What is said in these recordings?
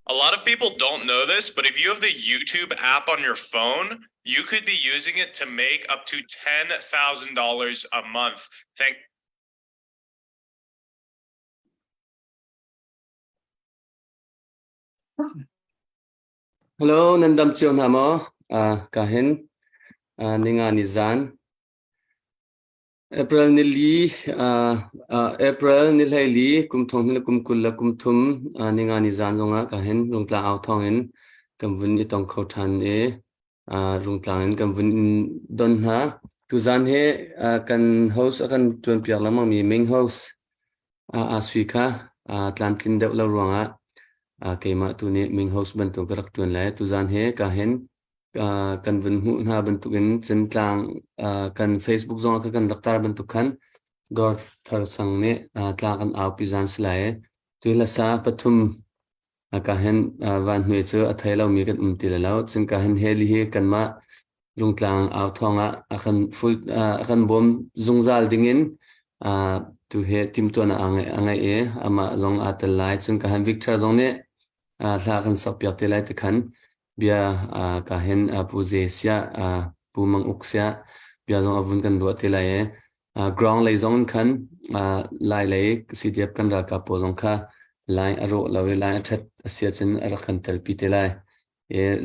A lot of people don't know this, but if you have the YouTube app on your phone, you could be using it to make up to $10,000 a month. Hello, nandam chion hamo, kahin, ninga nizan. April nili, April nilai li, kumthong nila kumkulla kumthum, ninga nizan zonga kahin, rungtla autongin, kamvun itong kautan rungtlangan kamvun don ha. Tuzan he, kan host akan tuan piak lama mi main host, aswika, Atlantin dap lau ruanga. Kema tu ni ming host bentuk gerak tuan lai tu zan he kahen kan venhu na bentukin centang kan Facebook zong kan raktar bentukan gor thar sang ne tlakan au pizan slai tu lasa pathum kahen van hnwe chu athai lau mi kan umtil lau chung kahen heli he kan ma lungtlang au thonga akan full akan bom zungzal dingin tu he tim tu na angai e ama zong atal lai chung kahen Victor zong ne tlakan sapyak tilai tikhan bia kahen puzesia pumang uksia bia zong avun kan do tilai ground lay zong kan lai lay CDF kan ra ka po zong kha lai aro lawe lai that asia chen arakhan tel pi tilai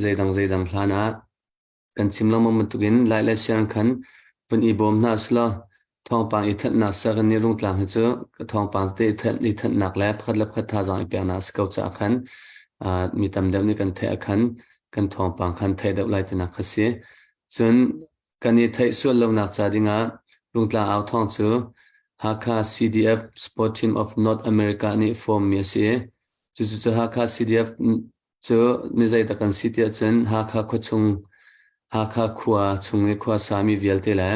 zaidang thlana kan simlam mutugin lai lai sian khan pun I bom na sla thong pang I that na sa kan ni rung tlang chu thong pang te I that nak la phat la phat tha jang I pe na skau cha khan mi tam deuh ni kan the khan kan thong pang khan the deuh lai tina khasi chun kan ni thai sual lo nak cha dinga rungtla au thong chu Hakha CDF Sport Team of North America ni form mi se chu Hakha CDF chu mi zai ta kan city chen Hakha khochung Hakha khua chungi khua sami vialte la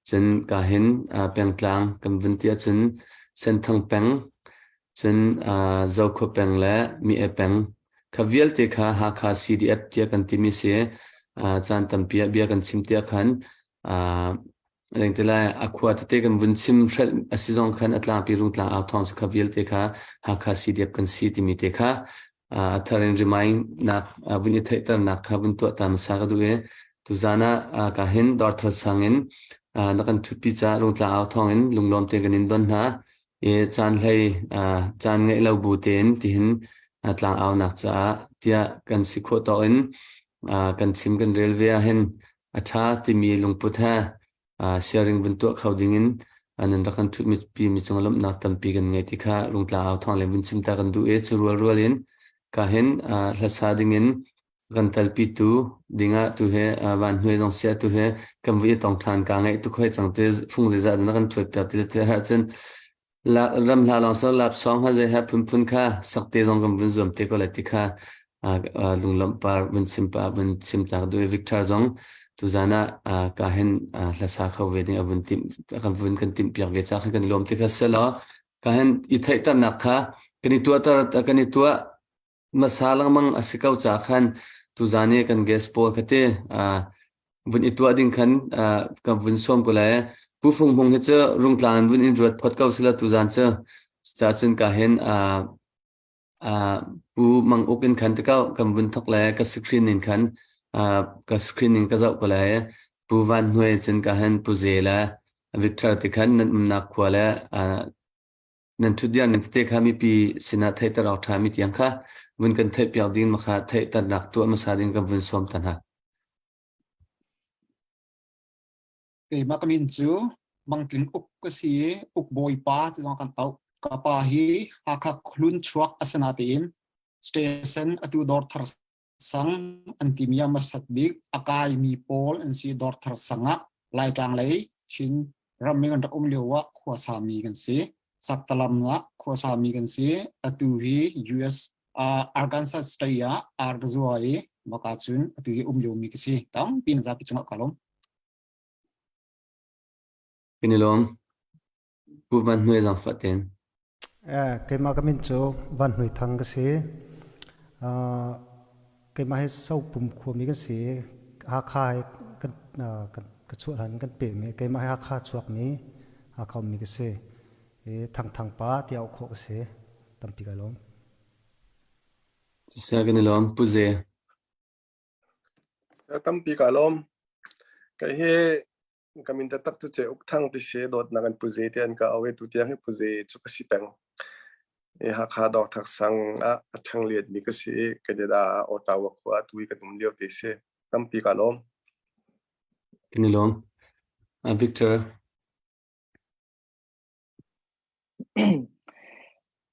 chen kahin pengtlang kan vuntia chen senthang peng chen zau kho peng la mi e peng khavial te kha Hakha CDF tia kan timi se chan tampia bia kan chimtia khan leng te lai akwa te kan vun sim thret asizong khan atla pi rung tla aw thong su khavial te kha ha kha cdf kan si ti mi te kha tharin remind na vun ithai tar na kha vun to tam sa ga du e tu zana ka hin dor thar sangin na kan thupi cha rung tla aw thong in lunglom te kan in don na e chan hlei chan ngai lo bu ten ti hin atla aw nak cha tia kan si kho to in kan sim kan railway a hen acha ti mi lungput ha sharing bun to khawding in anan rakan thu mi pi mi chungalom na tampi kan ngai ti kha rungtla aw thong le bun chim ta kan du e churual rual in ka hen hla sa ding in kan talpi tu dinga tu he ban hnuai jong sia tu he kam vi tong than ka ngai tu khoi chang te phung je za na kan thuat ta te har chen la ram la long so lap song ha je ha phun phun kha sakte jong kam bun zom te ko la ti kha lunglam par bun sim ta du victor jong tu zana ka hen la sa khaw ve ding avun tim kan vun kan tim piak ve cha kan lom te kha sela ka hen I thai tar na kha kani tua tar kani tua masalang mang asikau cha khan tu zane kan gas pol khate vun itua ding khan ka vun som ko la pu phung hong he cha rung tlan vun in rot phot kau sila tu zan cha chen ka hen pu mang open khan te kau kam vun thok la ka screen in khan ka screening ka zau ko la pu van hnuai chen ka hen pu zela victor te khan nan na khwala nan thu dia nan te kha mi pi sina thai tar aw tha mi tiang kha vun kan thai piak din ma kha thai tar nak tu ma sa din ka vun som tan ha ke makamin chu mangtling uk ka si uk boy pa tu kan tau ka pa hi ha kha khlun chuak asana tin station atu dor thar sang antimia masat big akai mi pol an si dor thar sanga lai tang lei chin ramming an om lewa khwa sa mi kan si saktalam na khwa sa mi kan si atu hi US Arkansas state ya argzuai makachun atu hi lo mi ki si tang pin za pi chunga kalom pinilom pu van hnuai jang faten cái mà cái mình chỗ văn hóa thăng cái gì cái mà hay sâu bùm của mình cái gì hạ khai cái chuột hắn cái bể mình cái mà hay hạ khai chuột mình hạ khai mình cái gì thằng thằng ba thì ao khó cái gì tầm pi cái lom sa pinilom pu ze tam pi ka lom ka he kamin ta tak tu che uk thang ti se dot na kan puze te an ka awe tu tiang he puze chu ka si peng e ha kha dok thak sang a thang liet mi ka si ka de da o ta wa khwa tu ka tum leo te se tam pi ka lom pinilom victor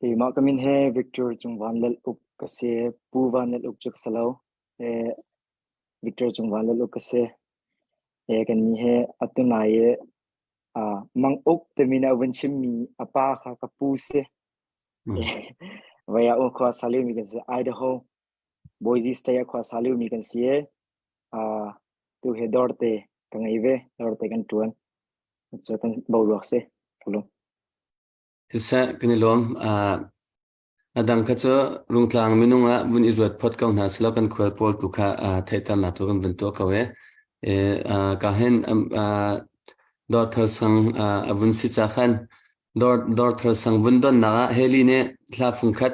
thì mà cái mình he Victor chung van lel uk ka se pu van lel uk chuk salo Victor chung van lel uk ka se kan mi he atuna ye mang uk te mina wen chim mi apa kha ka pu se vaya o khwa salu mi kan se Idaho Boise State khwa salu mi kan se tu he dorte kan ive dorte kan tuan so kan bawlok se hello sa pinilom adang kha cho rungtlang minunga bun izwat phot kau na slo kan khwal pol tu kha thai tar na tu kan bun to ka we ka hen dor thar sang avun si cha khan dor thar sang bun don na heli ne thla phung khat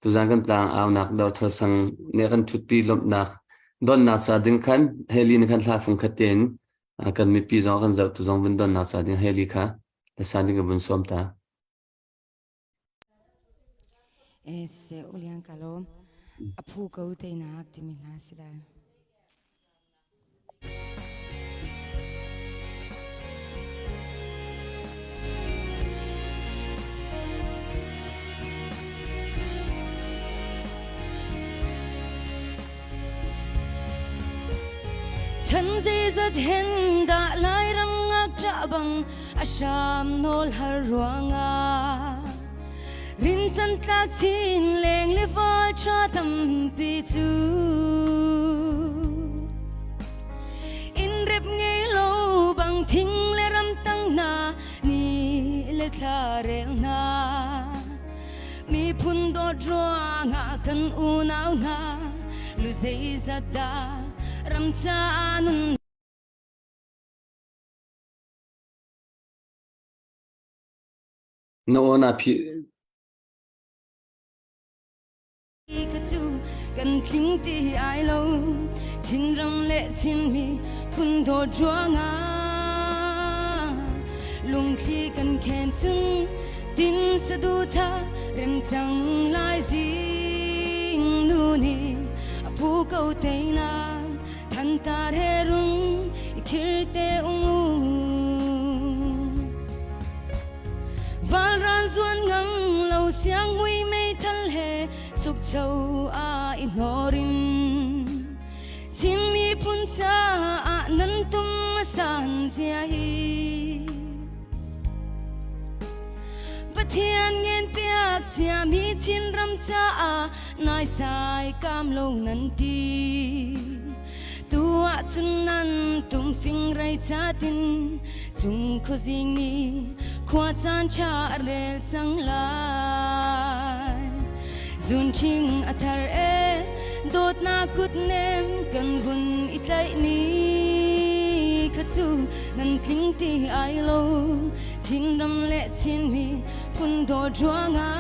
tu jang kan tlang aw nak dor thar sang ne kan thut pi lom nak don na cha ding khan heli ne khan thla phung khat ten kan mi pi jong kan zau tu jong bun don na cha ding heli kha ta sa ding bun som ta se ulian kalom aphu ko te nak ti mi la sidaฉันจะจะเห็นดาลายรำงักจะบังอาชามโนลหารวงารินจันตากทินเลงเลฟ้าชาตัมปีจูอินเร็บไงโลบังทิ้งเลรำตั้งนานี่เลคลาเรงนามีพุ่นโดดรัวงากันอูนาวนาลุเซซัดดารำจานุน no na phi 可就跟平地爱楼，亲人และ亲密พุ่น多装啊，ลงที่กันแค่จึงดินสะดุดาเริ่มจังลายสิ่งนู่นนี่ผู้เก่าเตยนาทันตาเฮรุงคิดเตอุวารันส่วนงังเราเสียงหุยไม่ทันเหสุขเจ้าอาอินอรินที่มีพุ่นซาอานันตุมสันเสียฮีปะเทียนเงินเปียกเสียมีชินรำจ้านายสายกามลงนันทีตัวฉันนั้นตุ่มฟิงไรชาตินจุงโคซิงนี้ควาจานชาเรลสังลายจุนชิงอัตรโดดนากุดเนมกันวุ่นอิตไลนี้ขจูนันทิ้งที่ไอโลชินรำและชินมีพุ่นโดดจวงา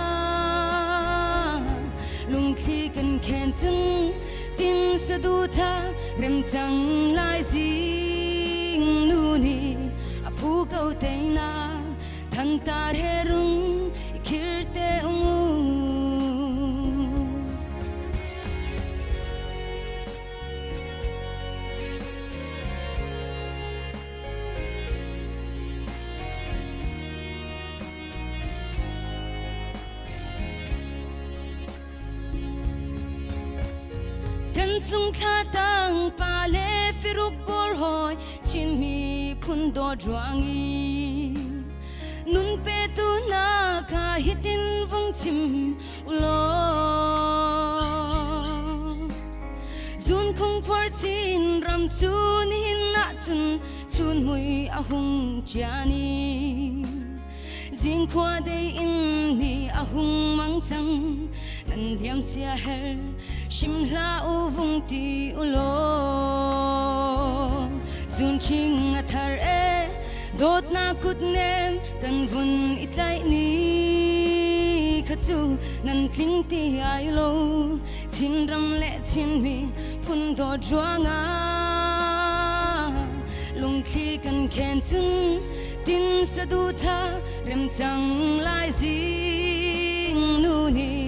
ลุงที่กันแค่จึงดินสะดุดาเริ่มจังลายสิ่งนู่นนี่ผู้เก่าเตยนาทันตาเฮรุงคิดเตอุซุงข้าตังปาเลฟิรุกบอลหอยชินมีพุ่นดอดวงอีนุนเปตูนาคาฮิตินวงชิมอุโลซุนคงพอร์จินรำซูนหินนักซุนชุนมุยอาหุงจานีจิงขวาได้อินนี่อาหุงมังจังนันเลียมเสียเฮลชิมลาอุวงตีอุโลซุนชิงอัทารโดดนากุดเนมกันวุ่นอิตไลนี้ขจูนันทิ้งที่ไอโลชินรำและชินมีพุ่นโดดจวงาลงที่กันแค่จึงดินสะดุดาเริ่มจังลายสิ่งนู่นนี่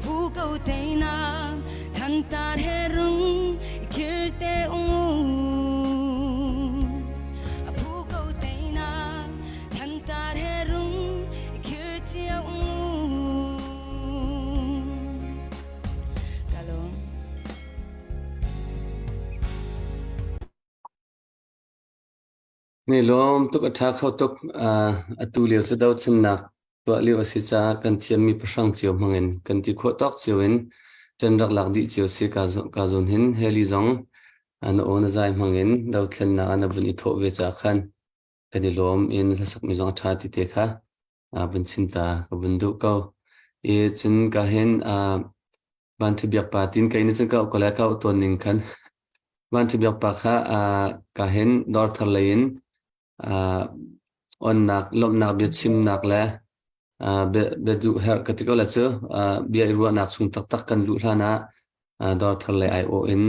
ผู้เก่าเตยนาทันตาเฮรุงคิดเตอุผู้เก่าเตยนาทันตาเฮรุงคิดเตอุกาลง นี่ล้อมตุกอัฐาเข้าตุกอตุเลียวจะดาวทันนักตัวเลียวสิจากันเทียมมีประชังเจียวมังเงินกันที่ขวดตอกเจียวเห็นจันรักหลักดิเจียวเสียกาซนเห็นเฮลิซองอันโอนใจมังเงินดาวทันนักอันบุญอิทโอเวจาคันกันที่ล้อมอินละสักมิจงชาติเตค่ะบุญสินตากับบุญดุเก้าจันก็เห็นบันทึกปาตินกันนี่จันก็ก็แล้วก็ตัวหนึ่งคันบันทึกปาค่ะก็เห็นดอร์ทเลนon nak lom nak bia chim nak le be du her katika la chu bia irwa nak chung tak tak kan lu hlana dor thar le I o in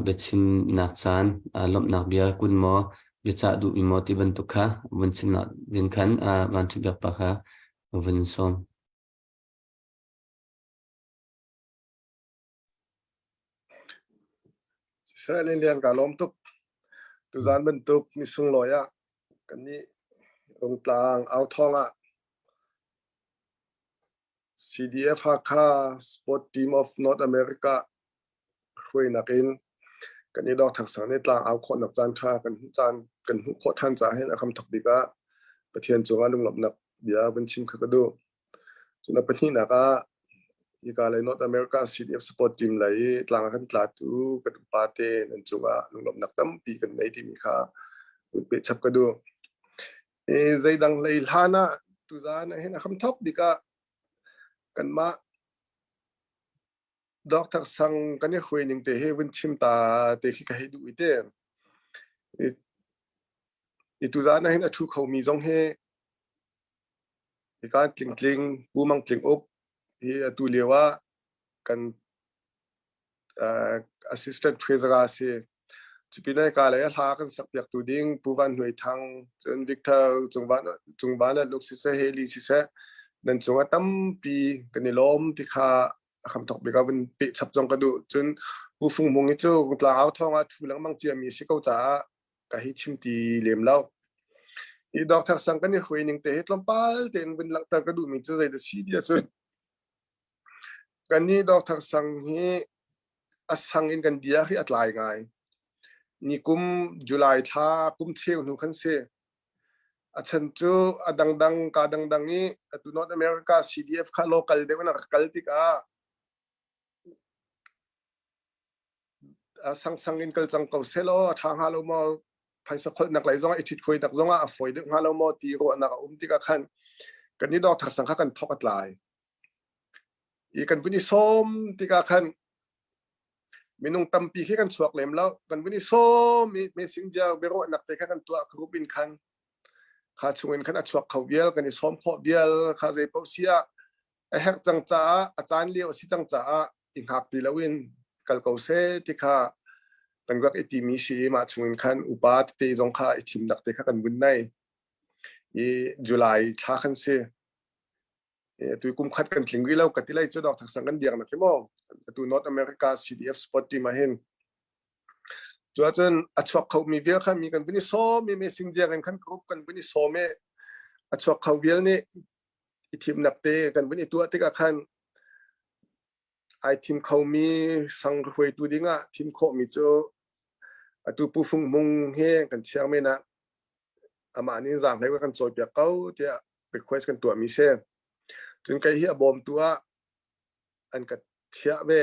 be chim nak chan lom nak bia kun mo bia cha du mi mo ti ban tu kha bun chim nak bin khan ban chu bia pa kha vun som Israel lian ka lom tuk tu zan ben tuk mi sung loya kan ni rong tlang au thonga CDF Hakha Sport Team of North America khoi nakin kan ni dok thak sang ni tlang au khon nak chan tha kan hu kho than cha hen akham thak bika pathian chunga lung lop nak bia ban chim kha ka do chuna pathi na ka ika lai North America CDF Sport Team lai tlang kan tla tu ka tu pa te nan chunga lung lop nak tam pi kan nei ti mi kha pe chap ka do zai dang lai lhana tu za na hen akham thok bika kan ma dok thak sang kan ni khoi ning te he win chim ta te khi ka he du ite i tu za na hen a thu khau mi jong he ikan kling pumang kling up hi tu lewa kan assistant treasurer si chupina ka la ha kan sakyak tu ding puwan hnoi thang chun victor chungban luk si se heli si se nan chunga tampi kanilom ti kha kham thok bika bin pe chap jong ka du chun pu phung mung chu tla au thonga thulang mang chia mi si ko cha ka hi chim ti lem lau i dok thak sang kan ni huining te hlom pal ten bin lak ta ka du mi chu zai da si dia chu kan ni dok thak sang hi asang in kan dia hi atlai ngai ni kum july tha kum cheu nu khan se achan chu adang ka dang i atu north america cdf kha local de na kal ti ka sang in kal chang ko selo thang halo mo phaisa khol nak lai zonga ichit khoi nak zonga a foi de halo mo ti ro na ka ti ka khan kan ni dok thak sang kha kan thok atlai i kan puni som ti ka khan minung tampi khi kan chuak lem lau kan puni som mi singja bero nak te kha kan tua grupin khan kha chungin khan a chuak khau bial kan ni som kho bial kha zai pau sia a hek chang cha a chan leo si chang cha in hak ti lawin kal ko se ti kha kan gak iti mi si ma chungin khan upa te jong kha ithim nak te kha kan bun nai i july tha khan se tu kum khat kan thingri lau katilai chu dok thak sang kan diang na kemo tu north america cdf spot ti ma hen chu chen a chok khau mi vel kha mi kan buni so mi sing dia kan group kan buni so me a chok khau vel ni ithim nak te kan buni tu ati ka khan ai team khau mi sang hoi tu dinga team kho mi chu atu pu phung mung he kan chiang me na ama ni jang hai kan choi pya kau tia request kan tu mi se chun kai hi bom tua an ka chia ve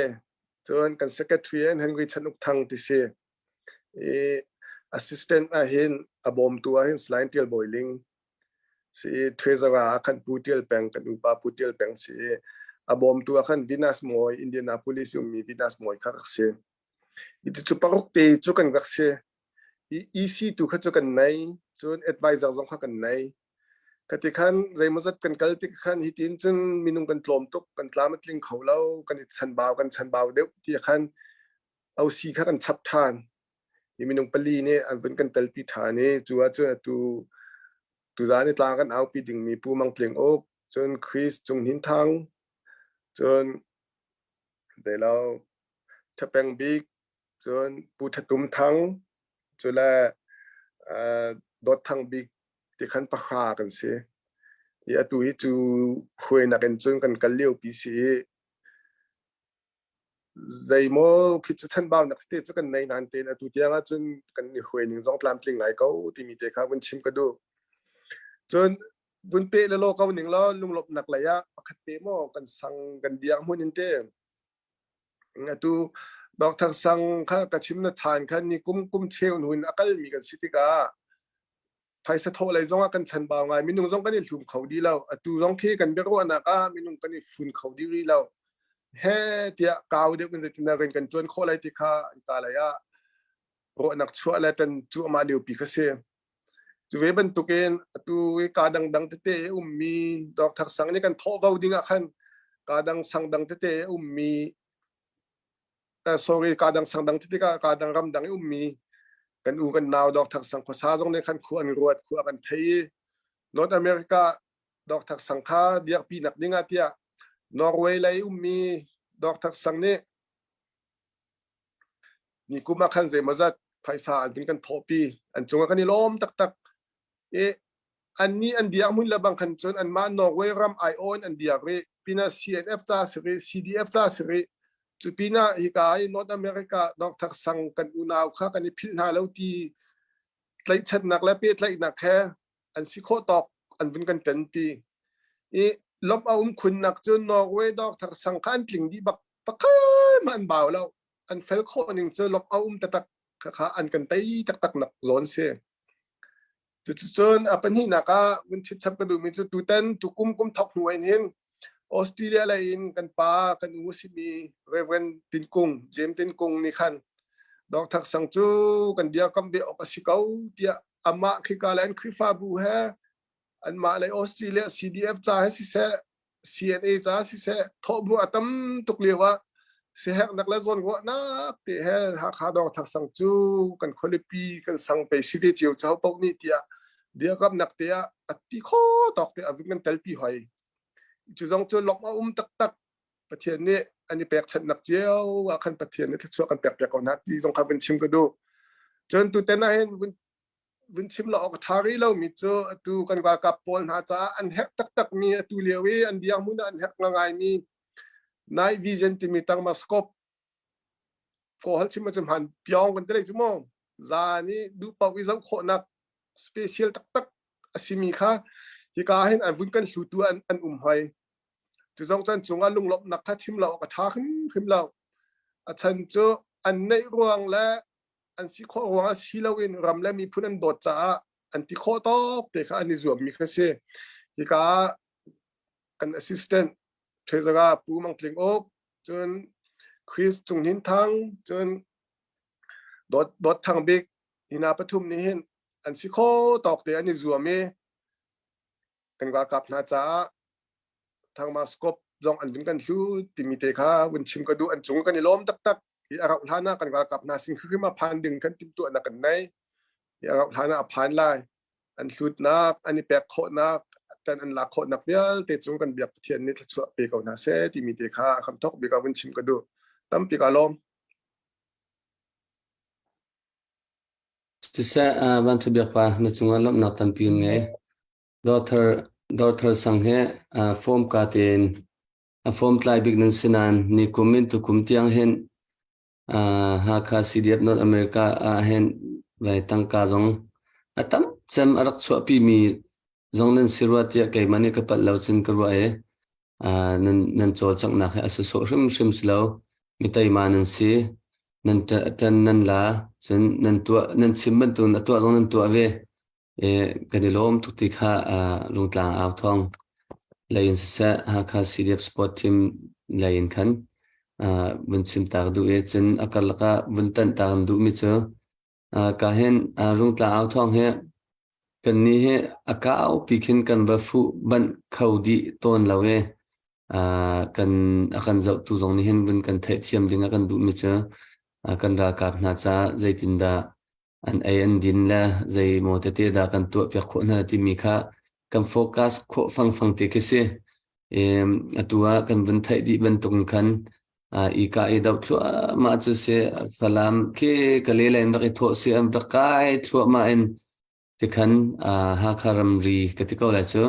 chun kan secretary an henry chanuk thang ti se assistant a hin abom tua hin slime tel boiling si treasurer kan putil peng kan upa putil peng si abom tua kan Venus Moy Indianapolis mi Venus Moy khak se itu chu parok te chu kan gak se EC tu kha chu kan nai chun advisor jong kha kan nai katikan zai mazat kan kalti kan hitin chun minung kan tlom tok kan tlamat ling khaulau kan chan baw deu ti khan au si kha kan chap than i minung pali ne an ven kan talpi thane chuwa chu tu zani tla kan au pi ding mi pu mang tleng ok chun Chris chung hin thang chun zai lau thapeng big chun pu thatum thang chula dot thang big ti khan pa kha kan se ya tu hi chu khoi na kan chung kan kal leu pi si zai mo khi chu chan baw nak te chu kan nei nan te na tu tianga chun kan ni khoi ning jong tlam tling ngai ko ti mi te kha bun chim ka du chun bun pe le lo ka ning lo lung lop nak la ya pakhat pe mo kan sang kan diang mun in te nga tu dok thak sang kha ka chim na chan khan ni kum cheu nun akal mi kan sitika phaisa tho lai zonga kan chan ba ngai minung zong kan hlum khodi lau atu zong khi kan bero na ka minung kan fun khodi ri lau he tia kaw de kan zetina kan chon kho lai ti kha ta la ya ro nak chua la tan chu ma deu pi kha se chu ve ban tu ken atu ka dang te ummi dok thak sang ni kan tho gau dinga khan ka dang sang dang te ummi sorry ka dang sang dang te ka dang ram dang ummi kan u kan naw dok thak sang khosa jong ne khan khu an ruat khu kan thei north america dok thak sang kha diak pi nak dinga tia norway lai ummi dok thak sang ne ni kuma khan ze mazat phaisa an tin kan thopi an chunga kan ni lom tak an ni an dia mun labang khan chon an ma norway ram I on an dia re pina cnf cha sri cdf cha sri chupina hikai north america dok thak sang kan unaw kha kan phil na lo ti tlai chat nak la pe tlai nak kha an si kho tok an vin kan tan pi lom khun nak chu norway dok thak sang khan tling di bak pakai man baw lo an fel kho ning chu lom tatak kha an kan tai tak nak zon se chu chon apan hi naka mun chit chap ka du mi chu tu tan tu kum thok nuain hin Australia la in kan pa kan usi mi Reverend Tinkung James Tinkung ni khan dok thak sang chu kan dia kam be okasikau dia ama khi ka lan khi fa bu ha อันมาในออสเตรเลีย CDF จ้าให้สิเส CNA จ้าสิเสทบบัวตั้มตุกเลียวะเสียนักเล่นคนก็นักที่ให้หาขาดองทักสังจูกันคนละปีกันสังไปสิเดียวเจ้าพวกนี้เดียเดียวกับนักเตียอัติโคตอกเตียวิ่งกันเตลปีหอยจู่จงจะหลอกมาตักประเทศนี้อันนี้แปลกชัดนักเจียวว่าคันประเทศนี้ที่ช่วยกันแปลกกันนะที่จงขับเป็นชิมก็ดูจนตัวเต้นนั้นเห็นวินชิมเราออกทารีเรามีเจอตัวกันว่ากับปอลหาจ้าอันแฮกตักมีตัวเลี้ยวอันเดียงมุนอันแฮกง่ายมีนายวิจันที่มีตั้งมาสกปฟอลชิมมันจะหันเปียงกันได้จุ่มจานี่ดูปวิจังโคนักสเปเชียลตักสิมีค่ะที่การเห็นอันวิ่งกันสู่ตัวอันหอยจุดสองจันจงอันลุงลบนักทัดชิมเราออกทาขึ้นเราอาจารย์เจออันในรวงและอันสิโครวงสิเราอินรำและมีผู้นั้นโดดจ้าอันที่โคตอบแต่ค่ะอันนี้ส่วนมีแค่เสียที่การกันแอสซิสแตนต์เทศกาปูมังเพลงอกจนคริสจงหินทางจนโดดทางเบกหินาปทุมนี่เห็นอันสิโคตอกแต่อันนี้ส่วนมีกันว่ากับนาจ้าทางมาสกปจงอันดึงกันหิวติมีเตค่ะวันชิมก็ดูอันจงกันนี่ล้มตักที่อาราหากันว่ากับนาสิ่งขึ้นมาพันดึงกันติมตัวนักกันไหนที่อาราหาพันไล่อันสุดนักอันนี้แปลกโคนักแต่อันหลักโคนักเดียวแต่จงกันเบียบเทียนนี่ชัวเปกเอานาเสติมีเตค่ะคำทอกเบกวันชิมก็ดูตั้มปีกาลมจะเสวันที่เบียบว่าในช่วงลมนักตันปีนไงdaughter sanghe form ka ten form tlai big nan sinan ni kumin tu kum tiang hen ha kha CDF North America hen vai tang ka jong atam chem arak chwa pi mi jong nan sirwa tia kai mani ka pat lo chin karwa e nan chol chak na kha asu so rim slow mi tai ma nan si nan la chen nan simban tu na to jong nan to aveกันล้มทุกทีค่ะลงกลางอ่าวทองเลยอินเสะหาค่ะ CDF Sport Team เลยอินขันวันชิมตากดูจนอากาศละก็วันตันตากดูมิเจอการเห็นลงกลางอ่าวทองเฮกันนี้เฮอากาศปีขึ้นกันว่าฟูบันเขาดีต้นเรากันอาการเจ้าตัวตรงนี้เห็นวันกันเทียมดึงอาการดูมิเจอกันรากับน่าจะใจตินดาอันดินละใจโมเตเตดากันตัวเปียกคนนาที่มีค่ากันโฟกัสโคฟังเตกิเซตัวกันวันไทยดีบรรทุกกันอีกาดาวชัวมาจะเสียฟลามเคกะเลเลนรักทศเสียมรักไก่ชัวมาที่ขันหาคารมรีกติกาเลยชัว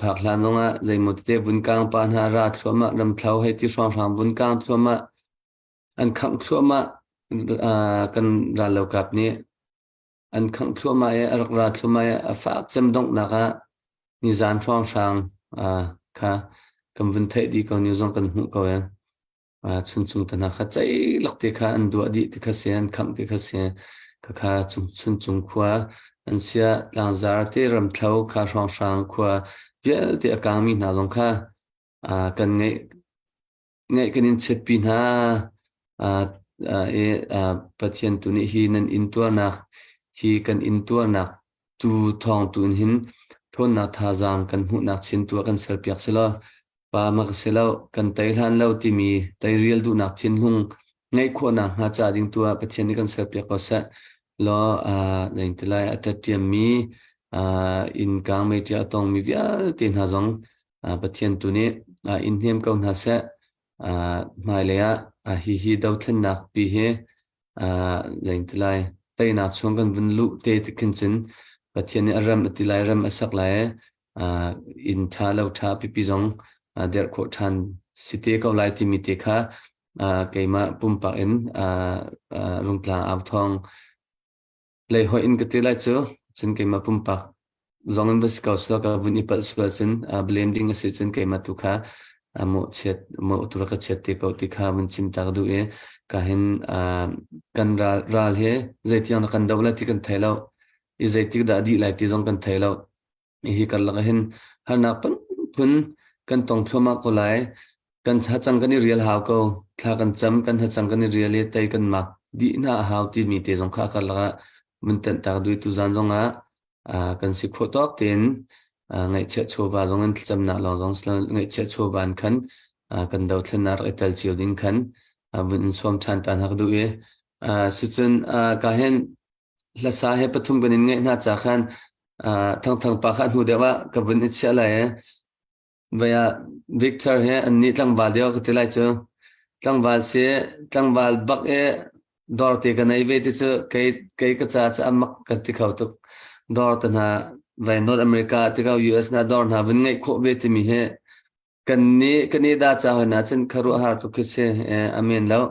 ผักลานตรงนั้นใจโมเตเตวุนกลางปานหาราชัวมารำเท้าให้ที่สองวุนกลางชัวมาอันขังชัวมากันรานเหล่ากับนี้อันขังชัวมารักราชัวมาฝากจำต้องนักนิจานช่องช่างค่ะกันวันไทยดีก็นิวซองกันหูก็ชุนตันนะคะใจหลักที่ค่ะอันดัวดีที่ค่ะเสียนขังที่ค่ะเสียค่ะชุนขวาอันเสียหลังจากที่รำเท้าค่ะช่องช่างขวาเวลที่อาการมีหนาลงค่ะกันไงกันอินเชปินะปัจจัยตัวนี้ฮีนันอินตัวนักที่กันอินตัวนักตูทองตูนหินทนนักท่าจางกันหูนักสินตัวกันเสือเปียกเสลาปามักเสลากันไตหันเล่าที่มีไตเรียลดูนักสินหุงไงขวนักหาจ่าดิ่งตัวปัจจัยนี้กันเสือเปียกก็เสะล้อในที่ไลอัตเตียมมีอินกลางไม่จะต้องมีวิอาตินหาจงปัจจัยตัวนี้อินเทียมก็หาเสะหมายเลยฮีดาวทันนักปีเฮในที่ไลแต่นักช่วงกันวันลุเตติขึ้นจินปัจจัยนี้รำที่ไลรำสักไลอินท่าเราท่าพิจงเดี๋ยวโคทันสิเตก็ไลที่มีเตค่ะเกี่ยมาปุ่มปากอินรุ่งกลางอ่าวทองเลยหอยอินก็เตไลเจอจินเกี่ยมาปุ่มปากจงอินวัสกาวสลกับวันนี้ปัจจุบันจินblending สิจินเกี่ยมาตุค่ะโมเช็ดโมตุรกเช็ดที่เขาที่ข้ามันชิมตากดูก็เห็นกันราลเฮใจที่ยังกันดาวน์ที่กันไทยแล้วอีใจที่ดาดีไลที่จงกันไทยแล้วอีกันละก็เห็นหานับปุ่นกันต้องพม่าก็ไลกันหัดจังกันนี่เรียลหาวก็ถ้ากันจำกันหัดจังกันนี่เรียลเลยแต่กันมักดีน่าหาวที่มีที่จงข้ากันละมันตันตากดูตุจันจง kan si kho tok tin ngai che chowa longan chamna long ngai che chowan khan kan dau thlenar etal chiu ding khan vun som than tan hak du e sichun ka hen hlasa he pathum ganin ngai na cha khan thang pa khan hu dewa ka vun ichha la e vaya Victor he anni tlangwal deu ka tilai chu tlangwal se tlangwal bak e dor te ka nei ve ti chu kai ka cha amak ka ti khau tuk dor ta na vai North America ti ka US na dor na vun ngai kho ve ti mi he kan ni da cha na chen kharu har tu ki se amen lo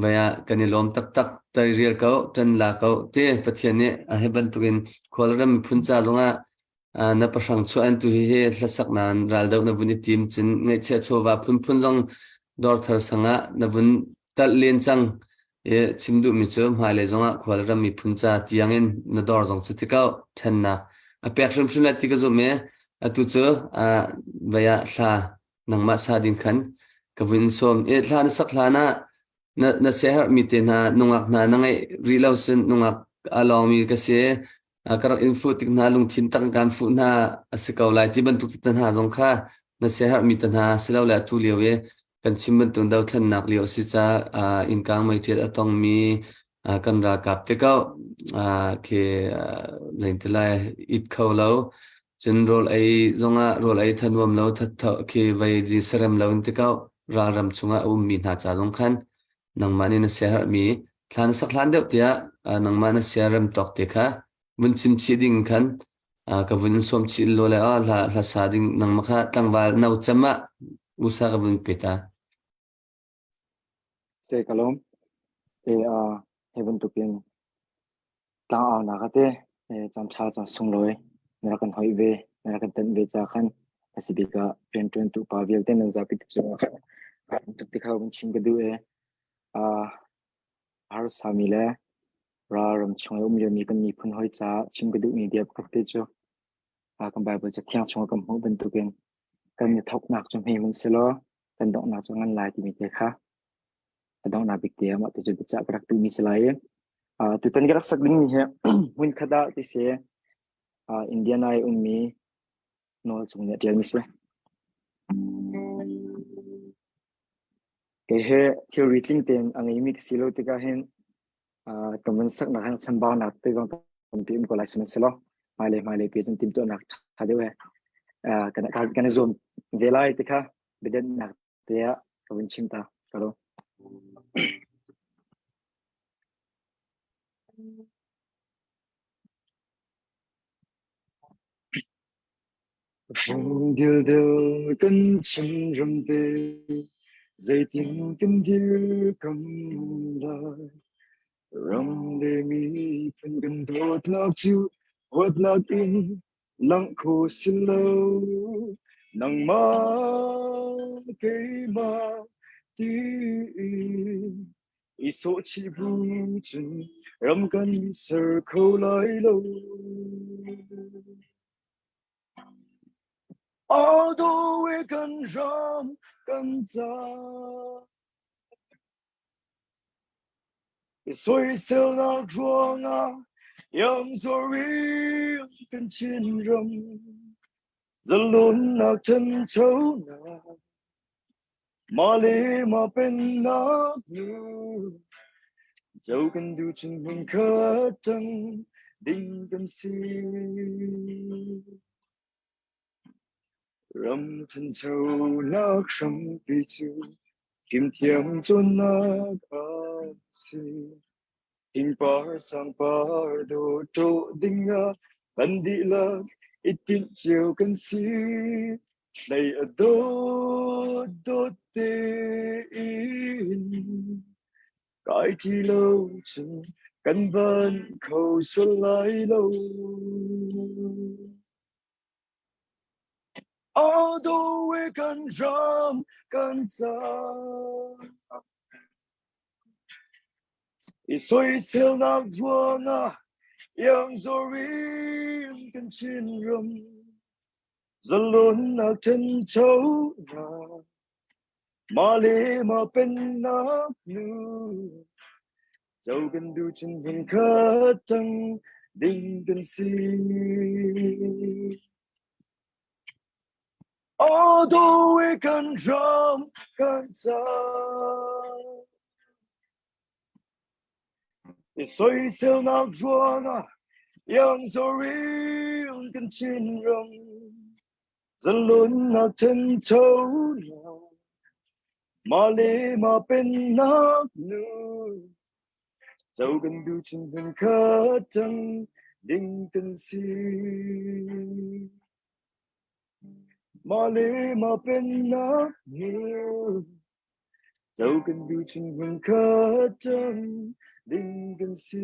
vaya kani lom tak tai riel kau tan la kau te pathian ne a he ban tuin kholaram phun cha longa na pasang chu an tu hi he hlasak nan ral dau na vuni tim chin ngai che chowa phun long dor thar sanga na vun tal len chang e chimdu mi chu male zonga kholaram mi phun cha tiangin na dor jong chu tikau thanna a pekrim shuna tika zo me atu chu vaya hla nangma sa din khan kavin som e thla na sak hla na seher mi te na nungak na nangai relausen nungak along mi ka se karak info tik na lung thin tak kan fu na asikau lai ti ban tu tan ha jong kha na seher mi tan ha silau la tu lewe kan chimban tun dau than nak leo si cha in kang mai chet atong mi kan ra kap te kau ke lein te lai it khau lo chen rol ai zonga rol ai thanuam lo that ke vai di saram lo te kau ra ram chunga mi na cha jong khan nang mani na seher mi thlan sak thlan deuh tia nang mana seram tok te kha mun chim chi ding khan ka vun som chi lo la la sa ding nang makha tlangwal nau chama usa ka vun peta se kalom e heaven to pin ta na ka te cham cha cha sung loi na kan hoi ve na kan tan ve cha khan asibika pen tu pa vial te nang za pi chu kha tu ti kha bun chim ga du e har samile ra ram chong yo mi kan mi phun hoi cha chim ga du mi dia ka te chu kan bible cha thiang chong kam ho ben tu pin kan ni thok nak chom he mun se lo kan dok nak chong an lai ti mi te kha adong na big dia ma te chu cha krak tu mi se lai tu tan garak sak ding mi he mun khada ti se indian ai ummi no chung ne tial mi se ke he theory tling ten angai mi silo te ka hen kaman sak na han chambao na te gong tom tim ko lai sun selo male pe chen tim to na tha de we kana zoom velai te kha beden na te ya kawin chim ta kalo Rong điều điều cân chân rầm tê dây tiếng cân điêu cầm lại rong để mi phân cân đốt nóc chiu hốt nóc in lặng khô xin lâu nắng má cây mà tí ý số chỉ vu chân rầm cân sờ khâu lại lâu although we can drum can ta soi sel na druanga yang sorry can chin rum zalun na chân chau na male ma pen na nu dẫu cần du chân mình khát trăng đinh tâm si ram chân châu nát sâm pi chu kim thiam chôn nát si in par sang par do tro ding a ban di la itin chiều kan si đầy ở do te in cái chi lâu chân căn ban khâu xuân lại lâu although we can drum can ta isoi sel na juana yang zorim kan chin rum zalon na chân chau na male ma pen na nu dẫu cần du chân hình khát trăng đình cần si ô tô ấy cần rong cần xa để xoay theo nào ruộng yang sorry cần chín rong dân luôn nào chân châu nào mà lê mà bên nát nữa dẫu cần du chân thân khát chân đình cần si mà lê mà bên nát nữa dẫu cần du chân thân khát chân đình cần si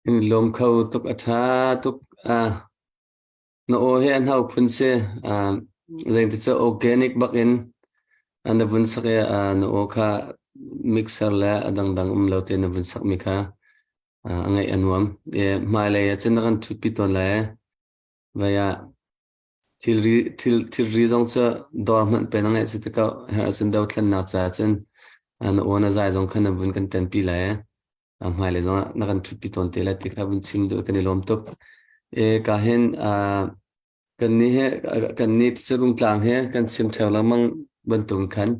lom khâu tuk atha tuk no o he an hau phun se zain te cha organic bakin an da bun sak no o kha mixer la adang dang lo te na bun sak mi kha angai anuam e mai le chen kan thu pi ton la vaya til ri zong cha dorman pe nang se te ka ha sin daw thlan na cha chen an o na zai zong khan bun kan ten pi la mai le zong na kan thu pi ton te la te kha bun chim do kan lom top e ka hen kan ni he kan ni churung tlang he kan sim thau lamang ban tung khan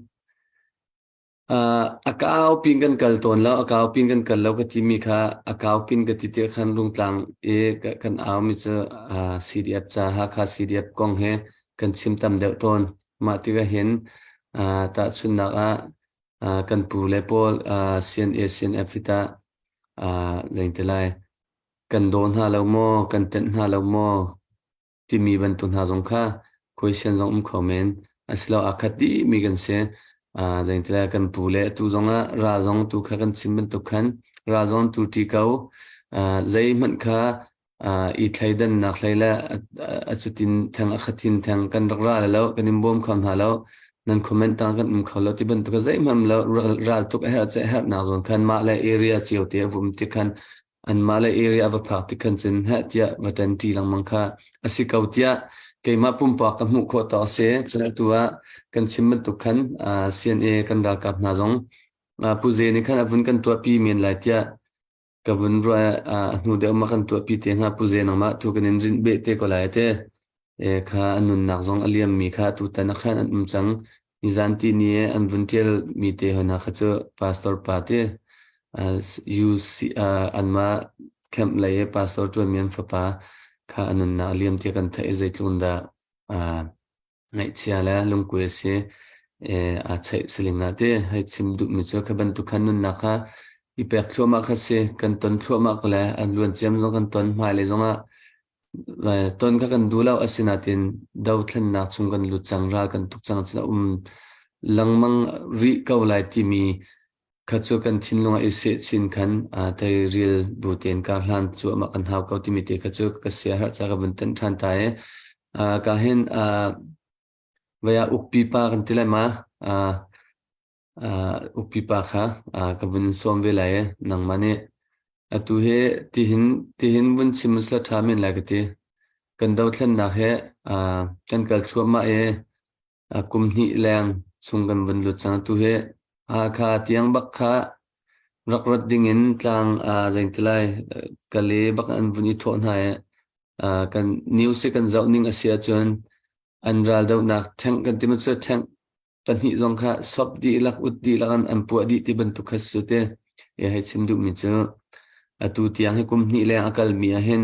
akau pin kan kal ton lo akau pin kan kal lo ka ti mi kha akau pin ka ti te khan rung tlang e kan aw mi cha cdf cha ha kha cdf kong he kan sim tam de ton ma ti ga hen ta chun na kan pu le pol cna cnf ta zain te lai kan don ha lo mo kan ten ha lo mo ti mi ban tun ha zong kha question zong comment aslo akhati mi gan se zain tla kan pule tu zonga ra zong tu kha kan simban tu khan ra zong tu ti kau zai man kha I thaidan na khlaila achutin thang akhatin thang kan ra lo kan imbom khon ha lo nan comment ta kan khalo ti ban tu ka zai mam lo ral tu ha cha ha na zon khan ma la area chiu te vum ti khan an ma la area of practical chin ha tia watan ti lang mang kha asikautia keima pumpa ka mu kho ta se chana tua kan simman tu khan cna kan ra kap na zong puje ni khan avun kan tua pi men la tia ka vun ro nu de ma kan tua pi te nga puje na ma tu kan rin be te ko la te e kha anun nak zong aliam mi kha tu tan khan an chang ni zanti ni an vun tel mi te hona kha chu pastor pa te you see anma camp la ye pastor tu mian fa pa kha anun na aliam te kan thai zai tlun da ngai chia la lung kwe se a chai selinga te hai chim du mi chu kha ban tu khan nun na kha I pek thoma kha se kan ton thoma kala an luan chem zo kan ton mai le zonga ton kha kan dulaw asinatin daw thlan na chung kan lu chang ra kan tuk chang chna langmang ri kaulai ti mi kha chu kan thinlunga ise chin khan tai real buten ka hlan chu ma kan hau ka ti mi te kha chu ka se har cha ka bun tan than ta e ka hen vaya ukpi pa kan tilai ma ukpi pa kha ka bun som ve lai nang mane atu he tihin bun chimusla thamin la ka ti kan daw thlan na he kan kal chu ma e kumni lang chung kan bun lu chang tu he kha tiang bak kha rakrat ding in tlang zain tlai kale bak an buni thon ha kan news se kan zau ning asia chon an ral dau nak thang kan timu chu thang kan hi zong kha sop di lak ut di lakan an pu di ti ban tu khas su te e hai chim du mi chu atu tiang he kum ni le akal mi a hen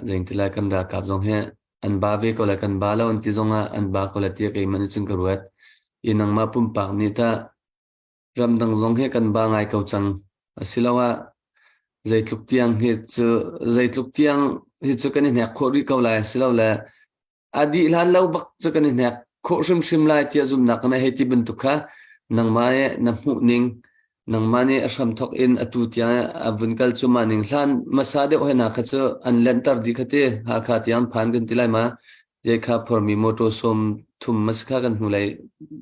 zain tlai kan ra kap zong he an ba ve ko la kan ba la on ti zonga an ba ko la ti ke man chung ka ruat inang ma pum pak ni ta ramdang zong he kan ba ngai kau chang asilawa zaitluk tiang hi chu kan ne khori kau la silawla adi lan lo bak chu kan ne kho shim lai tia zum nak na he ti bun tu kha nang ma e na mu ning nang ma ne asham thok in atu tia avun kal chu ma ning hlan masade o na kha chu an lentar di khate ha kha tiang phan kan tilai ma je kha for mi moto som thum mas kha kan hulai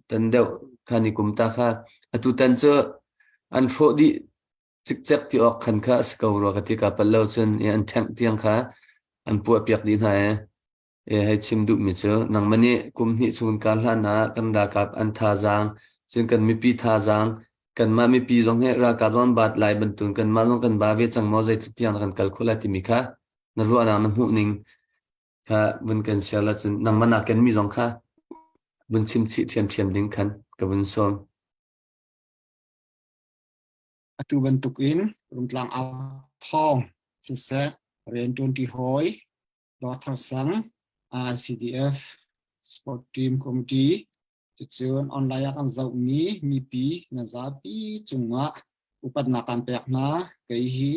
tan deu khani kum ta kha atu tan chu an fro di chik chak ti ok khan kha skau ro ka ti ka pal lo chen e an thang tiang kha an pu piak din ha e hai chim du mi chu nang mani kum hi chun kal hla na kan da kap an tha jang ซึ่งกันมีปีท่าจางกันมามีปีจงให้ราการวันบาทลายบรรทุนกันมาจงกันบาเวจังมอใจทุกอย่างกันกัลคุลาติมิค่ะนรัวนังน้ำหูนิงค่ะบุญกันเสียละจนนังมันนักกันมีจงค่ะบุญชิมชิเชียมเชียมดิ้งคันกับบุญสม atu bentukin runtlang au thong sisa ren 20 hoi daughter sang CDF sport team committee chuan online akan zau mi pi na za pi chunga upat na kan pek na kai hi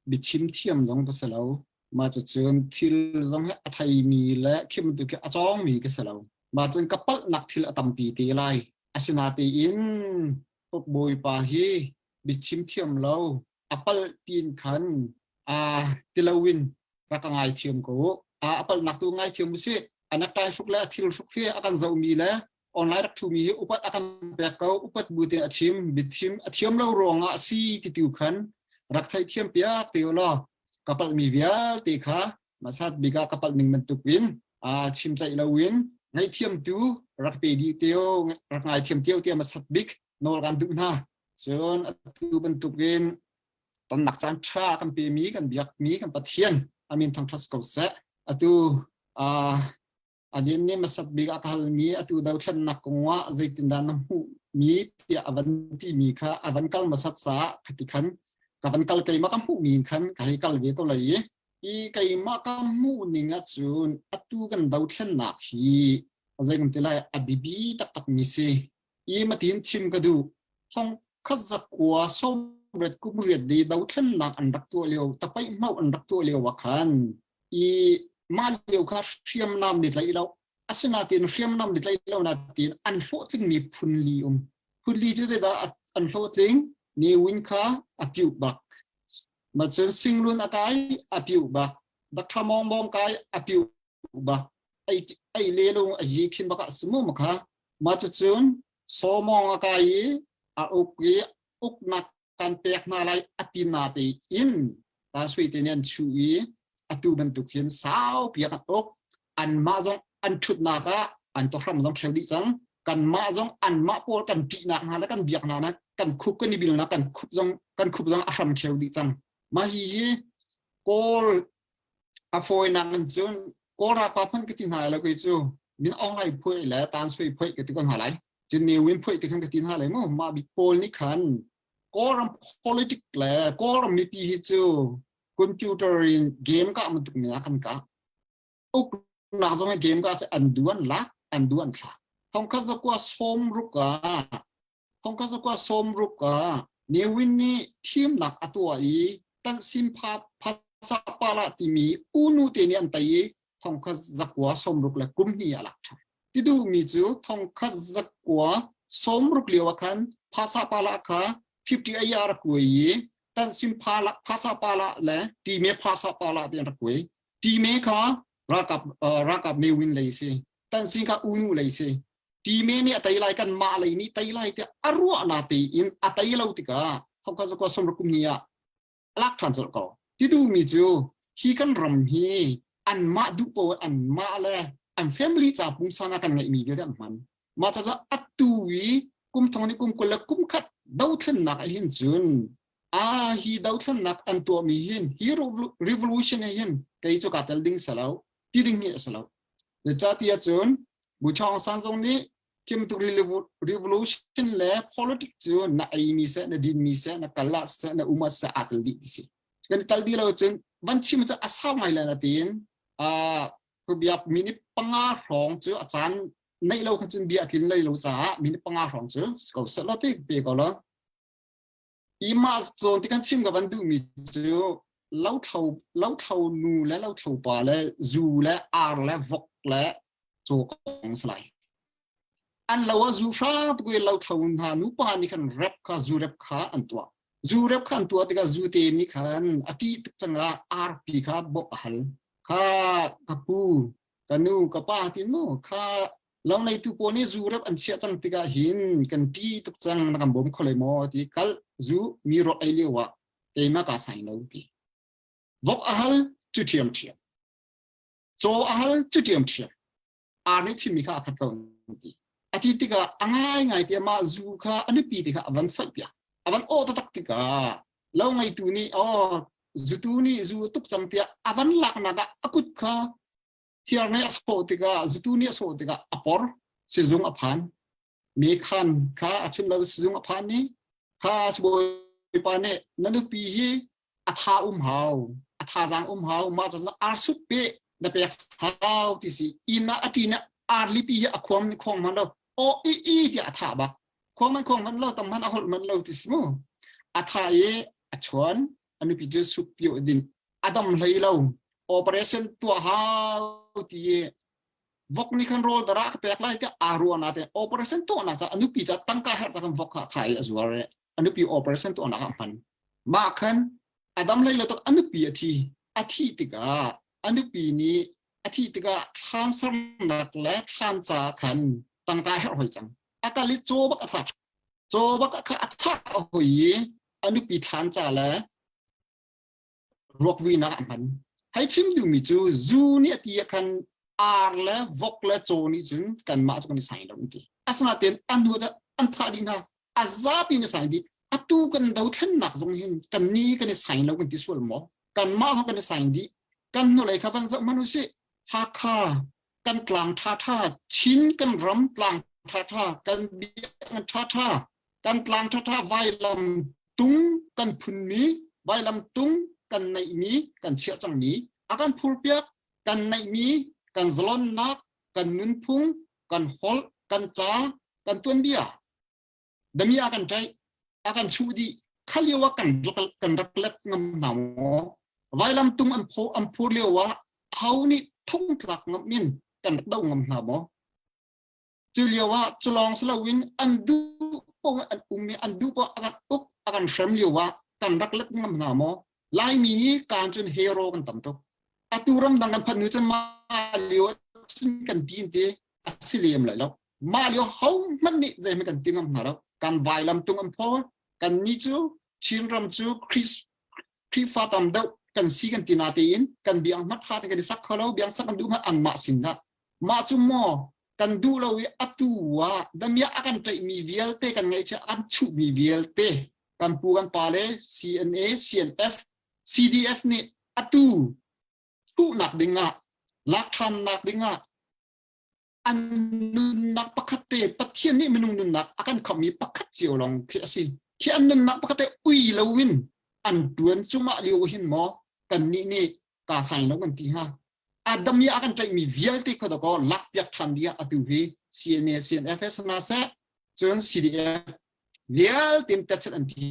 bichim thiam jong ka salo ma chuan thil jong he athai mi le khim tu ke achong mi ka salo ma chuan kapal nak thil atam pi te lai asina te in pok boi pa hi bichim thiam lo apal tin khan tilawin rakangai thiam ko apal nak tu ngai thiam si anakai fukla thil fukhe akan zau mi le online rak thu mi upat akan pek ko upat bute achim bichim athiam lo ronga si titiu khan rak thai thiam pia te lo kapal mi vial te kha masat biga kapal ning mentuk win chim chai lo win ngai thiam tu rak pe di teo rak ngai thiam teo te masat big nol kan du naส่วนตัวบรรทุกเงินตอนนักจันทรากันปีมีกันเบียกมีกันปัทเทียนอามินทางทัศกเสะตัวอันนี้เนี่ยมาสัตว์บิกอาการมีตัวดาวชันนักกงว่าใจตินดานน้ำหูมีที่อวันที่มีค่ะอวันกัลมาสัตว์สาขติขันกับวันกัลไก่มากัมหูมีขันไก่กัลเวก็เลยอีไก่มากัมหูนิ่งส่วนตัวกันดาวชันนักฮีใจกันที่ไรอบิบีตักมีสิอีมาทิ้งชิมกระดูท่องข้าศึกวัวส้มเร็ดกุมเรียดดีดาวเช่นนักอันรักตัวเลี้ยวแต่ไปเมาอันรักตัวเลี้ยววัคันอีมาเลี้ยวค่ะเชื่อมน้ำดิดไหลเราอาศัยนาทีนเชื่อมน้ำดิดไหลเรานาทีนอันโฟติงมีพุนลีจะได้อันโฟติงนิวินค่ะอภิวบักมาเจอสิ่งรุ่นอะไรอภิวบักดักทำมองกายอภิวบักไอเลี้ยงไอยิคินบักสมุมค่ะมาเจอสมองอะไรอุกนักการเปกนาไลอตินาตีอินตาสวีเตเนียนชูอีตัวบรรทุกเห็นสาวเปียกอกอันมาจงอันชุดนากะอันตัวทำจงเขวดิจังกันมาจงอันมาโปลกันจีนักนาและกันเบียกนานะกันคุบกันนิบิลนะกันคุบจงอาทำเขวดิจังมาฮีโกลอาฟอยนังจนโกราปาพันกตินหายแล้วก็จู่มินออนไลน์พูดแล้วตาสวีพูดกติกันหายจนนิวินพูดติกันกตินหายมั้งมาบิโปลนี่ขันก็รำ politics แหละก็รำมีปีที่จู่คอมพิวเตอร์เกมก็มันตุกเนี่ยกันก็อุกน่าจะไม่เกมก็จะอันดวนละอันดวนค่ะท้องข้าจะกว่าสมรุกะท้องข้าจะกว่าสมรุกะนิวินนี่ทีมหนักตัวอีตั้งสิมภาษาปาลาที่มีอุนุเตเนียนไตท้องข้าจะกว่าสมรุกและกุมนี่อะไรที่ดูมีจู่ท้องข้าจะกว่าสมรุกเลียวกันภาษาปาลาค่ะ50 ayar kuyi tan sim phala phasa pala le ti me phasa pala tin rakui ti me kha rakap ne win lai se tan sin ka unu lai se ti me ni atai lai kan ma lai ni tai lai te arwa na ti in atai lau ti ka thok ka ko som rukum ni ya lak than sol ko ti du mi ju hi kan ram hi an ma du po an ma le an family cha pung sana kan ngai mi de man ma cha atu wi kum thong ni kum kul kum khatดาวทันนักเห็นจุนฮีดาวทันนักอันตัวมีเห็นฮีโร่ revolution เห็นใครจะกัดเตลดิ้งสลาวที่ดิ้งเนี่ยสลาวเดี๋ยวจะที่จุนบุชองสันตรงนี้เข้มตุรี revolution และ politics จุนนักไอมีเสนักดินมีเสนักกัลลัสนักอุมาเสอัตลิดิสิกันตัลดีเราจุนวันที่มันจะอาศัยไม่เลยนะทีนก็แบบมินิปังอาหงจุอาจารย์ในเราคันจุนเบียทิ้งเลยเราจะมีปังอาหงจุก็สลัดที่เปก็แล้วอีมาสโซนที่กันชิมกับวันดูมีจุเราเท่านูและเราเท่าปลาและจูและอาร์และวอกและโจของสไลอันเราว่าจูฟ้าตัวเราเท่าหานูปานี่กันแรปค่ะจูแรปค่ะอันตัวจูแรปค่ะอันตัวที่กันจูเตนี่กันอาทิตย์จังละอาร์พีค่ะบอกหันค่ะกับปูกันนูกับป้าที่นู้ค่ะเราในทุกคนนี่จูรับอันเชื่อจังติกาหินกันที่ทุกจังนักบ่มคนเลยมอที่คัลจูมีรถไอเลียวะเต็มมากาใส่เราที่วกอาหารจุดเทียมโจอาหารจุดเทียมอาร์นี่ที่มีค่าขัดกันที่ อาทิตย์ที่ก็ง่ายไงที่มาจูค่ะอันนี้ปีที่ก็วันฝันเปียวันโอตักที่ก็แล้วไงตัวนี้จูตัวนี้จูตุกสัมเปียวันหลักนักอากุดค่ะที่อันนี้สโคติกาจูตัวนี้สโคติกาอปอร์ซีซุงอภันมีขันค่ะชุนเราซีซุงอภันนี้ค่ะสบายปานนี้นั่นดูปีฮีอัฐาหาวอัฐาจางหาวมาจากอาร์สุดเปะนับเปะหาวที่สิอินาอตินะอาร์ลิปีฮีอความนี่ของมันเราโออีที่อัฐาบะของมันเราแต่มันเอามันเราที่สิมูอัฐาอัชวนอันนี้ปีจะสุกอยู่ดินอดัมเลยเราโอเปอเรชั่นตัวหาวที่วกนี่คันโรลดารักเปกไล่ที่อารัวนาเตโอเปอเรชั่นตัวน่ะจะอันนี้ปีจะตั้งการให้กันวกไทยas wellอันนี้ปีโอเปอเรชั่นตัวนักมันมาคันอดัมเลยเราต้องอันนี้ปีอาทิตย์ติกาอันนี้ปีนี้อาทิตย์ติกาทานสนักและทานจาคันตั้งการให้หอยจังอากาศลิโจบักอัฐโจบักอัฐหอยอันนี้ปีทานจาและรวกวีนักมันให้ชิมดูมิจูเนี่ยที่คันอาร์และวกและโจนี่จึงกันมาทุกคนใส่เราดีอาสนะเต็มอันหัวจะอันทาดีนะอาซาปีนี่ใส่ดีอัตูกันดาวเทนหนักตรงนี้กันนี้กันใส่เรากันที่ส่วนหมอกันมาทุกคนใส่ดีกันอะไรครับบางมนุษย์ฮักคากันกลางท่าชิ้นกันรำกลางท่ากันเบียกันท่ากันกลางท่าไวลำตุ้งกันพุนนี้ไวลำตุ้งกันในนี้กันเชื่อจังนี้อาการพูดเปียกกันในนี้กันสลอนนักกันนุนพุงกันฮอลกันจ้ากันตัวนเบียดมีอาการใจอาการชูดีเขาเรียกว่ากันรักเล็กงามหนาวไว้ลำตุ้งอันพูดเรียกว่าเขานี่ทุ่งหลักงามมินกันรักเด้างามหนาวจะเรียกว่าจะลองสลาวินอันดูปงอันมีอันดูปงอาการอาการเชื่อมเรียกว่ากันรักเล็กงามหนาวลายมีการจนเฮโร่กันต่ำตุกอาตุรำดังกันพันนุจันมาเลี้ยวชุนกันตีนเตอสิเลียมเลยแล้วมาเลี้ยวเขามันนี่ใจไม่กันตีนำหนาแล้วการวายลำตุงอันพอกันนี่จูชินรำจูคริฟาตามเดากันซีกันตีนาตีนกันเบียงมัดขาดกันสักเขาแล้วเบียงสักกันดูมาอันมาสินนะมาจูมอกันดูเราอัตุวะดำยาอากันใจมีเวียลเตกันไงจะอันชุมีเวียลเตกันปูกันปาเล CNA CNF CDF นี่อัตุผู้หนักดิ่งลักทันหนักดิ่งอันนุนนักปกติปัจเจียนนี่มันนุนนักอาการเขามีปกติอยู่ลองเขียสิที่อันนุนนักปกติอุยลวินอันดวนจุมาเลียวหินหมอกันนี่กาใส่แล้วกันทีฮะอาดัมยาอาการใจมีเวียลที่เขาตะกอลักยักทันเดียอตุวี CNA CNFS นาเซจน CDF เวียลที่ตัดสันที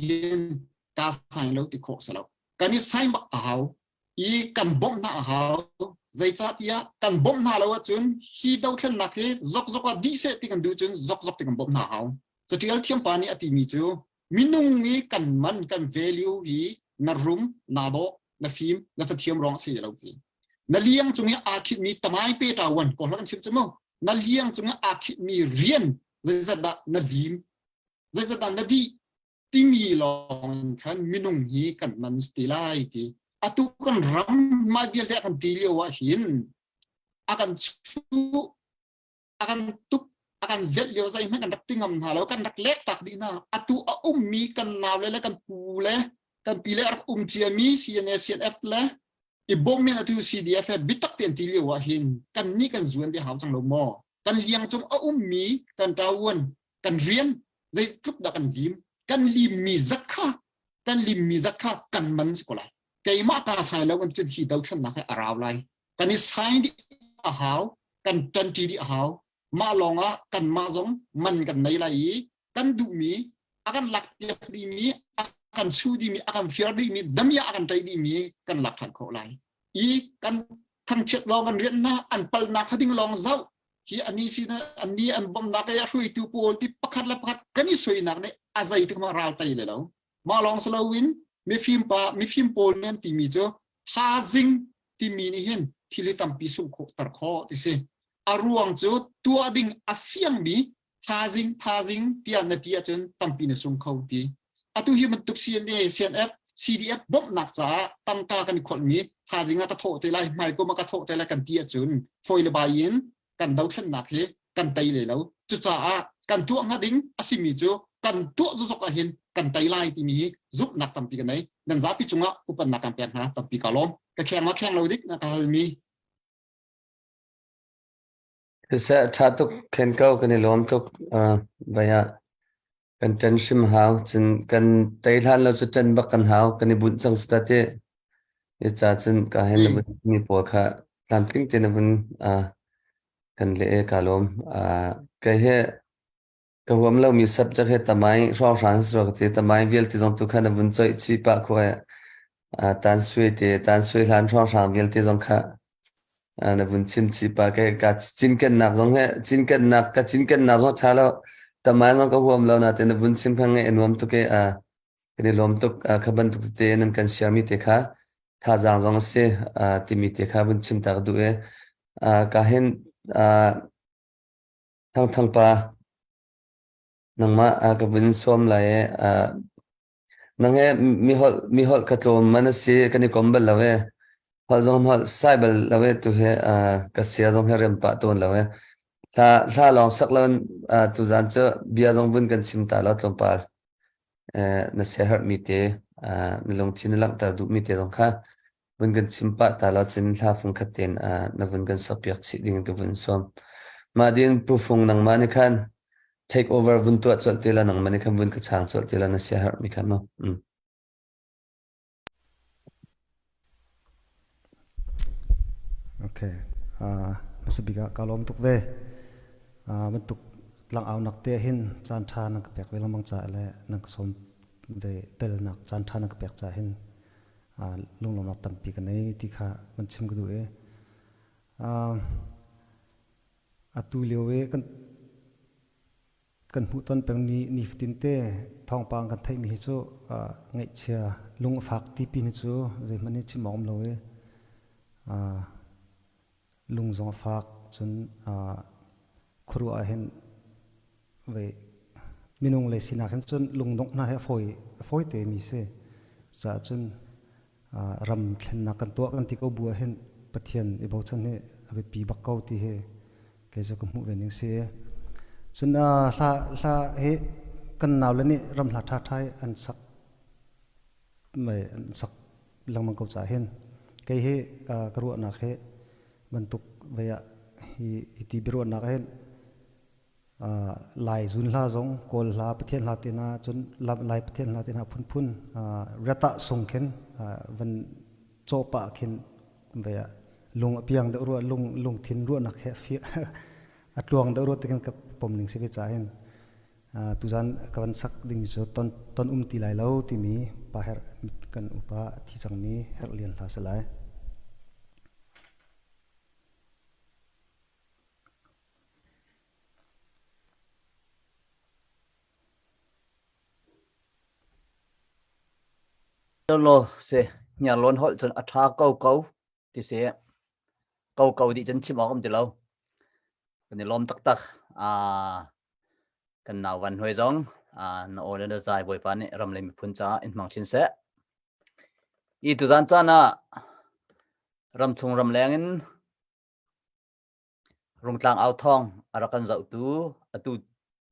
กาใส่แล้วที่โคสแล้วกันนี่ใส่มาเอาอีกันบ่มหน้าหาใจจัดยากันบ่มหน้าแล้วว่าจนฮีดาวเช่นนักเหจกว่าดีเสติกันดูจนจกที่กันบ่มหน้าหาจะเที่ยวเทียมปานี่อติมีจูมินุ่งมีกันมันกัน value ฮีนารุมนาโดนาฟิล์มนาจะเทียมร้องเสียแล้วทีนาเลี้ยงจงนี้อาคิดมีตะไม้เปตาวันก่อนแล้วกันชิมจมูกนาเลี้ยงจงนี้อาคิดมีเรียนใจจัดนาดีมใจจัดนาดีที่มีลองกันมินุ่งฮีกันมันสติไลทีatu kan ram ma bial te akan tilio wa hin akan chu akan tuk akan vet lio sai man kan dak tingam ha lo kan dak lek tak dina atu a mi kan naw le kan pu le kan pi le ar chia mi CNF le i bom mi atu CDF bitak ten tilio wa hin kan ni kan zuan de haw chang lo mo kan liang chung a mi kan tawon kan rian zai klup da kan lim kan lim mi zakha kan man sekolah cái mà ta sai lâu còn chân khi đâu chân nãy ảo lại cái này sai đi ảo cần chân chỉ đi ảo mà lòng á cần mà giống mình cần này là ý cần đủ mi akan lạc đi mi akan su đi mi akan fear đi mi đâm ya akan trái đi mi cần lạc thành khổ lại ý cần thằng chết lòng cần riêng na ăn pal na khát tiếng lòng dâu khi anh đi xin anh đi ăn bom na cái hui tu pol thì pakat la pakat cái này suy nặng đấy azai thì mà rau tayเลยแล้วmà lòng slowinมีฟิล์มโปลเนี่ยที่มีเจ้าท่าซิงที่มีนี่เห็นที่ลิตัมปีสุขตระคอที่เสอารวงเจ้าตัวดิ่งอาฟิยังมีท่าซิงที่อันนั้นที่อาจารย์ตัมปีในสุขเขาที่อาตุหิมันตุก CNA CNF CDF บ่มหนักจ้าตั้งตากันคนนี้ท่าซิงอาตโถเตลัยไม่ก็มากระโถเตลัยกันที่อาจารย์ฟอยล์บายินกันดาวเช่นหนักเห kan tay le lo chu cha a kan tu nga ding asimi chu kan tu zu zok a hin kan tay lai ti mi zup nak tam pi kan nei dan za pi chunga upan nakam pen ha tam pi kalom ka khyang ma khyang lo dik na ka hal mi Sa chatuk khen kau kan lom tuk baya kan chen shim hau chen kan tai than lo chu chen bak kan hau kan bun chang sta te ye cha chen ka hen bun mi po kha lam ting te na bun kan le kalom ka he ka hom lo mi sab cha he tamai ro ran ro te tamai vel ti jong tu khan bun choi chi pa kho tan sui lan ro ran vel ti jong kha na bun chim chi pa ke ka chin ken nak jong he chin ken nak ka chin ken na zo cha lo tamai ma ka hom lo na te na bun chim khang e nom tu ke ni lom tuk khaban tu te nan kan siami te kha tha jang jong se ti mi te kha bun chim tak du e ka hen thang pa nang ma ka bun som la e nang he mi hol ka tlom man se kan ni kombal la we hol jong hol saibal la we tu he ka sia jong he rem pa ton la we sa long sak lan tu jan che bia jong bun kan chim ta lo tlom pa na se har mi te na long chin lang ta du mi te jong kha bun kan chim pa ta lo chin tha phung khaten na bun kan sapyak chi ding ka bun som ma din pu phung nang ma ni khan take over bun tu chol te la nang ma ni khan bun ka chang chol te la na se har mi khan no Okay masabiga kalom tuk ve man tuk lang aw nak te hin chan tha nak pek velam bang cha le nak som ve tel nak chan tha nak pek cha hin lung lom nak tam pi kan nei ti kha man chim gu du e atu lewe kan hu ton peng ni fitin te thong pang kan thai mi chu ngai chia lung phak ti pi ni chu je mani chi mom lo e lung zong phak chun khuru a hen ve minung le sina khan chun lung dong na he foi te mi se cha chun ram thlen na kan to kan ti ko bu hen pathian e bo chan he abe pi bak ko ti he ke jo ko mu ve ning se chun hla he kan naw le ni ram hla tha thai an sak mai an sak lang mang ko cha hen ke he karu na he bentuk baya iti biru nak hen lai zun la zong kol la pathian la tina chun lai pathian la tina phun rata song khen van chopa khen baya lung apiang de ru lung thin ru nak he fi atluang de ru ten ka pom ning se ke cha hen tuzan kawan sak ding so ton ti lai lo ti mi pa her kan upa thi chang mi her lian la salai lo se nhà lon hol chon atha câu ti se câu di chen chim om ti lo kan lom tak kan naw van hoi zong na o le zai boi pa ni ram le mi phun cha in mang chin se I tu zan cha na ram chung ram leng in rung tlang au thong arakan zau tu atu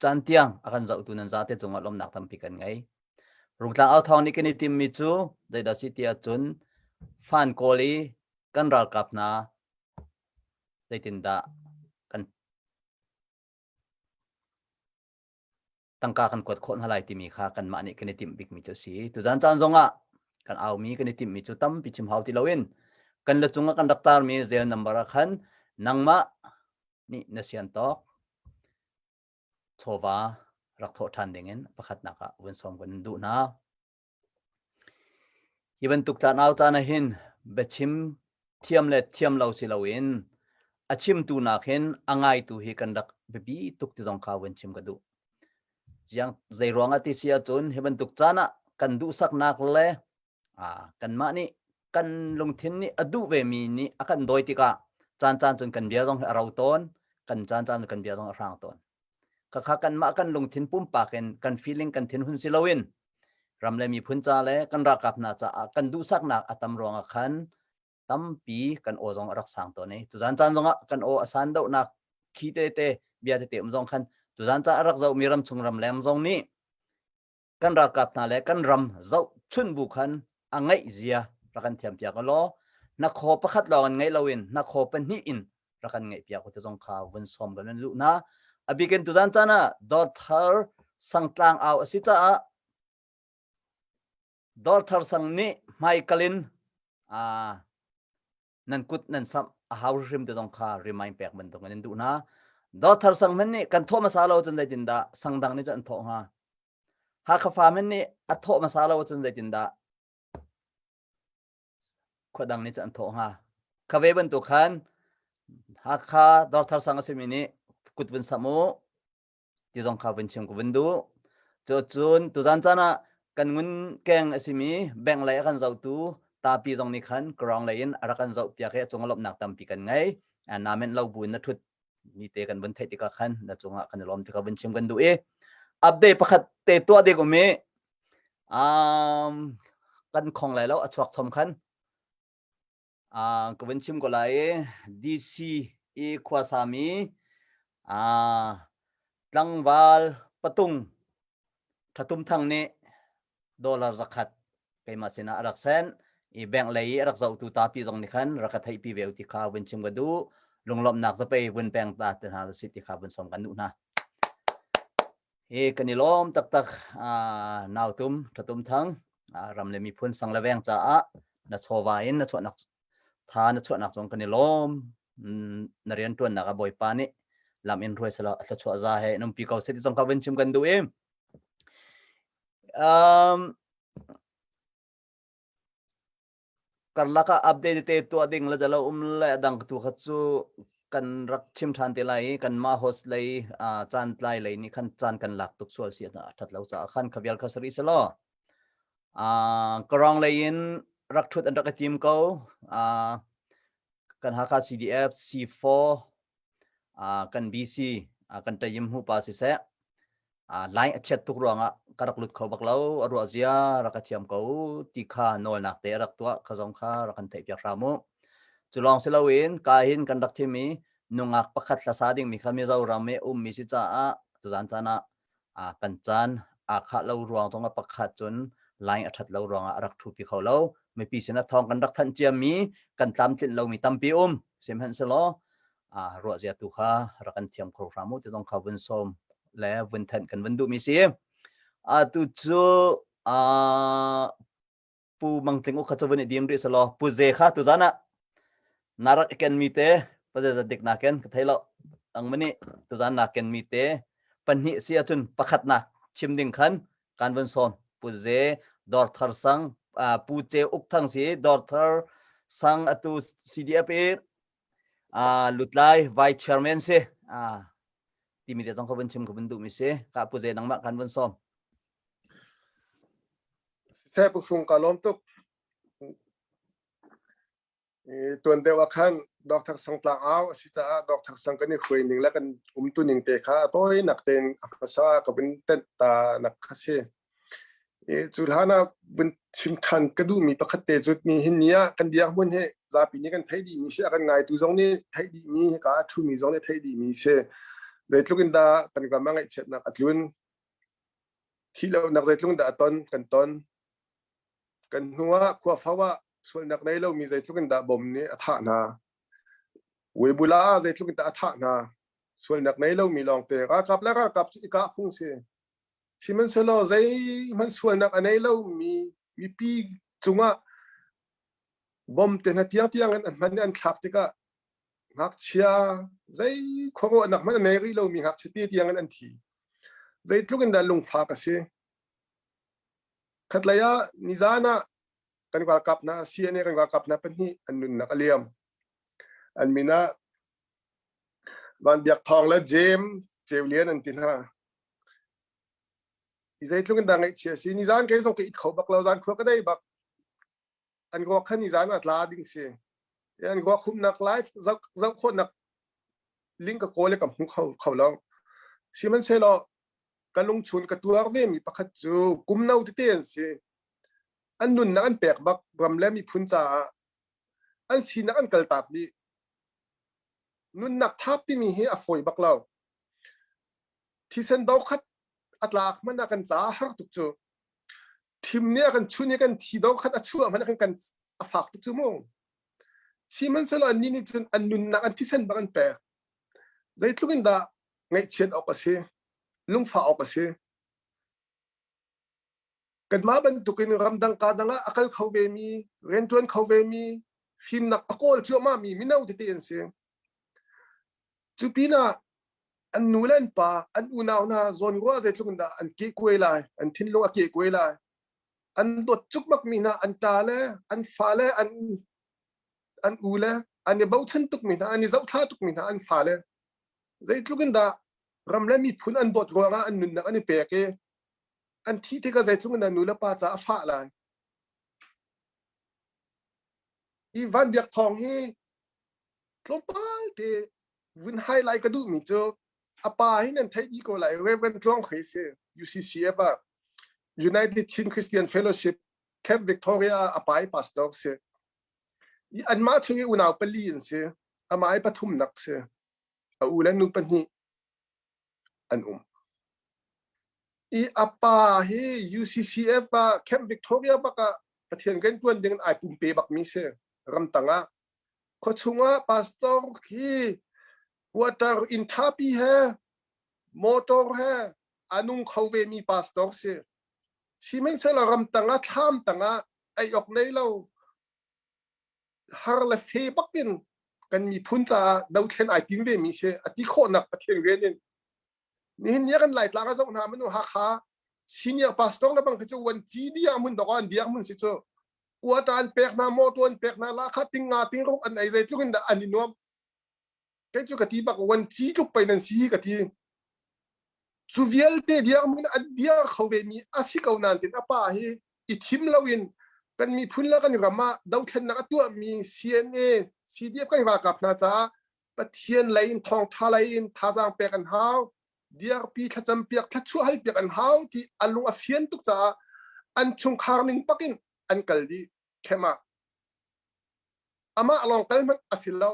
chan tiang akan zau tu nan za te chung lom nak tam pi kan ngai rung tlang au thong ni ken tim mi chu dai da si tia chun fan koli kan ral kap na dai tin da kan tangka kan kot khon halai ti mi kha kan ma ni ken tim big mi chu si tu zan chan zonga kan au mi ken tim mi chu tam pi chim hau ti lawin kan la chunga kan daktar mi zel number khan nangma ni nasian tok chowa rak tho than dingen pakhat naka wen som kan du na iban tuk ta naw ta na hin bechim thiam lo si lawin achim tu na khen angai tu hi kan dak bebi tuk ti jong kha wen chim ka du jiang zai ronga ti sia chun heban tuk chana kan du sak nak le kan ma ni kan lung thin ni adu ve mi ni akan doi ti ka chan chun kan bia jong arau ton kan chan kan bia jong arang ton ka kan ma kan lung thin pum pa kan feeling kan thin hun silawin ram le mi phun cha le kan ra kap na cha kan du sak nak atam ronga khan tam pi kan o jong rak sang to nei tu jan chan jonga kan o asan do nak khi te bia te tem zong khan tu zan cha rak zo miram chung ram lem zong ni kan ra kap na le kan ram zo chun bu khan angai zia rakan thiam pia ka lo na kho pakhat lawan ngai lawin na kho pan hi in rakan ngai pia ko te zong kha wen som gan lu na abiken tu zan cha na dor thar sangtlang aw asita a dor thar sang ni mai kalin nan kut nan sam a haw rim te zong kha remind pek man tong an du na dor thar sang man ni kan tho masala o chun dai tin da sangdang ni chan tho ha kha fa man ni a tho masala o chun dai tin da khodang ni chan tho ha khawe ban tu khan kha dor thar sang asimi ni kut wen samu ti zong kha wen chim ko wen du cho chun tu zan chana kan ngun keng asimi beng lai kan zau tu ta pi zong ni khan krong lai in arakan zau pia khe chung lop nak tam pi kan ngai namen lo bu na thut ni te kan bun thai ti ka khan na chunga kan lom ti ka bun chim kan du e update pakhat te to de ko me kan khong lai lo achwak chom khan ko bun chim ko lai dc e khwasami tlangwal patung thatum thang ne dollar zakhat pe masina arak sen i bank lai arak zau tu ta pi jong ni khan rakat thai pi veu ti kha wen chim ga du lunglom nak za pe wen bank ta ta ha city kha wen som kan nu na e kanilom tak tak naw tum thatum thang ram le mi phun sang la weng cha a na chowa in na chwa nak tha na chwa nak jong kanilom na rian tuan na ka boy pa ni lam in roi sala la chwa za he num pi kau se ti jong kha wen chim kan du em karla ka update te to ding la jalo la dang tu khachu kan rak chim than te lai kan ma host lai chan tlai lai ni khan chan kan lak tuk sual sia na that lo cha khan khabial khasari salo karong lai in rak thut an rak team ko kan haka cdf c4 kan bc kan tayim hu pa si se line chat tuk ruanga karak lut khau baklo aru azia rakathiam ko tikha nol nak te rak tua khazong kha rakan thei pya ramu chulong silawin ka hin kan rak thimi nungak pakhat la sading mi khami zau rame mi si cha a tu jan chana kan chan kha lo ruang tonga pakhat chun line athat lo ruanga rak thu pi khau lo me pi sina thong kan rak than chiam mi kan tlam thin lo mi tampi sem han selo ru azia tu kha rakan thiam khau ramu te dong kha bun som le vun than kan vun du mi si tu chu pu mangtling u kha chu vun dim ri salo pu je kha tu jana narak ken mi te pa je dik na ken ka thailo ang mani tu jan na ken mi te panhi sia chun pakhat na chim ding khan kan vun som pu je dor thar sang pu che uk thang si dor thar sang atu cdf lutlai vice chairman se ti mi de tong khaban chim khaban du mi se ka pu je nang ma kan vun som se pu fung ka lom tuk tuan de wa khan dr sangtla aw si cha dr sang kan ni khoi ning la kan tu ning te kha toy nak ten akasa ka bin ten ta nak khase chulhana bun chim than ka du mi pakhat te jut ni hin nia kan dia mun he za pi ni kan thai di mi se kan ngai tu jong ni thai di mi ka thu mi jong ni thai di mi se zaitlungin da kan ka mangai chet nak atlun thilo nak zaitlung da ton kan huwa khwa fawa sul nak nei lo mi zaitlungin da bom ni atha na webula zaitlungin da atha na sul nak nei lo mi long te ka kap la ka kap ka phung se siman selo zai man sul nak anei lo mi pi chunga bom te na tiang an man an khap te ka ngak chia zai khogo nak man nei ri lo mi ngak chiti tiang an thi zai tlugin da lung pha ka se khatlaya nizana kan ka kap na siane kan ka kap na pani anun na kaliam an mina ban biak thong la jem chewlian an tin ha izai tlugin da ngai chia si nizan ke song ke it khau bak lo zan khwa ka dai bak an go khan nizan atla ding se yan go khum nak live zau khon nak link ka kole kam khau lo siman se lo kalung chun ka tuar ve mi pakhat chu kum nau ti ten se an nun na an pek bak ram le mi phun cha an si na an kal tap ni nun nak thap ti mi he a foi bak lo ที่เส้นดอกขัดอัตลากมันกันจ้าหักตุกจูทีมเนี้ยกันชุนเนี้ยกันที่ดอกขัดอัดชัวมันกันฝากตุกจูมงชีมันสลอันนี้นี่จนอันนุนนักอันที่เส้นบางอันแปลใจทุกินดาไงเชียนออกเสียลุงฟ้าออกเสียกันมาบันตุกินรำดังกาดังอักลเขาเวมีเรนจวนเขาเวมีฟิล์มนักอโกลชัวมามีมินเอาที่เตียนเสียจูปีน่าอันนูเล่นป่าอันอุณาวนาโซนว่าใจทุกินดาอันเกี่ยกวยลายอันทิ้งลงเกี่ยกวยลายอันดดจุกมักมีนาอันตาเลอันฟ้าเลอันอูเลอันนี้เบาชันตุกมีนาอันนี้เจ้าท่าตุกมีนาอันฟ้าเลใจทุกินดารำเล่นมีพุนอันบดรัวอันนุนนักอันนี้เปียกอันที่ก็ใจทุกินดานูเลป้าจะฟ้าลายอีวันเบียกทองเฮลงไปเตวินไฮไลท์กระดูมีเจออาปาให้นั่นไทยดีกว่าไหลเว้นกล้องเคยเสีย UCCF United Chin Christian Fellowship Camp Victoria อาปาให้พาสตอร์เสียอันมาช่วยอุณาวเปลี่ยนเสียอามาให้ปฐมนักเสียอูและนุปนิอันอีอาปาให้ UCCF Camp Victoria บักประเทศกันตัวเดินไอปุ่มเปบักมีเสียรำตังขชงพาสตอร์ที่วัตถุอินทับเฮมอเตอร์เฮอันุงเขาเวมีพาสตอร์เสียสิไม่ใช่เรารำตังทำตังไอออกในเราฮาร์เลเฟบักเป็นกันมีพุนจ่าดาวเทนไอติมเวมีเสียอธิโคนักประเทศเวนินนี่เห็นยังกันหลายตาก็ส่งหามันหักขาซีเนียร์พาสตอร์แล้วบางทีจะวันจีดีอามุนดอกอันเดียมุนสิโจวัตถุเปกนาโมตัวนเปกนาลาคัดติงงาติงรุกอันไหนใจทุกินดาอันนี้นวมแค่จุกตีบักวันจีจุกไปนั่นสีกตีจูเวลเตเดียมุนอันเดียเขาเวมีอาศิกเอานันตินอาป้าเฮอิทิมลาวินกันมีพุ่นละกันอยู่กับมาดาวเทนนักตัวมี CNA CDF กันว่ากับนาจ้าปะเทียนไลน์ทองทาไลน์ทาจางเปกันฮาวเดียร์ปีขจำเปียกขชัวให้เปียกันฮาวที่อันลงอเฟียนตุกจ้าอันชงคาร์นิงปักินอันกัลดีเข้มาอามาลองกันมันอสิลเรา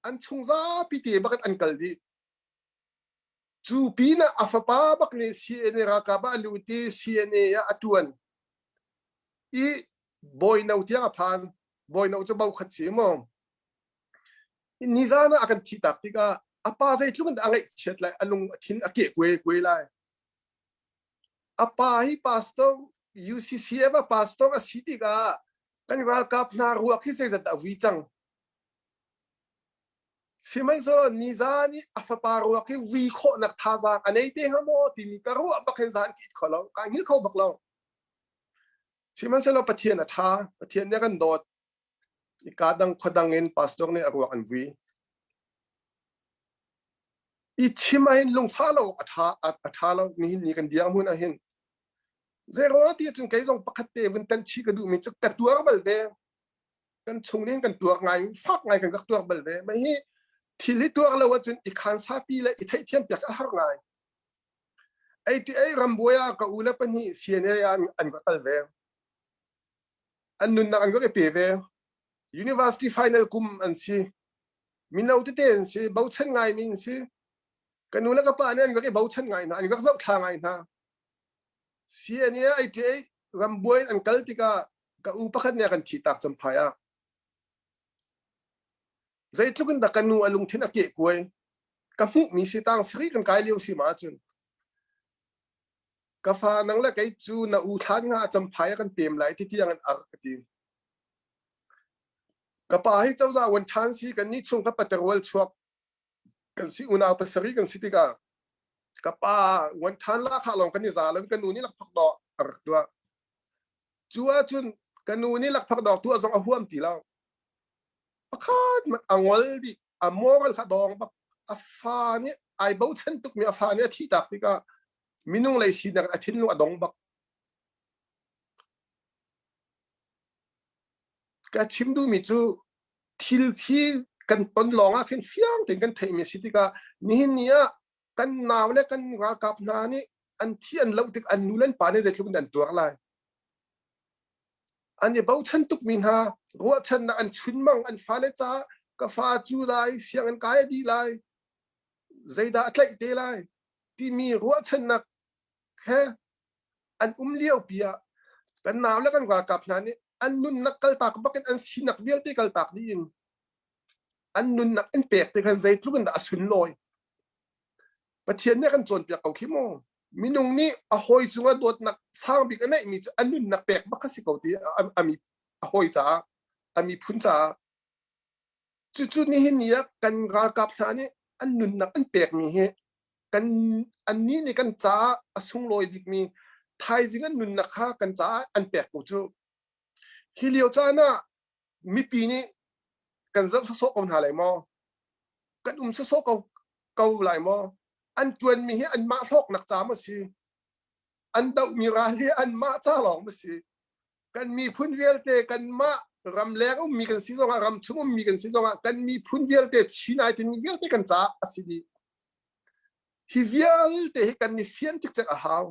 อันชงซาพิธีบักอันกัลดีจูปีน่ะอัฟป้าบักเนี่ย CNA รักบ้าลูตี CNA ยาอัตวันอีบอยน่าอุทิยาพานบอยน่าอุจบ่าวขัดเสียมองนิจานะอากันที่ตักที่ก็อาป้าใจทุกคนอะไรเช็ดเลยอันลงทิ้งอาเกะเกวยเลยอาป้าให้พาสตอร์ UCCF พาสตอร์สิที่ก็กันรักกับนารัวที่เสียจัดวิจังสิไม่สนนิจานี่อาฟป้ารัวที่วิโคนักท่าจางอันนี้เตะฮะโมที่มีการรัวบักเห็นจานกิดเขาแล้วการหิ้วเขาบักเราสิมันเสร็จแล้วประเทศน่ะท่าประเทศเนี่ยกันโดดอีกาดังขดังเงินพาสตอร์เนี่ยรัวกันวิอีชิมาเห็นลงฟ้าเราอัฐาเรามีนี่กันเดียงมุนเห็นเจรอที่จงไกจงปกติวันตันชีกระดูมีจุกตัวเบลเดกันชงเล่นกันตัวไงฟักไงกันกับตัวเบลเดไม่ให้ที่ลิตัวเราว่าจนอีกขันซาปีเลยอีไทยเทียมเปียกอะไรไอ้ที่ไอ้รำบัวยกับอุลปนี่เสียเนี่ยอันก็ตัลเวอันนุนนักอันก็เปเว University Final กุมอันซีมินเอาที่เต้นซีเบาชันไงมินซีกันนู้นแล้วก็ป้าเนี่ยอันก็เบาชันไงนะอันก็จะทางไงนะเสียเนี่ยไอ้ที่รำบัวอันกัลติกากับอุปขัดเนี่ยกันที่ตักจำพายะใจทุกคนดักกันนู้นลุงที่นักเก็บกวยกับมุกมีสิตังสิกันกายเลี้ยวสิมาจนกาฟานังเล็กไอ้จูน่าอุทานงาจำพายกันเต็มไหลที่ยังกันอักตีกับป้าให้เจ้าจ่าวันทันสิกันนี่ช่วงกับปัตตะวันช่วงกันสิอุณาวปัสรีกันสิติกากับป้าวันทันล่าขาลงกันนี่จ่าแล้วกันนูนี่หลักพักดอกอักตัวจัวจุนกันนูนี่หลักพักดอกตัวสองหัวมตีแล้วปะคาดมันอ่างวลดิอ่างมองกันขาดองปักอาฟานี่ไอ้เบาชันตุกมีอาฟานี่ที่ตักติกามินุ่งเลยสินักอาทิตย์นุ่งอดองบักก็ชิมดูมิจูทิลที่กันต้นหลงอ่ะขึ้นเฟี้ยงถึงกันไทยมีสิติกานี่เนี่ยกันนาวและกันรักกับนานี่อันที่อันเล่าถึงอันนู้นเล่นป่าเนี่ยจะคือมันตัวอะไรอันนี้เบาชันตุกมินฮารัวชันอันชุนมังอันฟ้าเลจ้ากาฟ้าจูไลเสียงอันกายดีไลใจด่าอะไรเตไล ที่มีรั้วชนักแค่อันเลี้ยวเปียกันหนาวแล้วกันกว่ากับนั้นนี่อันนุนนักกลตากบักอันสีนักเบี้ยที่กลตากดีนอันนุนนักอันเปียกที่กันใจทุกคนด่าสุนลอยประเทศนี้กันจนเปียกเอาขี้โมมินุงนี่อโหยจุงว่าโดดนักสร้างบิกันนี่มีอันนุนนักเปียกบักสิเขาที่มีอโหยจ้ามีพุนจ้าจุดนี้เห็นเนี่ยกันกากับท่านี่อันนุนนักอันเปียกมีเหกันอันนี้นี่กันจ้าสุงลอยบิกมีไทยสิกันนุนนักข้ากันจ้าอันเปียกกูจูฮิเลียวจ้าน่ะมีปีนี้กันจะโซกันหาอะไรมอกันโซเกาหลายมออันจวนมีอันมาทอกนักจ้ามาสิอันดาวมีราลีอันมาจ้าหลองมาสิกันมีพุ่นเวลเตกันมารำแรงมีกันสิจงรำชุ่มมีกันสิจงกันมีพุ่นเวลเตชีนายที่มีเวลเตกันจ้าสิดีฮิเวลเตกันนี่เฟียนจิกจักอาหาว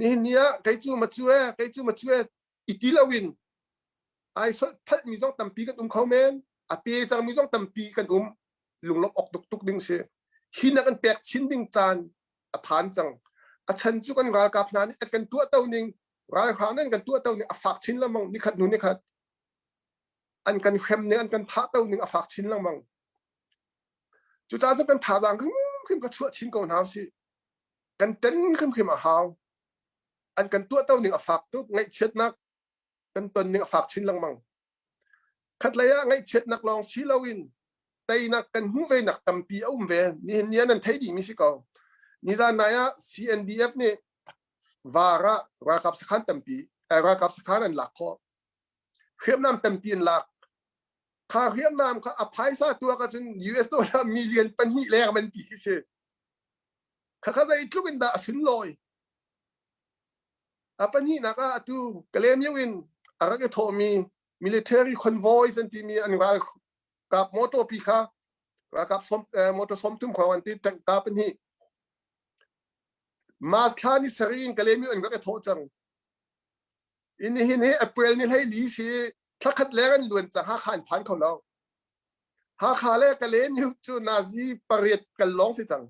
นี่เนี่ยใครจูมาช่วยอิติลาวินไอ้สุดพัดมีต้องตั้มปีกันเขาเมนอาเปียจังมีต้องตั้มปีกันลุงลบออกตุกดึงเสียหินักกันแปกชิ้นดึงจานผ่านจังฉันจุกันรายกับนั้นกันตัวเต้าหนึ่งรายครั้งนั้นกันตัวเต้าหนึ่งฝากชิ้นละมังนี่ขัดนู่นนี่ขัดอันกันเข้มเนี่ยอันกันท้าเต้าหนึ่งฝากชิ้นละมังจุดจ้าจะเป็นท้าจังขึ้นก็ชั่วชิ้นก่อนหาวสิกันเต้นขึ้นมาหาวอันกันตัวเต้าหนึ่งฝากตุกไงเช็ดนักกันตนหนึ่งฝากชิ้นละมังขัดระยะไงเช็ดนักลองชีลาวินแต่นักกันหูเวนักตั้มปีเอาเวนี่เนี่ยนั่นไทยดีมิสิกานี่จานนาย CNDF เนี่ยวาระรากับสถานตั้มปีรากับสถานอันหลักข้อเขียนนามตั้มปีอันหลักค่าเขียนนามค่าอภัยซาตัวก็จน US ดอลลาร์มิลเลียนปันหิแรงมันปีที่เสียข้าจะอีกลูกอินดาสุนลอยปันหินักอ่ะตูกเลมยูวินอะไรก็โทมี military convoys อันที่มีอันว่ากับมอเตอร์ปีค่ะกับมอเตอร์สมทุ่มของอันที่จังกาเป็นที่มาสคานิสรีนกเลมิอันก็โทษจังอินนี่เห็นเอเปริลนี่ให้ลีซีถ้าขัดแรงล้วนจะหาขานพันของเราหาขาแรกกเลมิจูนาซีปริตกันร้องสิจัง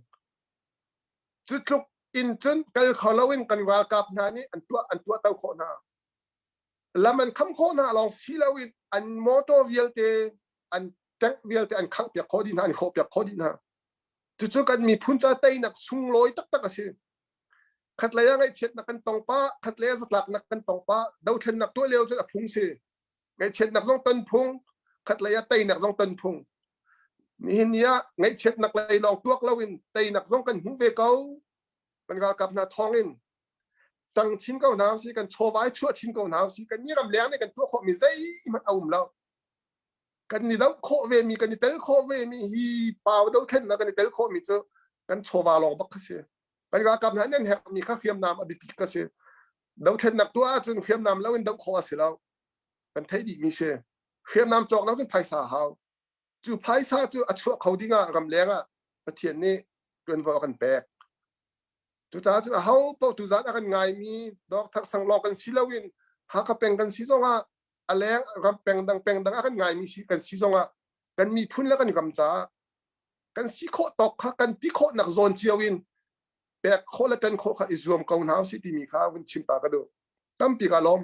จุดลุกอินจนกันเขาเล่าวินกันว่ากับนานี่อันตัวเต้าโคนาแล้วมันคำโคนาลองซีเล่าวินอันมอเตอร์วิลเตอันแต่เวลแต่อันขังเปียกโคดินฮะอันโคเปียกโคดินฮะจู่ๆกันมีพุ่นจ่าเตยนักสุงลอยตักกันสิขัดเลยยังไงเช็ดนักกันตองป้าขัดเลยสลักนักกันตองป้าดาวเทนนักตัวเลี้ยวจะพุ่งสิไงเช็ดนักต้องต้นพุ่งขัดเลยเตยนักต้องต้นพุ่งนี่เนี่ยไงเช็ดนักเลยลองตัวเราวินเตยนักต้องกันหุ่นเวเก้ามันก็กับหน้าท้องอินตั้งชิ้นเก้าหนาวสิกันโชว์ไว้ชั่วชิ้นเก้าหนาวสิกันนี่รำเลี้ยงในกันตัวเขามีใจมันเอาเรากันนี่แล้วโคเวมีกันนี่เตลโคเวมีฮีปาวดาวเทนนะกันนี่เตลโคมีเจอกันโชวาลองบักเสียกันก็กับนั้นเนี่ยมีข้าเขียมน้ำอบิปิกเสียดาวเทนนักตัวจนเขียมน้ำแล้วเป็นดาวโคเสียแล้วกันไทยดีมีเสียเขียมน้ำจอกแล้วจนไผ่สาหาวจู่ไผ่สาจู่อัดชั่วเขาดิ้งอ่ะรำแรงอ่ะประเทศนี้เกินพอกันแปลกจู่จ้าจู่เขาเป่าจู่จ้ากันไงมีดอกทักสังลองกันสิลาวินหากเป็นกันสิจงอ่ะอะไรรำแปงดังอากันไงมีสิกันสิจงอ่ะกันมีพุ่นแล้วกันกำจ้ากันสิโคตกกันพิโคนักโซนเจียวินแปกโคละกันโคข้าอิสรวมกองหนาวสิที่มีข้าวันชิมปากระดูตั้มปีกาลม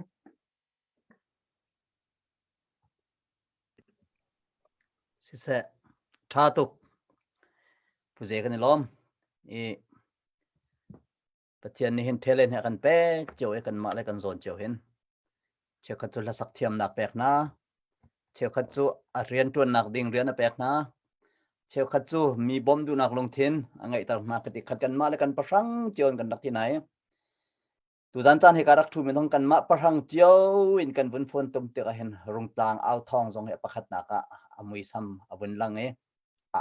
สิเสชาตุกผู้เจกันลมประเทศนี้เห็นเทเลนให้กันเป๊ะเจียวกันมาเลยกันโซนเจียวเห็นเชื่อขัดจุลสักเทียมนักแปลกนะเชื่อขัดจุเรียนตัวนักดิ่งเรียนนักแปลกนะเชื่อขัดจุมีบอมดูนักลงทินอะไรต่างนักติขัดกันมาเลยกันประชังเจียวกันนักที่ไหนตุจันจันให้การรักทูมีต้องกันมาประชังเจียวอินกันวนฝนตุ่มเตะเห็นรงต่างเอาทองทรงให้ประคัดนักอามุยซ้ำอาวนลัง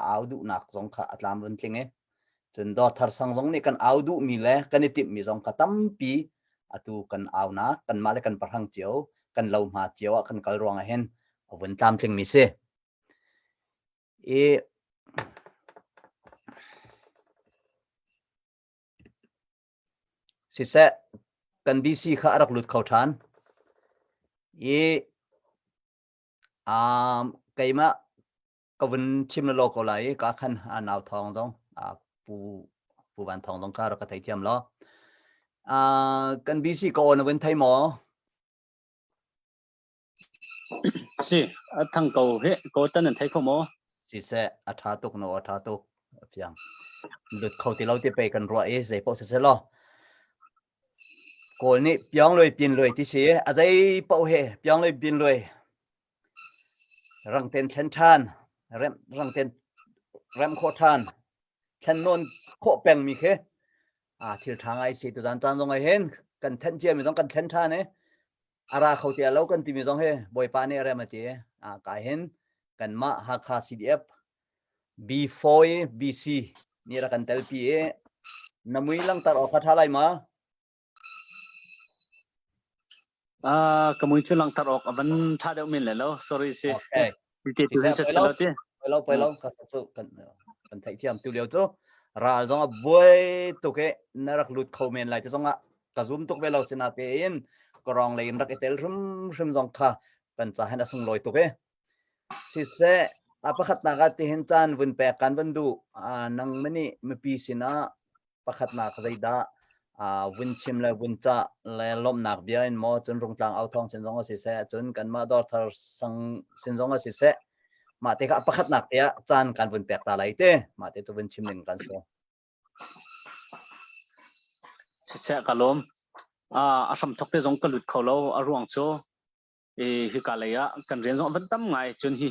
เอาดูนักทรงข้าอัตลามวนทิงจนดอทารสังทรงนี่กันเอาดูมีแลกันติมีทรงข้าตั้มปีatu kan auna kan male kan parhang chiao kan lo ma chiao kan kal rong a hen avun tam thing mi se si se kan bc kha arak lut khau than kaima kawun chim lo ko lai ka khan anaw thong dong pu ปูวันทองต้องข้าเราก็ไทยเทียมล้อกันบีซีก็โอนเว้นไทยหมอ สิทั้งเก่าเฮก็ตั้งแต่ไทยเขาหมอ สิเสอัฐาตุกโนอัฐาตุกเพียงหลุดเขาที่เราจะไปกันรัวเสพอเสร็จล้อโกลนี่เปียงเลยเปลี่ยนเลยที่เสียอาจจะเป่าเฮเปียงเลยเปลี่ยนเลยรังเต็นเช่นชานรังเต็นแรมโคทานแค่นนโคแปงมีแค่ทิลทางไอซีตัวจานตรงไอเห็นกันเทนเจียมีต้องกันเทนท่าเนี่ยอาราเขาเจียแล้วกันที่มีต้องเฮบอยปานี่อะไรมาเจียกายเห็นกันมาฮักคาซีดีเอฟB4 BC นี่ระกันเตลพีเอน้ำมือลังตัดออกคาถาอะไรมาก็มุ่งชุลังตัดออกมันท่าเดียวมินเลยแล้ว sorry สิ โอเค ติดตัวนี้เสร็จแล้วที่ไปแล้วกันไทยเทียมตัวเดียวตัวราจงบวยตุกเอนารักลุดเขาเมนไลจะจงกระซุ่มตุกเวลาสินาเปียนกรองเลยรักเอเตลรึมจงค่ะกันจะให้นักส่งลอยตุกเอสิเสประคัตนักที่เห็นจานวันแปกันวันดูนังมันนี่ไม่ปีสินะประคัตนักใจด่าวันชิมเลยวันจะเลยล้มหนักเบียนมอจนรงกลางเอาทองสินจงสิเสจนกันมาดอทาร์สังสินจงสิเสมาเตะประคัตนักเนี่ยจานกันวันแปกตาไหลเต้มาเตะตัววันชิมหนึ่งกันโซ่สิเสกลมอาสมทกเตจงกลุดเขาเราอารวงโซฮิกาเลยกันเรียนจงวันตั้มไงจนฮิ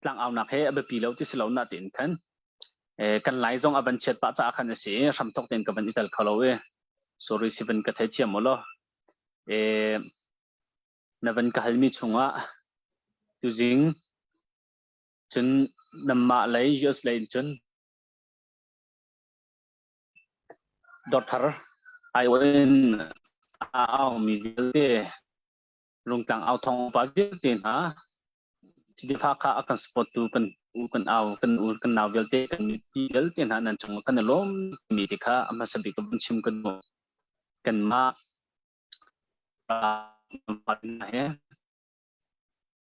หลังเอาหนักให้เอาไปปีแล้วที่สิเราหน้าตินกันกันไหลจงเอาบัญชีปัจจัยขันเสียสมทกเต็นกับบันอิตาลเขาเราส่วนริสิบันกระเทียมมั้งล่ะนบันกระหันมีชงอยู่จริงจนนำมาเลยยูสเลยจนดอทเตอร์ไอเวนเอามีเดียลงต่างเอาทองไปเดียร์นะสิเดียพักอาการสปอร์ตดูกันเอากันเอาเวลเตกันมีเวลเตนะนั่นจงกันล้มมีเด็กข้ามาสบิกันชิมกันมา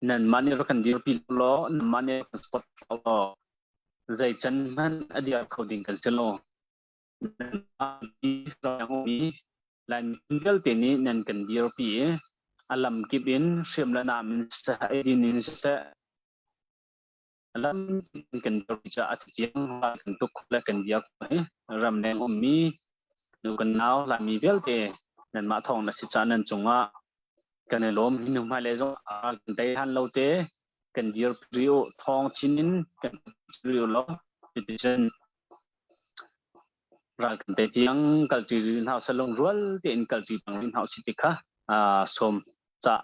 นั่นมันนี่เรากันเดียวปีล้อนั่นมันนี่สปอร์ตล้อใจฉันมันอดีตเขาดิ้งกันเสียล้อนั่นมันเราอย่างนี้หลายเวลเตนี้นั่นกันเดียวปีอารมณ์กิบินเชื่อมและนามสหายดินเสะอารมณ์กันเดียวจะอธิษฐานกันทุกคนและกันเดียวรำแดงมีดูกันหนาวหลายมีเวลเตนั่นมาทองนักศึกษานั่นจงกันในลมหินุมาเลยจงกันได้ทันเราเตกันเดียวริโอทองชินินกันริโอล้อติดจนรักกันได้ที่ยังกัลจีรินเฮาสลงรัวเตนกัลจีบังรินเฮาสิติค่ะสมจะ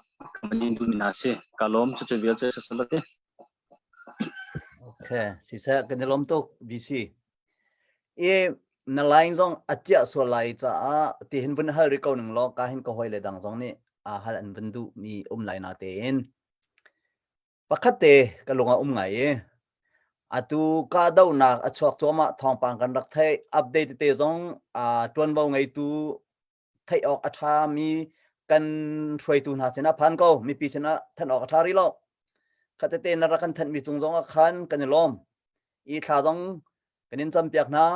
มันยินดูมินาเซกาลมจะจะเวียจะสลเตโอเคสิเสกันในลมตุกบีซีนั่นไลน์จงอาจจะส่วนไลน์จะที่เห็นวันฮัลริโก้หนึ่งล้อการเห็นก็หอยเลยดังจงนี่ฮัลอันวันดูมีไลน์นาเตนปกติก็ลงไงตูก็ดาวนักชกตัวมาทองปังกันรักไทยอัปเดตเตจงจวนบ่ไงตูไทยออกอัฐามีกันช่วยตูนาเสนาพันก็มีปีชนะท่านออกอัฐาริโลขัดเตนรักกันท่านมีจงขันกันล้มอีท่าจงกันนินจำเปียกนะ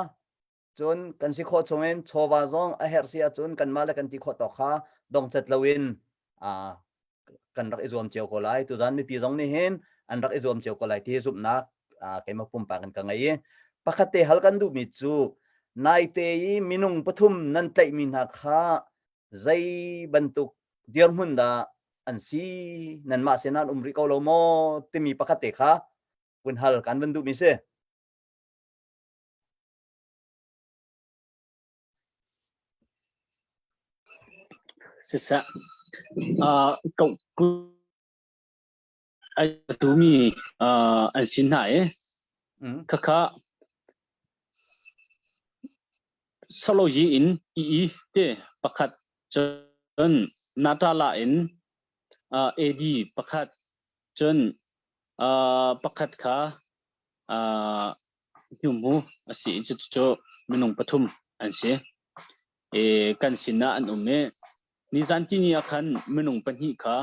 จนกันสิโคชงเองโชว์จงเฮร์เซียจนกันมาแล้วกันที่โคตอขาดงเจ็ดลวินกันรักอิจวมเจียวก็ไลตัวนั้นมีปีจงนี่เห็นอันรักอิจวมเจียวก็ไลที่สุดนักเกมปุ่มปากันกันไงปกติฮัลกันดูมิจูนายเตยมินุงปฐุมนันเตยมินักฮะใจบรรทุกเดียร์มุนดาอันซีนันมาเสนาริโกโลโมที่มีปกติค่ะวันฮัลกันบรรทุกมิเซสิสะก็ไอตัวมีอันสินหายค่ะสโลยีอินอีเตประคัดจนนาตาลาอินเอดีประคัดจนประคัดค่ะยูมูสิจุดมินุงปฐุมอันเสียกันสินะอันเมนิจันที่นี่คันมินุงปัญหิค่ะ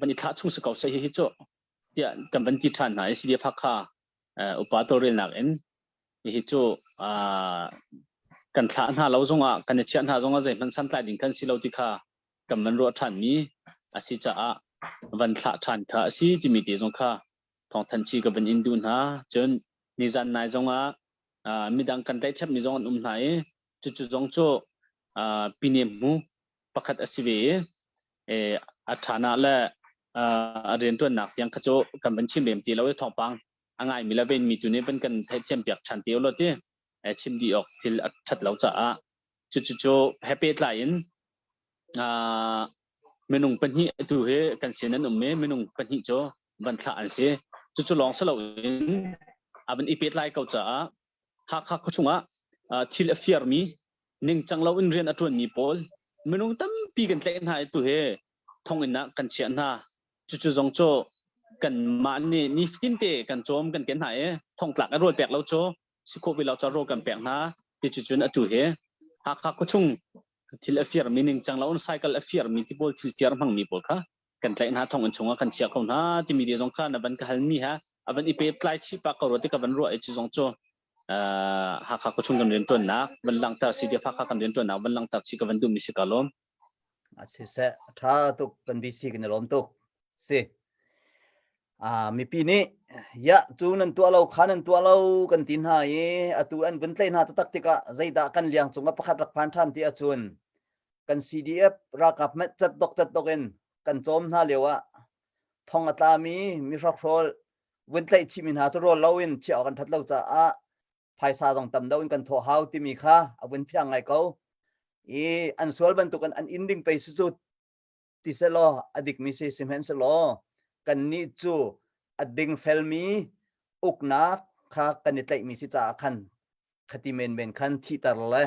บันทิตาชุ่งสกาวใช้ฮิโจเดียกันบันทิตานไหนสิเดียพักค่ะอุปาตัวเรียนหนักเอ็น hi chu kan thla na lo zonga kan chia na zonga zai man san tlai ding kan si lo ti kha kam man ro than mi asi cha a van thla than kha si ti mi ti zong kha thong than chi ka ban in dun ha chon ni zan nai zonga midang kan tai chap mi zong nai chu zong chu pinem mu pakhat asive athana la ren to nak yang khacho kan ban chim bem ti lo thong pang angai mi la ben mi tu ne ban kan thai chem piak chan ti lo ti chim di ok til that lo cha chu happy line menung pan hi tu he kan sen an me menung pan hi cho ban thla an se chu long sa lo in aban ipet lai ko cha ha kha ko chunga til affair mi ning changlo in rian atun ni pol menung tam pi kan tlen hai tu he thong in na kan chia na chu zong cho kan ma ni 15 te kan chom kan ken hai thong tlak a rol pek lo cho si ko bi lo cha ro kan pek na ti chu chun atu he ha kha ko chung til affair meaning changlo on cycle affair mi ti bol til tiar mang mi pol kha kan tlai na thong an chunga kan chia ko na ti mi de zong kha na ban ka hal mi ha aban ipe tlai chi pa ko ro ti ka ban ro e chi zong cho ha kha ko chung kan ren ton na ban lang ta si de fa kha kan ren ton na ban lang ta chi ka ban du mi si ka lom asi se tha tuk kan bi si kan lom tuk si mi pi ni ya chu nan tu lo khanan tu lo kan tin ha ye atu an bun tlai na ta tak tika zaida kan liang chunga pakhat rak phan tham ti achun kan CDF rakap met chat dok en kan chom na lewa thong ata mi rak rol bun tlai chi min ha to rol lawin chi kan that lo cha a phaisa dong tam do in kan tho hau ti mi kha abun phiang ngai ko an sol ban tu kan an ending pe su ti se lo adik mi se sim hen se lo kan ni chu ading felmi ukna kha kan tlai mi si cha khan khati men khan thi tar la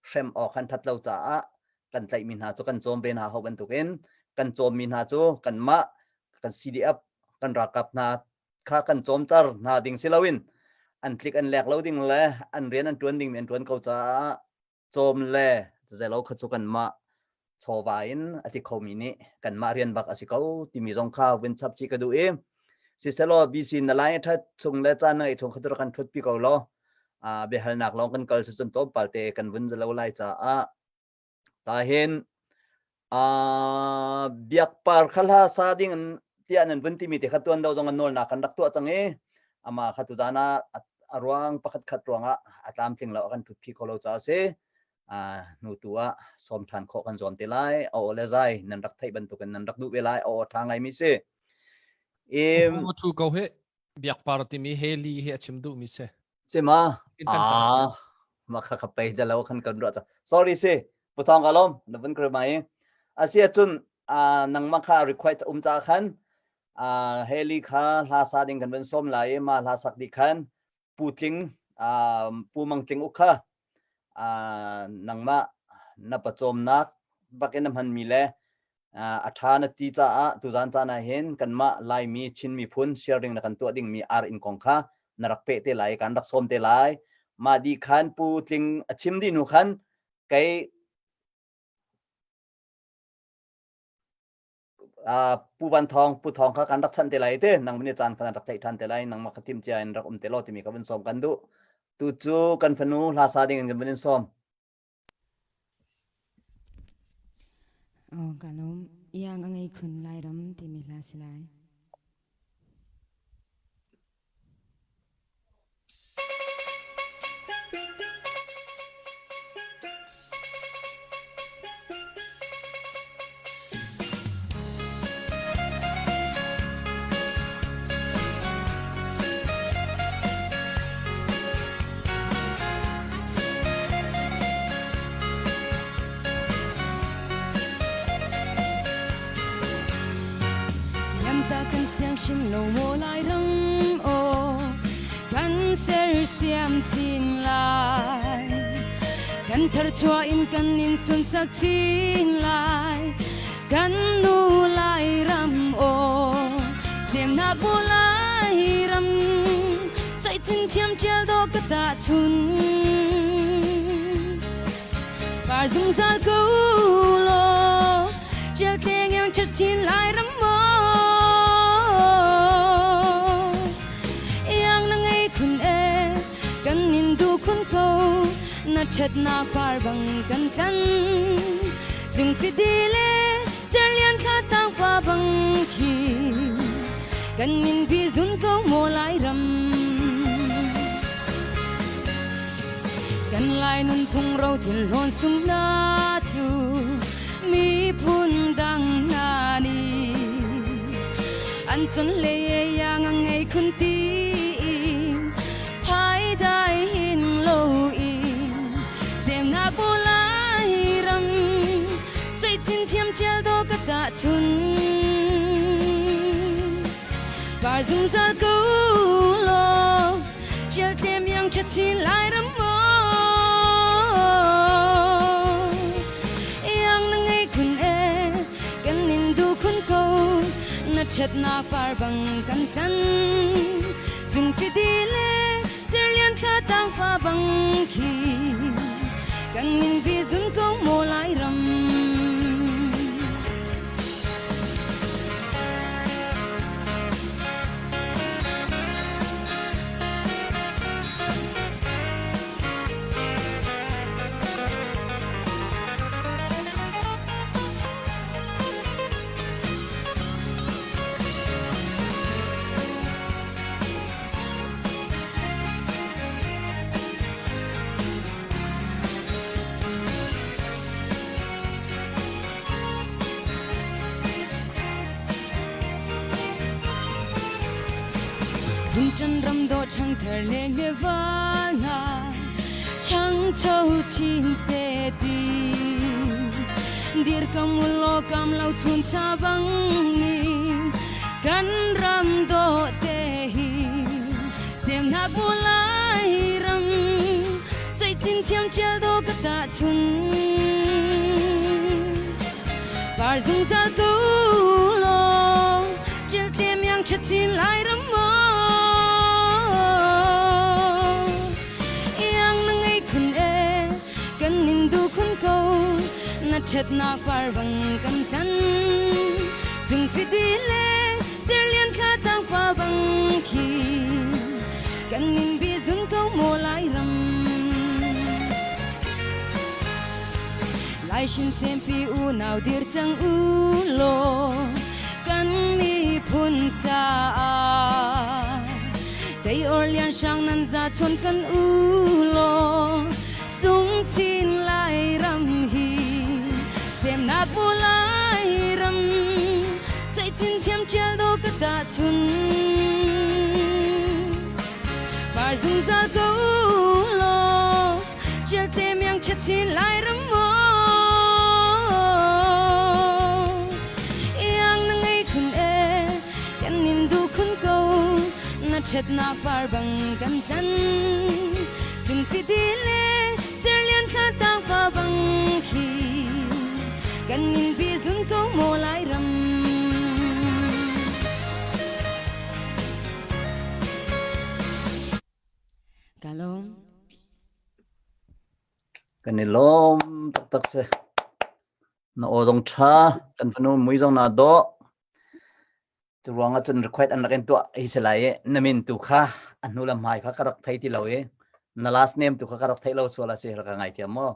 shem o khan that lo cha kan tlai min ha chu kan chom ben ha ho ban tu ken kan chom min ha chu kan ma kan CDF kan rakap na kha kan chom tar na ding silawin an click an lek loading le an rian an tuan ding men tuan ko cha chom le ze lo kha chu kan ma chowain ati khomi ni kan ma rian bak asi ko ti mi jong kha wen chap chi ka du e sistelo bc na lai tha chung le cha nei chung khatur kan thut pi ko lo be hal nak long kan kal su chun tom palte kan bun ze lo lai cha ta hen biak par khala sa ding tian an bun ti mi te khatuan do jong an nol na kan dak tu change ama khatu jana arwang pakhat khat ronga atlam thing lo kan thut pi ko lo cha se nu tua som than kho kan zom te lai o le zai nan rak thai ban tu kan nan rak du ve lai o thangai mi se thu ko he biak par ti mi heli he chim du mi se ma ma kha kha pe ja lo khan kan ro cha sorry se putong kalom na ban kre mai asia chun nang ma kha request cha khan heli kha la sa ding kan ban som lai ma la sak di khan putling pu mang tling ukha nangma na pachom nak baken man mi le athana ti cha tu jan cha na hen kan ma lai mi chin mi phun sharing na kan tu ding mi ar in kong kha narak pe te lai kan rak som te lai ma di khan pu tling achim di nu khan kai pu ban thong pu thong kha kan rak chan te lai te nang mi chan kan rak thai than te lai nang ma khatim cha in rak te lo ti mi ka ban som kan du tu chu kan fanu la sa ding kan ban som kalom yang angai khun lai ram ti mi la silai kan siang shim lo mo lai ram o kan ser siam chin lai kan thar chua in kan in sun sa chin lai kan nu lai ram o siam na bu lai ram sai chin thiam chel do ka ta chun par dung zal ko lo chel keng yang chat chin lai ram mo kan nindu chat na par bang kan kan jung fi di le cher lian kha tang pa bang khi kan min bi zun ko mo lai ramกันลายนุ่นพุงเราที่ล้นสุงนาจูมีพุนดังนานีอันสนเลยยังไงคุณตีภายได้หินโลอีเสียงนาโบลายรำใจทิ้งเทียมเจลโดกระตาชุนปาซุงซากูโลเจลเต็มยังชัดที่ลายรำchat na par bang kan kan jung fi di le cher lian kha tang pa bang khi kan min vi zun ko mo lai ramคุณจันรำโดดช่างเธอเลเนวานาช่างเจ้าชินเสดีดีร์กำมุลโลกำเล่าชุนซาบังนีกันรำโดดเตหีเสียงนักบุลายรำใจจินเทียมเจลโดกระตาชุนปาร์ซุงซากูโลเจลเต็มยังชัดจินลายรำchat na par bang kan kan jung fi di le cher lian kha tang pa bang khi kan min bi zun ko mo lai ram lai shin sem pi u naw dir chang u lo kan mi phun cha dei or lian sang nan za chon kan u lo sung chin lai ram hiเสียงนักบุลายรำใจจินเทียมเจลโดกระตาชุนปาซุงซากูโลเจลเต็มยังชัดที่ลายรำมยังนั่งไงคุณกันนินดูคุณกูน่าเช็ดนักปาร์บังกันกันจุนฟิดีเลเจลเลียนข้าตางปาบังคีกันมินบีซุนก็โมลายรำกาลมกันนี่ลมตักเสน่าอดงชากันพนุมุยจงนาโดจะรวงอาจจะรีเควสอันนักเอ็นตัวอิสลายนมินตุข้าอันนู้นละไม่ข้ากระดักไทยที่เราน่า last name ตุข้ากระดักไทยเราส่วนละเสียระกังไงเทียมมั้ง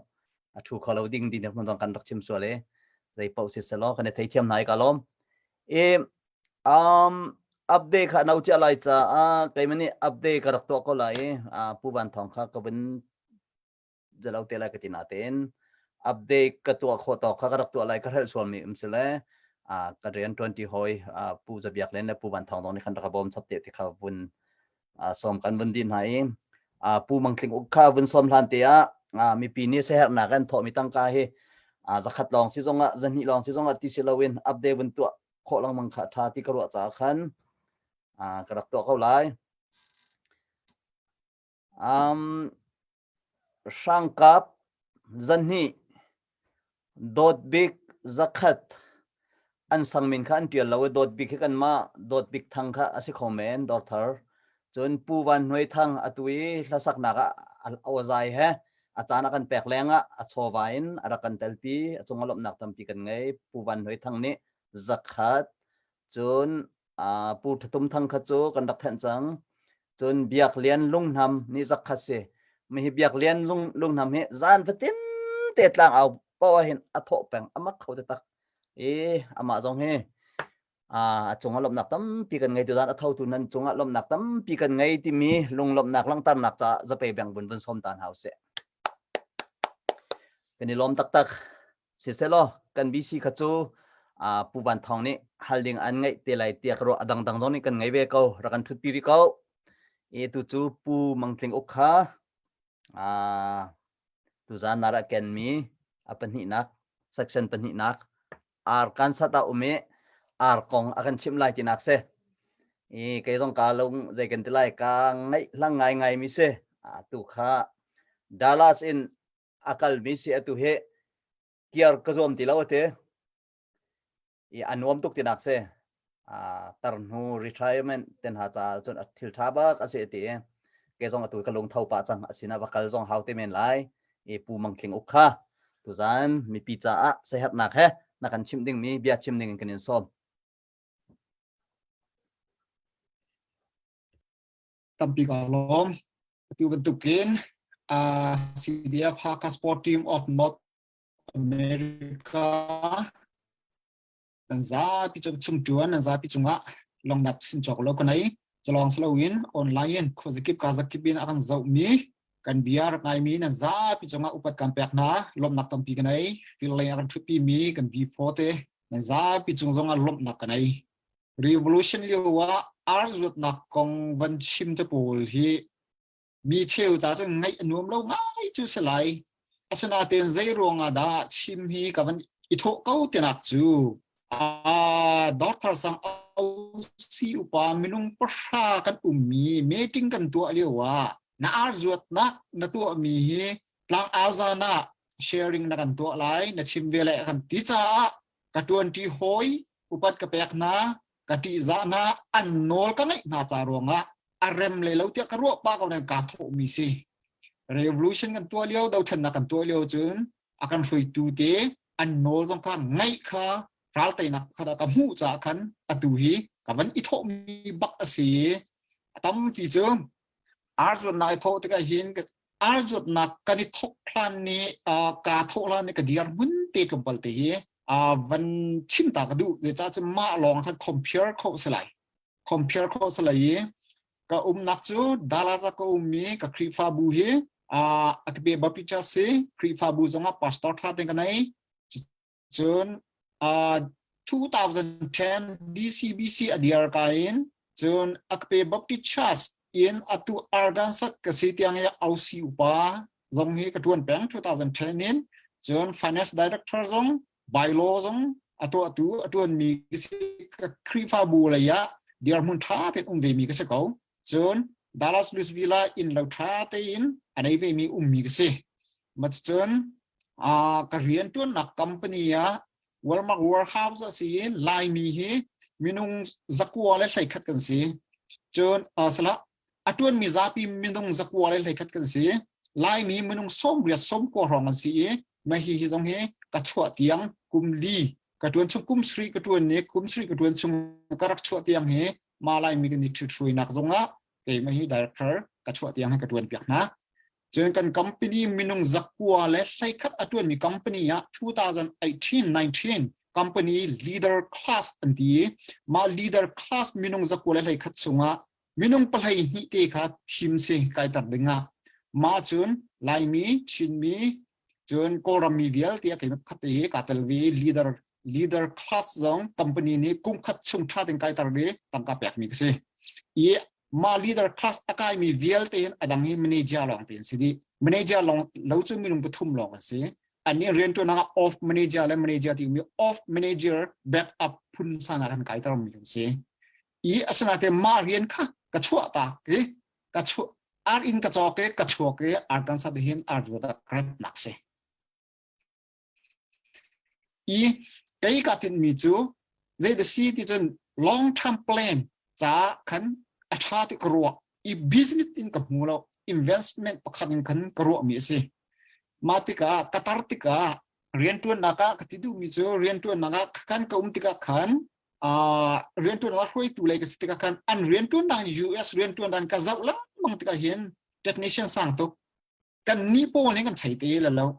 ถูกเขาเราดิ้งดิ้งเนี่ยมันต้องการรักชิมส่วนเลยได้เป่าเสร็จแล้วกันในไทยเทียมไหนกาลมอัปเดตข่าวน่าจะอะไรจ้าใครมันนี่อัปเดตกระดักตัวก็เลยผู้บันทองข้าก็เป็นจะเล่าเตลัยกันที่นาเต้นอัปเดตกระตัวโคตรข้ากระดักตัวอะไรก็เรื่องส่วนมีสิ่งเลยกระเรียน20หอยผู้จะเบียกเล่นในผู้บันทองตรงนี้คันระบบสับเตะที่เขาวุ่นสมกันวุ่นดินหายผู้มังคิงอุกข้าวุ่นสมทันเตียมีปีนี้เสียหนักกันถอมีตั้งกายจะขัดลองซิจงจะนิลองซิจงที่เชลวินอัปเดตบนตัวโคลังมังคาทาที่กระโดดจากขันกระดักตัวเข้าไล่ช่างกับจันนี่โดดบิกจักขัดอันสังมินข้าอันเดียวเราโดดบิกกันมาโดดบิกทางข้าอาศัยคอมเมนต์ดอทเตอร์จนผู้วันหน่วยทางอตุยละสักนักเอาใจเหรออาจารย์นักการแปลกแรงโชว์ไว้นักการเตลปีจงอารมณ์นักทำปีกันไงผู้วันหน่วยทางนี้จักขัดจนผู้ทุ่มทางขจูกันดักแทนจังจนเบียกเลียนลุงทำนี่จักขัดเส mi hi biak lian lung nam he zan fatin te tlang au paw hin a tho peng amak khau te tak ama jong he chunga lom nak tam pi kan ngai tu dan a thau tu nan chunga lom nak tam pi kan ngai ti mi lung lom nak lang tar nak cha za pe bang bun bun som tan house kan ni lom tak tak si selo kan bc khachu pu ban thong ni halding an ngai te lai tiak ro adang dang jong ni kan ngai ve ko rakan thu pi ri ko tu chu pu mangtling okha tu zan nara ken mi apan hi nak section pan hi nak ar kan sata ume ar kong akan chim lai ti nak se ke jong ka long zai kan ti lai ka ngai lang ngai mi se tu kha Dallas in akal mi se atu he kiar ka zom ti lawate anuam tuk ti nak se tarnu retirement ten ha cha chon athil thaba ka se ti ke jong atu ka long thau pa chang asina wakal jong haute men lai pu mangtling ukha tu zan mi pi cha se hat nak he nakan chim ding mi bia chim ding kan in som tampi kalom tu bentukin CDF Haka Sport Team of North America dan za pi chung tuan dan za pi chunga long nap sin chok lo kanai chalong slowin online khozikip kazakipin akan zau mi kan biar ngai mi nan za pi chunga upat kan pek na lom nak tampi kanai pilai akan thupi mi kan bi forte dan za pi chung zonga lom nak kanai revolution liwa arzut nak kong van chim te pol hi mi cheu cha chang ngai anuam lo ngai chu selai asana ten zai ronga da chim hi ka van itho kau tenak chu doctor sang au si upa minung pasha kan ummi meeting kan tu aliwa na arzut na tu mi hi tlang auzana sharing na kan tu lai na chim vele kan ti cha ka 20 hoi upat ka pek na kati zana annol ka ngai na cha ronga arem le lo tia ka ro pa ka na ka tho mi si revolution kan tu leo dau than na kan tu leo chun akan fui tu te annol jong ka ngai kha ral tai na kha ka mu cha khan atu hi ka van I tho mi bak asi tam pi chu arzut na tho te ka hin arzut na ka ni thok khan ni ka tho la ni ka diar mun te ka bal te hi van chim ta ka du le cha chu ma long khan compare kho salai ka nak chu dalaza ka mi ka krifa bu hi akbe bapicha se krifa bu zonga pastor tha te kanai chun 2010 DCBC adiar kain chun akbe bapicha in atu argansat ka sitiang ya ausi upa zong hi ka tuan peng 2010 in chun finance director zong bylaw zong atu mi ka krifa bu la ya diar mun tha te ve mi ka se ko chun Dallas Louisville in lo tha te in anei ve mi mi ka se mat chun ka rian tuan na company ya Walmart warehouse si lai mi hi minung zakwa le sai khat kan si chun sala atun mi zapi minung zakwa le sai khat kan si lai mi minung som ko rong si ma hi jong he ka chua tiang kum li ka tuan chung kum sri ka tuan ne kum sri ka tuan chung karak chua tiang he ma lai mi kan ni thrui nak zonga ke ma hi director ka chua tiang ka tuan piak na chen kan company minung zakwa le sai khat atun mi company ya 2018-19 company leader class andi ma leader class minung zakwa le sai khat chunga minung palhai ni te kha him se kai tar dinga ma chun lai mi chin mi chun koram mi vial tia ke khat te ka tel vi leader class zong company ni kum khat chung tha ding kai tar re tam ka pek mi se ye ma leader class akai mi vial ten adang hi manager long ten sidi manager long lo chu minung pathum long se ani rian to na off manager le manager ti mi off manager back up phun sana kan kai tar mi se i asana te ma rian kha ka chua ta ke ka chu ar in ka choke ka choke ar kan sa hin ar jo da krat nak se i cái cả tin mi chu they the see the long term plan cha khan atha ti kro I business in ka mulo investment pakhan khan kro mi se matika katartika rian tu naka katidu mi chu rian tu naka khan ka tika khan rian tu na hoi tu like tika khan an rian tu na US rian tu dan ka zaula mang tika hin technician sang to กันนี้โป้นี่กันใช้ตีแล้ว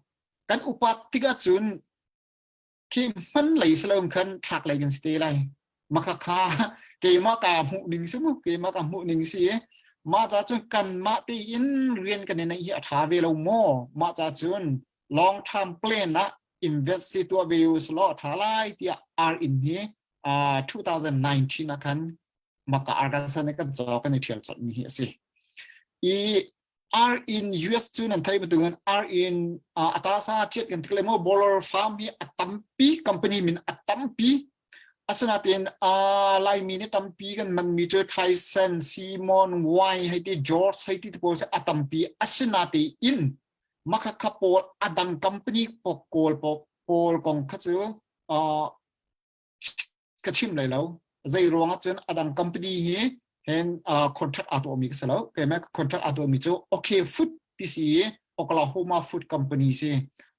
กันอุปัติกาจุนที่มันไหลสลมคันถักไหลกันสตีไรมาคาเกมากาหมู่หนึ่งใช่ไหมเกมากาหมู่หนึ่งสิมาจากจนกันมาตีอินเรียนกันในที่อัฐาเวลโมมาจากจนลองทำเปลี่ยนนะ invest ตัววิวสลอทาไลที่ R in นี้2019นะครับมากับอาร์กันสันนี่ก็จอกันในเที่ยวจัดมีสิR in US จุนนั่นไทยเป็นตัวเงิน R in อัตราซาเจ็ดกันที่เรียกว่า Boller Farm มีอัตตัมปี company มีอัตตัมปีอาสนะเป็นลายมีนี่ตัมปีกันมันมีเจอไทสันซีมอนไวให้ที่จอร์จให้ที่ตัวอัตตัมปีอาสนะที่อินมาขับขับโพลอดัง company ปกโกลของข้าศึกกระชิมเลยแล้วใจรวงจนอดัง company เห็นcontract อาตัวมีก็สแล้วแต่แม้ contract อาตัวมีจะโอเคฟุตที่สี่โอกลาโฮมาฟุต company สิ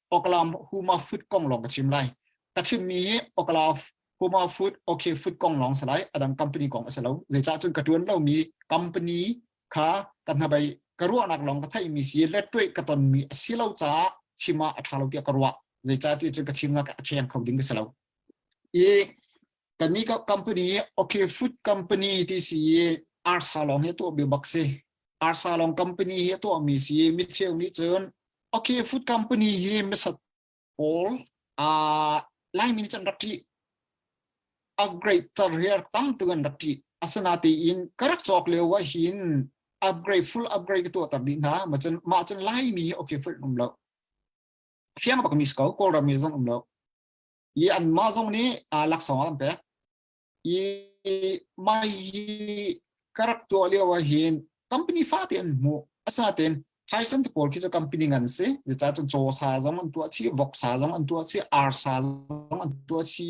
โอกลาโฮมาฟุตกองหลงกระชิมไรกระชิมมีโอกลาโฮมาฟุตโอเคฟุตกองหลงสลายอดัง company กองสแล้วใจจ้าจนกระตุ้นเรามี company ขากันทำไปกระรัวนักหลงกระไทยมีสีเล็ดด้วยกระตุนมีสีเราจ้าชิมาอัฐาเราเดียกระรัวใจจ้าที่จนกระชิมนักแข่งเขาดิ้งก็สแล้วกันนี้ก็ company โอเค food company ที่สีอาร์ซาลองตัวบิลบักซีอาร์ซาลอง company ตัวมีสีมิเชลนี่เจนโอเค food company มิสต์โอลไลน์มินิจันรัติอัปเกรดตัวเรียกตั้งตัวรัติอาสนะที่อินกระจอกเลวว่าหินอัปเกรด full upgrade ตัวตัดดินนะมาจนไลน์มีโอเค full นุ่มแล้วเฟียงบักมิสก์ก็รามีส่งนุ่มแล้วอันมาส่งนี้หลักสองอันเปะไม่กระตัวเรียกว่าเห็น company ฟ้าเตียนหมู่อาศัยเตียนไทยสันติโพลคิดว่า company งั้นสิจะจัดจนโจซาจงอันตัวที่วอกซาจงอันตัวที่อาร์ซาจงอันตัวที่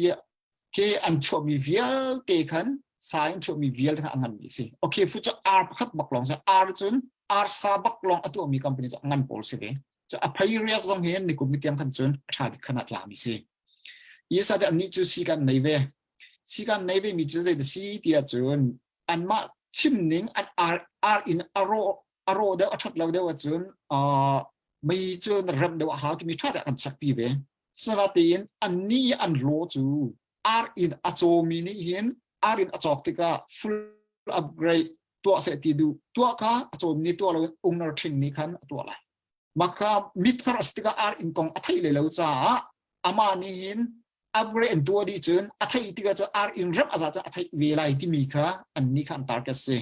เคอันชอบมีเวียลเตคันสายอันชอบมีเวียลทั้งอันนั้นสิโอเคฟุตจะอาร์พัดบักลองจะอาร์จนอาร์ซาบักลองอันตัวมี company จะงั้นโพลสิเลยจะอภัยเรียกจงเห็นในกลุ่มที่เตรียมขันจนชาดิขนาดลามีสิยี่สิบอันนี้จะสิกันในเวสิกันในเวมีจุดใจสิที่จนอันมาชิมนิ่งอันอาร์อินอารโรเดียวอัดเราเดียวจนไม่จนรับเดียวหาที่มีท่าแต่กันสักปีเวสวัสดีอันนี้อันโลจูอาร์อินอโจมีนี่เห็นอาร์อินอโจติกา full upgrade ตัวเสตีดูตัวข้าอโจมีตัวเราอุ้งนรทิงนี่ขันตัวอะไรมาข้ามิตรสติกาอาร์อินกองอัฐิเลยแล้วจ้าอามานี่เห็นอัปเกรดตัวดีจนอัฐิที่ก็จะอาร์อินรับอาจจะอัฐิเวลาที่มีค่ะอันนี้ขันตาร์กันสิ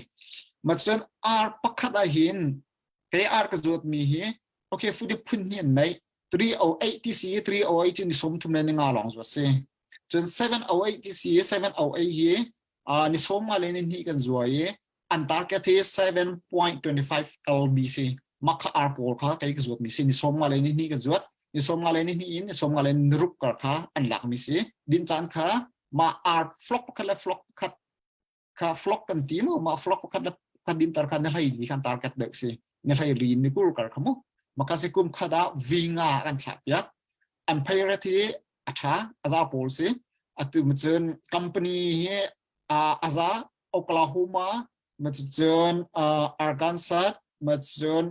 มาจนอาร์ปักขัดเห็นแค่อาร์ก็จะมีเห็นโอเคฟุตดิพุ่นเนี่ยใน308ที่สี่308ที่นิสมทุนในงานหลงส่วนสิจน708ที่สี่708เห็นนิสมอะไรนี่กันส่วนอันตาร์กันที่ 7.25 lbc มักอาร์พอลค่ะใครก็ส่วนมีสินิสมอะไรนี่กันส่วนนิสมอะไรนี่นิสมอะไรนรุปกันค่ะอันหลักมีสิดินจานค่ะมาอาร์ฟล็อกกันและฟล็อกคัดค่ะฟล็อกกันทีมมาฟล็อกกันและดินตาร์กันให้ลีกันตาร์กันเด็กสิเนี่ยให้ลีนนี่กูรู้กันค่ะมั้งmaka sikum kada vinga kan sapyak an priority acha aza policy atu mchen company he aza Oklahoma mchen Arkansas mchen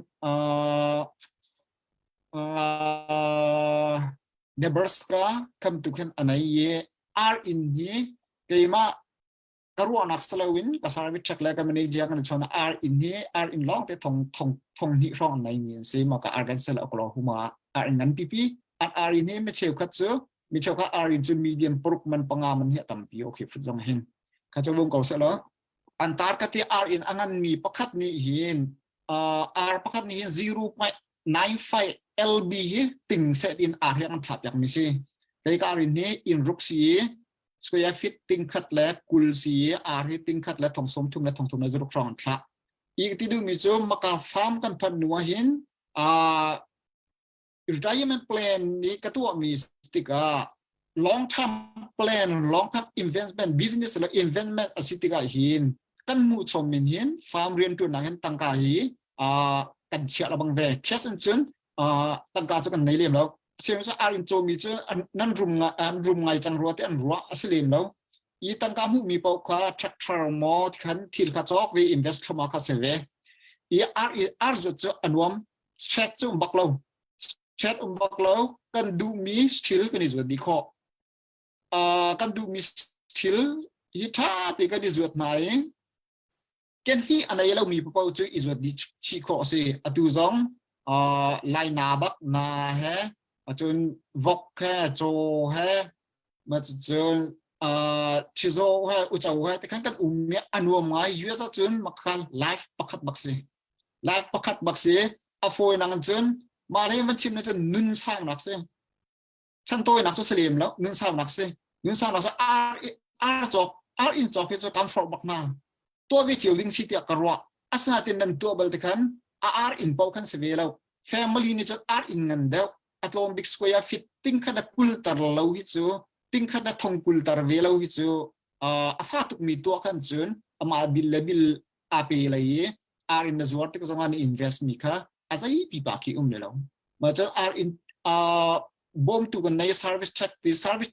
Nebraska kam tu kan anai are in he keima karuan aksalawin kasarawi check la kamani jiang kan chona are in he are in long te thong hi rong nai ni se maka Arkansas Oklahoma are in NPP at are in he me cheu khat chu mi cheu kha are in chu medium pruk man panga man he tampi okay fu jong hen kha chawung ko se lo antar ka ti are in angan mi pakhat ni hin are pakhat ni 0.95 lb hi ting set in are han thap yak mi se kai ka are in he in ruksi square feet ติงคัดและกุลสีอาร์ติงคัดและทองสมทุมและทองทุมในรูปครองพระอีกที่ดูมีจมากาฟาร์มกันพันนัวหินretirement plan นี้ก็ตัวมีสติกา long term plan long term investment business และ investment สติกาหินกันมูชมมินหินฟาร์มเรียนตัวนั้นเห็นตั้งกาหีกันเชื่อระบังแวกแค่สั้นจนตั้งกาจะกันในเรียมแล้วเชื่อว่าอารินโจมีเจอนั่นรุมไงจังรัวที่อันรัวอัศลิมแล้วอีตั้งการหูมีเป้าคว้า tractor มอที่ขันทิลกระจอกวี invest เข้ามาคาเซเวอีอาร์จะอันวม chat chu bak lo chat bak lo kan du mi still kan is what di kho kan du mi still hi tha ti kan is what nai ken hi anai lo mi po chu is what di chi kho se atu zong lai na bak na he chun vok he cho he mà chun chi zo he u chau he kan kan mi anuam ngai yu za chun makhan life pakhat bak se a foi nang chun ma le man chim na chun nun sang nak se chan toi nak so selim lo nun sang nak se ar in chok he cho kam for bak na to vi chiu ling si tia karwa asna tin nan to bal te kan ar in pau kan se ve lo family ni chot ar in ngan deu atlom big square fit ting khada kul tar lo hi chu ting khada thong kul tar ve lo hi chu a fa tuk mi to kan chun ama bil a pe lai ar in azwar te ko zongan invest mi kha azai pi ba ki le lo ma cha ar in bom tu kan nei service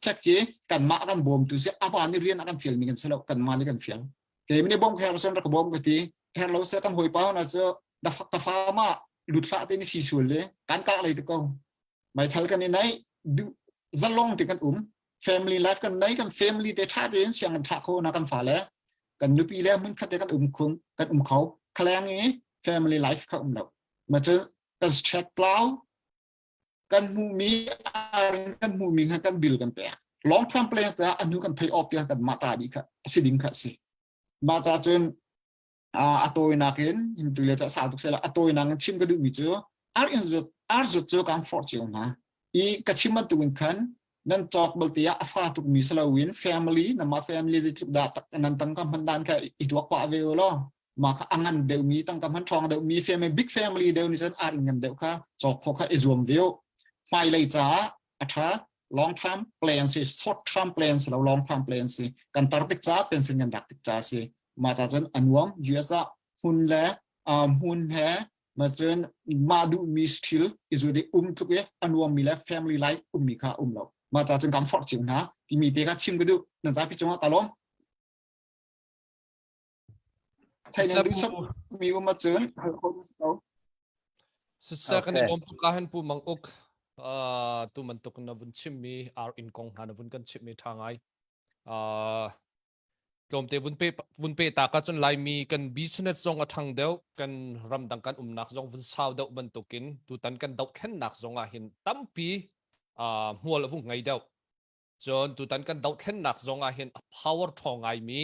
check ye kan ma kan bom tu se aba ni rian kan fil mi kan selo kan ma ni kan fil ke mi bom kha son ra ko bom ka ti her lo se kan hoi pa na cho da fa ma lut fa te ni si sul le kan ka lai te ko mai thal kan ni nai du zalong te kan family life kan nai kan family te tha den siang kan tha ko na kan fa le kan nu pi le mun khat te kan khung kan khau khlang e family life ka lo ma cha kan check plow kan mu mi kan bil kan pe long term plans da anu kan pay off dia kan mata di kha siding kha si ba cha chun atoi nakin him tu le cha sa tuk se la atoi nang chim ka du mi chu ar zo kan fortune na I kachiman tu kan nan talk baltia afa tu mi salawin family na ma family ji da nan tang kam pandan ka itwak pa ve lo ma ka angan de mi tang kam han thong de mi family big family de ni san ar ngan de ka chok kho ka izum veo mai lai cha atha long term plans short term plans lo long term plans kan tar tik cha pen sin dak tik cha si ma cha chen anwam yusa hun le hun he mà trên mà đủ mi still is with the thuộc cái annual mi là family life mi kha lo mà cha trên comfort chịu na thì mi te ka chim cái du nên ra pi chung ta long thay nên du sắp mi mà trên sa kan bom ka han pu mang ok tu man tuk na vun chim mi ar in kong na vun kan chim mi thangai lom te vun pe ta ka chon lai mi kan business zong a thang deu kan ram dang kan nak zong vun saw deu ban tukin tu tan kan dau khen nak zong a hin tampi mual vung ngai deu chon tu tan kan dau khen nak zong a hin power thong ai mi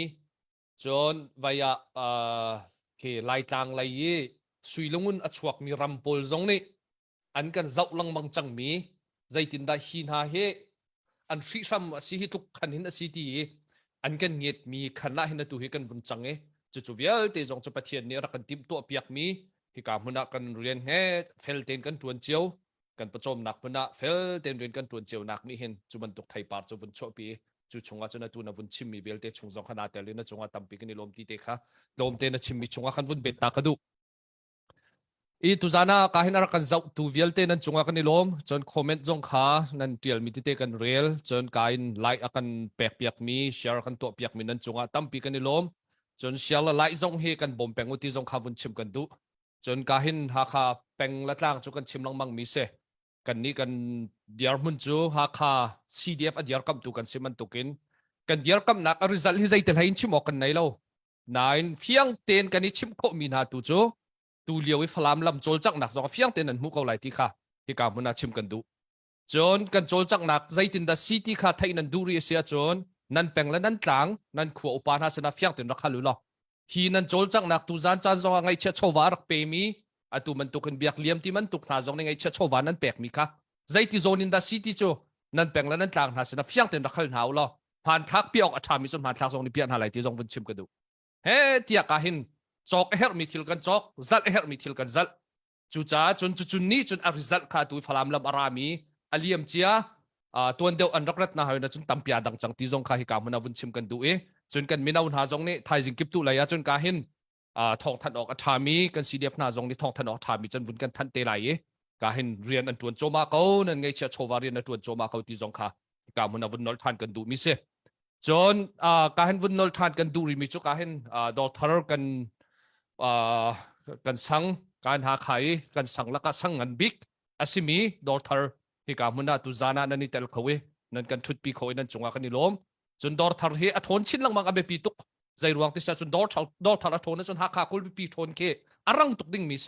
chon vaya ke lai tang lai yi sui lungun a chuak mi ram pol zong ni an kan zau lang mang chang mi zaitin da hin ha he an hri ram si hi tuk khan hin a si ti an kan nget mi khana hin tu hi kan vun change chu vial te jong chu pathian ni ra kan tim to piak mi hi ka huna kan rian he fel ten kan tuan chiao kan pachom nak huna fel ten rian kan tuan chiao nak mi hin chu man tuk thai par chu vun cho pi chu chunga chuna tu na vun chim mi bel te chung jong khana te le na chunga tampi kan ni lom ti te kha lom te na chim mi chunga khan vun bet ta ka du I tu zana kahin ara kan zau tu vial te nan chunga kan ni lom chon comment jong kha nan tial mi te kan rel chon kain like akan pek piak mi share kan to piak mi nan chunga tampi kan ni lom chon share la like jong he kan bom peng uti jong kha vun chim kan du chon kahin ha kha peng la tlang chu kan chim lang mang mi se kan ni kan diar mun chu ha kha CDF a diar kam tu kan siman tukin kan diar kam nak a result hi zai tel hain chim ok kan nei lo nine fiang ten kan ni chim ko mi na tu chu tu liawi falam lam chol chak nak zong fiang ten an mu ko lai ti kha hi ka muna chim kan du chon kan chol chak nak zaitin da city kha thai nan du ri sia chon nan peng la nan tlang nan khu upa na sena fiang ten rakha lu lo hi nan chol chak nak tu zan chan zong ngai che chowa rak pe mi atu man tu kan biak liam ti man tu na zong ngai che chowa nan pek mi kha zaiti zone in da city chu nan peng la nan tlang na sena fiang ten rakhal nau lo han thak pi ok athami chon han thak zong ni pian ha lai ti zong vun chim ka du he tia ka hin chok her mi thil kan chok zal her mi thil kan zal chu cha chun ni chun a result kha tu phalam lam arami aliam chia tuan deu an rakrat na haina chun tampia dang chang ti jong kha hi ka muna vun chim kan du e chun kan minaw na jong ne thai jing kip tu la ya chun ka hin thong than ok athami kan CDF na jong ni thong than ok athami chun vun kan than te lai e ka hin rian an tuan choma ko nan ngai chia chowa rian an tuan choma ko ti jong kha ka muna vun nol than kan du mi se chon ka hin vun nol than kan du ri mi chu ka hin dol thar kan kan sang การหาไขกันสังละก็สังงันบิกอาศิมีดอร์ทาร์ที่กามุนาตุจานานันนิเตลเขาเวนั่นกันชุดปีเขานั่นจงอากันนิลมจนดอร์ทาร์เฮอทนชินลังมังอเบปีตุกใจรวงที่จะจนดอร์ทาร์อทนนั่นจนหาขาคุลปีทนเคอารังตุกดิ่งมีเส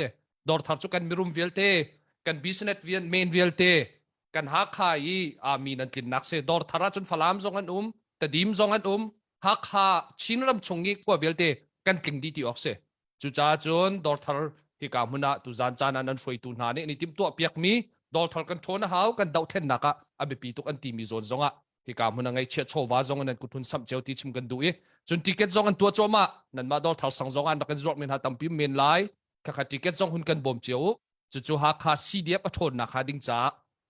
ดอร์ทาร์จุกันมิรุมเวลเตกันบิสเนสเวียนเมนเวลเตกันหาขายมีนันตินนักเสดอร์ทาร์จนฟลามจงอันแต่ดิมจงอันหาขาชินรำชงงี้กว่าเวลเตกันกิ่งดีที่ออกเสจุจ้าจนดอร์ทาร์ที่กามุนาตุจานจานานันช่วยตุนหานี่นี่ติมตัวเปียกมีดอลทาร์กันโทนหาวกันดาวเทนนักอเบปีตุกอันตีมีโซนซงที่กามุนาไงเชื่อโชวาซงนั้นกุทุนสัมเจ้าที่ชิมกันดูจนติเก็ตซงอันตัวโจมานั่นมาดอลทาร์สังซงอันนักกันจอกเมนหาตัมพิมเมนไลข้าติเก็ตซงหุ่นกันบ่มเจียวจู่ๆหาคาซีเดียบโทนนักหาดิ้งจ้า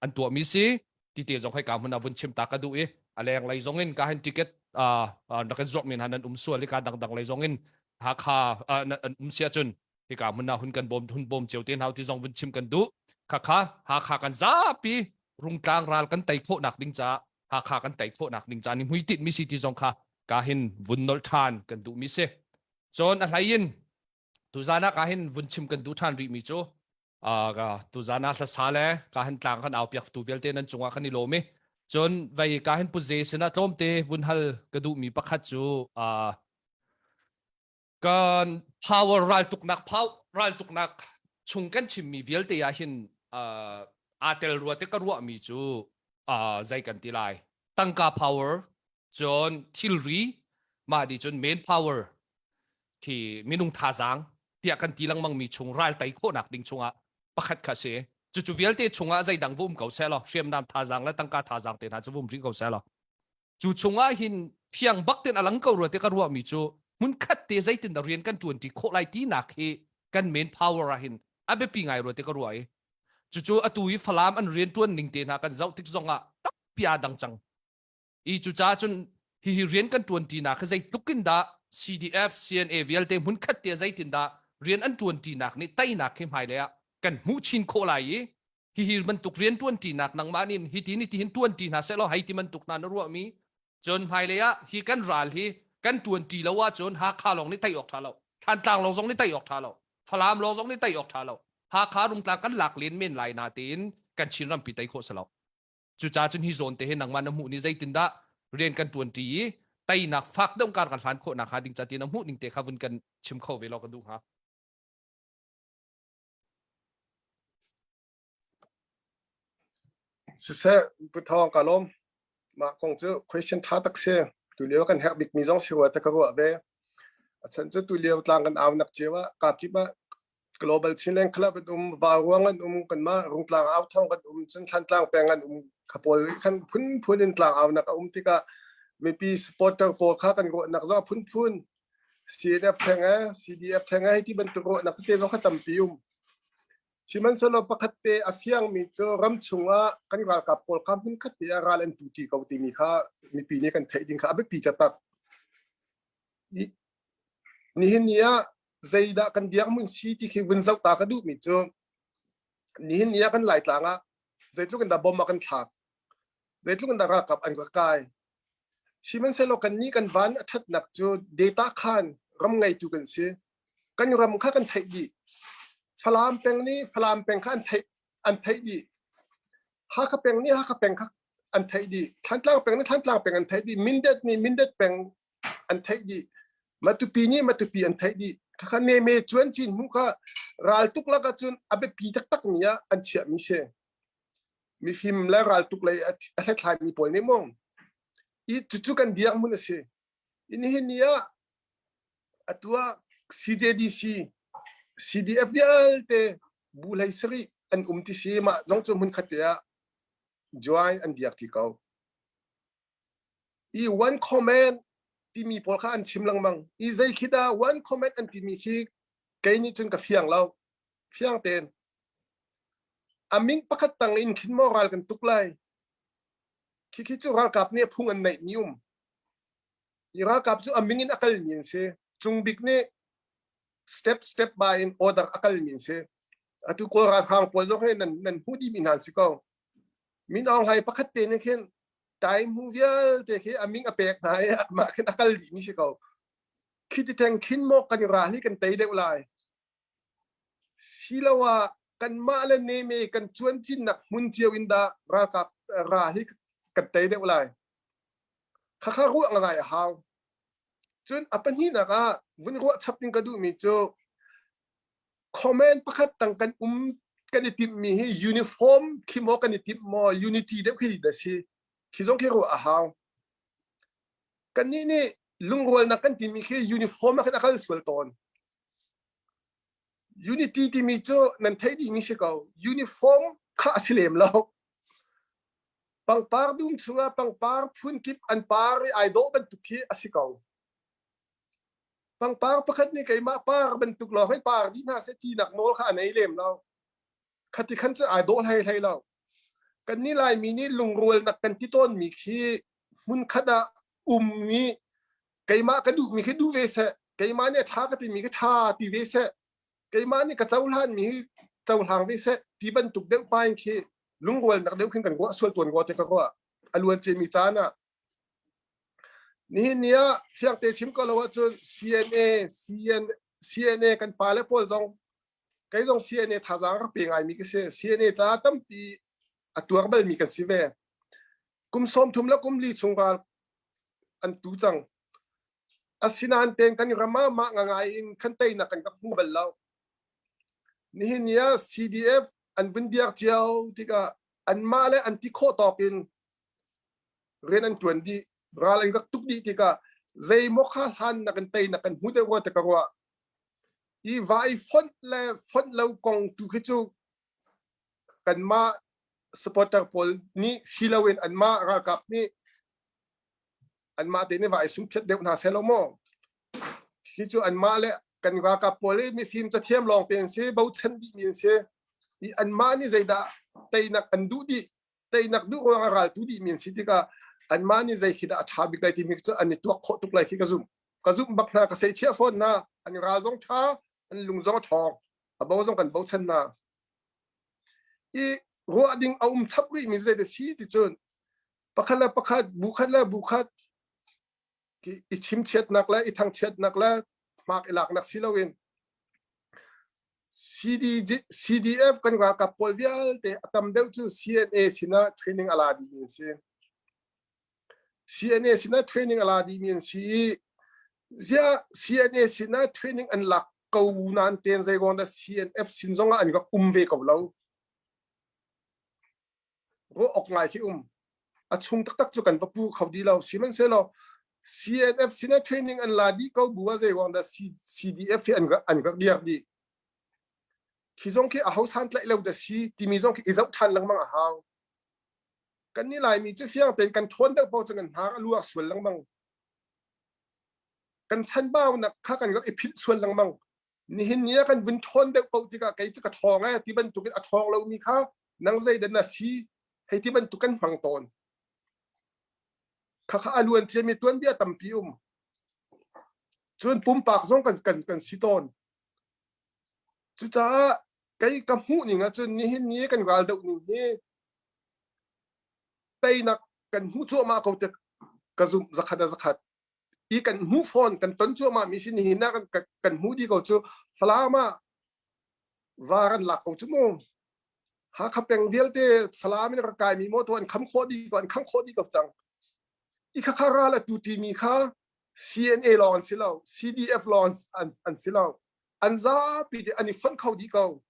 อันตัวมีสิที่เตะซงให้กามุนาวุ่นชิมตากระดูอะไรอย่างไรซงเงินการเห็นติเก็ตนักกันจอกเมนหานั้นส่วนลิกาดังๆไรซงเงินหาคาเสียจนที่กามุนาหุ่นกันบ่มเจียวเตียนหาที่ซงวุ่นชิมกันดูข้าหาขากันจ้าปีรุงกลางรานกันไต่โคหนักดิ้งจ้าหาขากันไต่โคหนักดิ้งจ้านี่มุยติดมิสิที่จงค่ะกาเห็นวุ่นนอลทานกันดูมิเซจนอะไรยินตุจานะกาเห็นวุ่นชิมกันดูทานริมิโจก็ตุจานะละสาเลกาเห็นต่างกันเอาเปียกตูเวลเตนันจงว่ากันนี่โลเมจนไปกาเห็นปุเจสนะต้มเตวุ่นฮัลกระดูมีปักขัดจูกัน power รัลตุกนัก power รัลตุกนักชงกันชิมมีเวลเตยาเห็นอาเตลรัวเตกรัวมีจูใจกันทีไรตั้งกา power จนทิลรีมาดิจน main power ที่มีนุ่งท่าจังที่อากันทีลังมังมีชงรัลไตโคนักดิ่งชงปักขัดขาเสจู่ๆเวลเตชงใจดังวุ่มเก่าเสลเชียมนำท่าจังและตั้งกาท่าจังเตน่าจะวุ่มริเก่าเสลจู่ชงหินเพียงบักเตนอลังเก่ารัวเตกรัวมีจูมุนขัดเตใจตินเรียนกันจวนที่โคไลตีนักเฮกัน main power หินอาเบปีไงรัวเตกรัวจู่ๆอตุยฟลามอันเรียนตัวหนึ่งเตนะกันเจ้าติดจงตักพิอาดังจังจู่จ้าจนฮิเรียนกันตัวตีนะคือใจตุกินดา CDF CNA เวลเตมุนขัดเตใจตินดาเรียนอันตัวตีนักนี่ไตนักเข้มหายเลยกันมูชินโคไลฮิมันตุกเรียนตัวตีนักนังมานินฮิตีนี่ที่เห็นตัวตีนะเสร็จแล้วให้ที่มันตุกนานรัวมีจนหายเลยฮิกันรัลฮิกันตัวตีแล้วว่าจนหาขาลงนี่ไตออกท่าเราทันต่างลงทรงนี่ไตออกท่าเราฟลามลงทรงนี่ไตออกท่าเราหาขาลงต่างกันหลักเลียนเมนไหลนาตีนกันชินรำปีไตโคสลาวจู่จ้าจนฮิโซนเตเห็นนังมันน้ำหูนี่ใจตินดาเรียนกันตัวตีไตนักฟักต้องการกันฟันโคนักหาดิ่งจัดตีน้ำหูดิ่งเตะข้าวุ่นกันชิมเข้าเวลากันดูฮะสิเสพุทธองกาลมมาคงจะ question ท้าตักเสียตุเลียวกันแฮกบิกมีจงสิวตะกรัวเวฉันจะตุเลียวต่างกันเอานักเจว่ากาบที่ว่า global ชินเลงคลับกันบาวงกันกันมารุงต่างเอาท่องกันจนทันต่างแปลงกันขบวนขันพุ่นต่างเอานักที่ก็มีปีสปอร์ตต่างโปรค่ากันก็นักจะพุ่น CDF แทงCDF แทงให้ที่บรรทุกนักเตะเราขัดตั้มปีชิมันสลบปักเตะอาเฟียงมีเจอรำชงว่ากันกกับโปรคำพุ่นขัดเตะอาราเลนตุจีเขาตีมีค่ามีปีนี้กันเทดิงค่าอาเบปีจัดตัดนี่เห็นเนี่ยใจด่ากันเดียงมึงซีที่คือวินเจ้าตากระดูมีเจอนี่เห็นเนี่ยกันหลายต่างอ่ะใจทุกกันด่าบอมมากันขาดใจทุกกันด่ารักกับอันกกายชิมันเสลกันนี้กันวันทัดหนักเจอเดต้าขันรำไงตุกันเสียกันรำค่ากันเทดีฟลามเป็งนี้ฟลามเป็งข้าอันไทยดีฮากเป็งนี้ฮากเป็งข้าอันไทยดีท่านล่างเป็งนี้ท่านล่างเป็งอันไทยดีมินเด็ดนี่มินเด็ดเป็งอันไทยดีมาตุปีนี้มาตุปีอันไทยดีข้าเนเมจวนจินมุข้ารัลตุกละก็จนอาเบปีจักตักเนี่ยอันเชื่อมิเชมีฟิล์มแล้วรัลตุกเลยอะไรคลายมีปอยในมองอีจุกันเดียงมุนเสอินเฮเนี่ยตัว CJDC CDF เดียลเตบุลายสรีอันที่ซีมาน้องจมุนขัดเตะจอยอันเดียกที่เขาอีวันคอมเมนต์ที่มีพอลข้าอันชิมลังมังอีใจคิดว่าวันคอมเมนต์อันที่มีที่ไกนี่จนกับเฟียงเราเฟียงเต็นอามิงปักตังอินคิดมอรัลกันทุกไลคิดจูรัลกับเนี่ยพุ่งอันไหนนิยมอีรัลกับจูอามิงอินอักลมินเซจุงบิกเนี่ยstep by in order akal minse atu ko ra khang po zo he nan hudi min han sikong min ong hai pakhat te ne khen time hu vial te khe aming apek na ya ma khen akal li mi sikong khiti teng khin mo kan ra hi kan tei de ulai silawa kan mala neme kan chuan chin nak mun chiao inda ra ka ra hi kan te de ulai kha ru ngai haw chun apan hi na ka vun ru chapin ka du mi chu comment pakhat tang kan kan itim mi hi uniform khimo kan itim mo unity de khi da si khizong ke ru a haw kan ni lungwal na kan timi khi uniform na kan akal swal ton unity timi chu nan thai di mi se ko uniform kha asilem lo pangpar dum chunga pangpar phun kip an par ai do ban tu khi asiko pangpar pakhat ni kai ma par ban tuk lo hai par di na se ti nak mol kha nei lem lo khati khan cha ai do hai lo kan ni lai mi ni lungrol nak kan ti ton mi khi mun khada mi kai ma ka du mi khi du ve se kai ma ne tha ka ti mi ka tha ti ve se kai ma ni ka chaulan mi chaulang ve se ti ban tuk deu pain khi lungwal nak deu khin kan go swal ton go te ka go aluan che mi chana ni nia fiang te chim ko lo chu CNA kan pale pol jong kai jong CNA tha jang ka pe ngai mi ke se CNA cha tam pi atuar bal mi ka si ve kum som thum la kum li chungal an tu chang asinan ten kan rama ma ngai in kan tai na kan ka hu bal law ni nia CDF an bundiak chiao tika an male an ti kho tokin ren an 20 ral an gak tuk di tika zai mokha han na kan tai na kan hu de wa ta ka wa i vai font lo kong tu khichu kan ma supporter pol ni silawin an ma ra kap ni an ma te ne vai sum phet de na selomo khichu an ma le kan ra kap pol mi film cha thiam long ten se bau chen di min se i an ma ni zaida tai nak an du di tai nak du ro ral tu di min sitika an ma ni zai khida athabi kai ti mi chu an ni tu kho tuk lai khi ka zum bak na ka sei chia phone na an ra zong tha an lung zong thong a bau zong kan bau chen na i ro ading chap ri mi zai de si ti chun pakhat bukhat ki i chim chet nak la i thang chet nak la mak ilak nak silawin CDF kan ga ka polvial te atam deu chu CNA sina training ala di min si CNA sina training ala di min si zia CNA sina training an lak ko nan ten zai gon da CNF sinzonga an ga ve ko lo ro ok ngai ki a chung tak chu kan pu khawdi lo siman se lo CNF sina training an la di ko buwa zai gon da CDF an ga diak di khizong ki a house hunt lai lo da si ti mi zong ki izau than lang mang a haw kan ni lai mi chu fiang ten kan thon da po chu kan ha lu a swal lang mang kan chan baw na kha kan ga ipit swal lang mang ni hin nia kan bun thon da po ti ka kai chu ka thong a ti ban tu ki a thong lo mi kha nang zai da na si hei ti ban tu kan mang ton kha aluan che mi tuan bia tam pi chun pum pak zong kan si ton chu cha cái hu ni nga chu ni hin ni kan gal do ni he tai nak kan hu chu ma ko te ka zum zakhat i kan hu phone kan ton chu ma mi sin ni na kan hu di ko chu salama waran la ko chu mo ha khapeng bial te salami na kai mi mo to an kham kho di ko an kham kho di ko chang i kha ra la tu ti mi kha CNA launch silo CDF launch an silo an za pi de ani fan khau di ko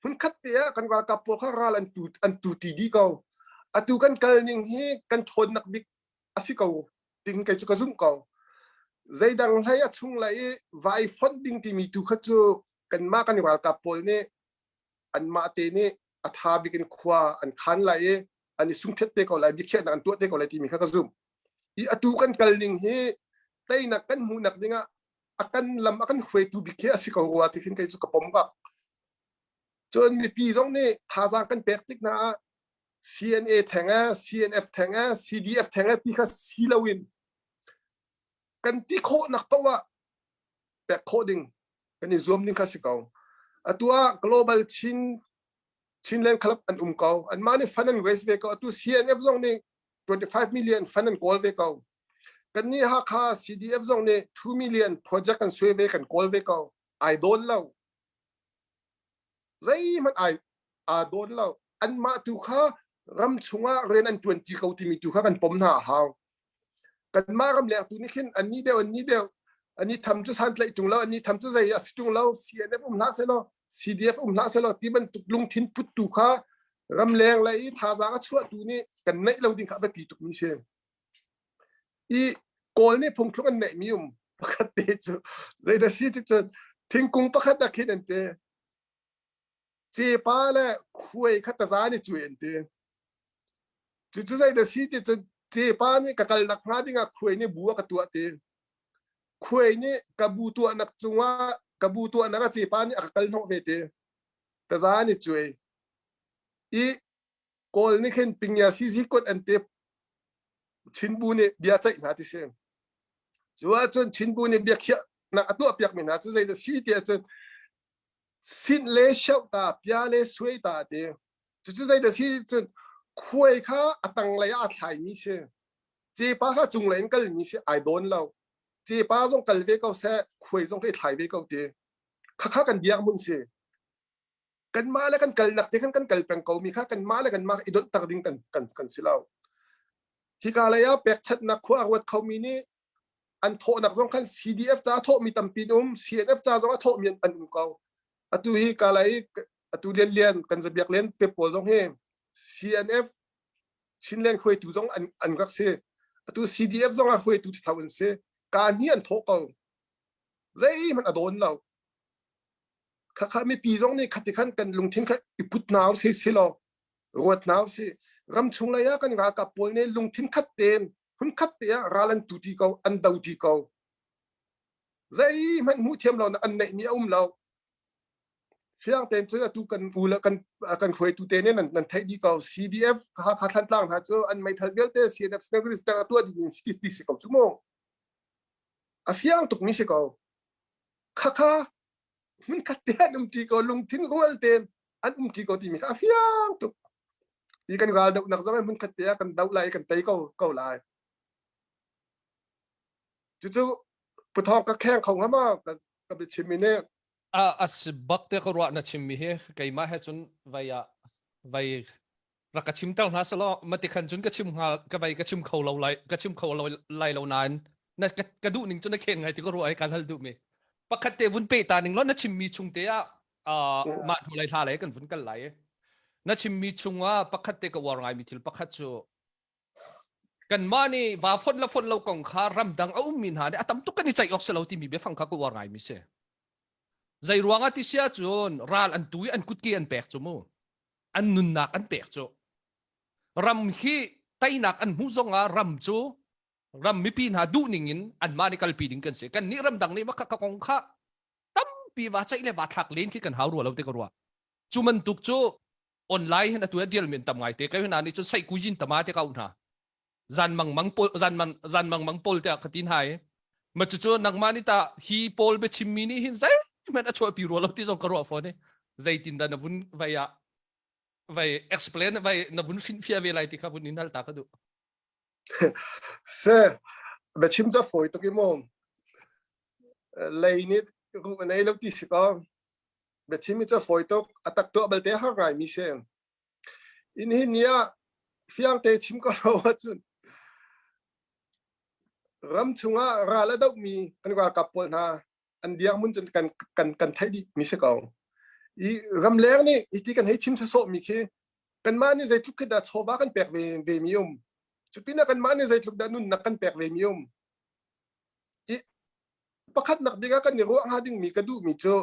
hun khat te kan ga ka po kha ral an tu ti di ko atu kan kal ning hi kan thon nak bik asiko ting kai chu ka zum ko zaidang lai a chung lai vai funding ti mi tu kha chu kan ma kan wal ka pol ne an ma te ne atha bikin khwa an khan lai ani sung phet te ko lai bi khet an tu te ko lai ti mi kha ka zum i atu kan kal ning hi tai nak kan hu nak dinga akan lam akan khwe tu bi khe asiko wa ti fin kai chu ka pom ga chon mi pi zong ne tha za kan pek tik na CNA thenga CNF thenga CDF thenga ti kha silawin kan ti kho nak pawa pek coding kan ni zoom ning kha sikaw atua global chinland club an ko an mani fanan raise ve ko atu CNF zong ne 25 million fanan call ve ko kan ni ha kha CDF zong ne 2 million project kan swe ve kan call ve ko I don't know zai man ai don lo an ma tu kha ram chunga ren an 20 kau ti mi tu kha kan pom na haw kan ma ram le tu ni khin an ni deu ani tham chu san tlai tung lo ani tham chu zai asitung lo CNF na se lo CDF na se lo ti man tuk lung thin put tu kha ram leng lai tha za ka chua tu ni kan nei lo ding kha ba ti tuk mi se i kol ni phung thuk an nei mi pakhat te chu zai da si ti chu thing kung pakhat da khin an te che pa le khuai kha ta za ni chu en te chu zai da si ti chu che pa ni ka kal nak na dinga khuai ni buwa ka tu te khuai ni ka bu tu anak chunga ka bu tu anak che pa ni akal no ve te ta za ni chu i kol ni khen pingya si kot an te chin bu ni bia chai na ti se chuwa chon chin bu ni bia khia na atu apiak mi na chu zai da si ti chon sin le shau ta pia le suai ta te chu zai da si chon khuai kha atang lai a thlai ni se che pa kha chung len kal ni se I don't know che pa jong kal ve kau se khuai jong kai thlai ve kau te kha kan diak mun se kan ma la kan kal nak te kan kal peng kau mi kha kan ma la kan ma idot tak ding kan silaw hi ka la ya pek chat na khu awat khau mi ni an tho nak jong kan CDF cha tho mi tam pin CNF cha jong tho mi an kau atu hi ka lai atu lian kan zabiak len pe pol jong he CNF chin len khoi tu jong an gak se atu CDF jong a khoi tu thawin se ka ni an tho kau zai man adon law kha mi pi jong ni khati khan kan lungthin kha iput naw se lo rot naw se ram chung la ya kan ga ka pol ne lungthin khat ten hun khat te ya ralan tu ti kau an dau ti kau zai man mu thiam lo na an nei mi law fiang ten chu tu kan ula kan khoi tu te ne nan thai di kau CDF kha thlan tlang ha chu an mai thal bel te CNF snagris ta tu di in city se kau chu mo a fiang tuk mi se kau kha mun khat te an ti ko lung thin rol ten an ti ko ti mi kha fiang tuk i kan gal dau nak zong mun khat te kan dau lai kan tai kau lai chu puthok ka kheng khong ha ma ka bi chimi ne as bakte ko na chimmi he kai ma he chun vai rakachim tal na salo mati khan chun ka chim nga ka vai ka chim khau lo lai lo nan na ka du ning chun na khen ngai ti ko ro ai kan hal du me pakhat te vun pe ta ning lo na chimmi chung te ya ma thu lai tha lai kan vun kal lai na chimmi chunga pakhat te ka war ngai mi thil pakhat chu kan mani va fon lo kong kha ram dang au min ha ne atam tu kan ni chai ok selo ti mi be phang kha ko war ngai mi se zai ruanga ti sia chun ral an tui an kut ki an pek chu mo an nun nak an pek chu ram khi tai nak an hu zonga ram chu ram mi pin ha du ningin an mani kal pi ding kan se kan ni ram dang ni makha ka kong kha tam pi wa chai le wa thak len ki kan haw ru lo te ko ruwa chu man tuk chu online hen atu dial min tam ngai te kai na ni chu sai kujin tama te ka una zan mang mang pol te khatin hai ma chu nang mani ta hi pol be chimmi ni hin zai man a choi pi ro lo ti jong ka ro fo ne zai tin da na vun vai explain vai na vun fin fia ve lai ti kha vun in hal ta ka du se be chim cha foi to ki mo lei ni ru nei lo ti si ka be chim cha foi to atak to bal te ha ngai mi se in hi nia fiang te chim ka ro chun ram chunga ra la dau mi kan ga kapol na an diang mun chun kan thai di mi se ka i ram leng ni i ti kan hei chim so mi khi kan ma ni zai tuk da chowa kan pek ve mi chupina kan ma ni zai tuk da nun nak kan pek ve mi i pakhat nak diga kan ni ro ha ding mi ka du mi cho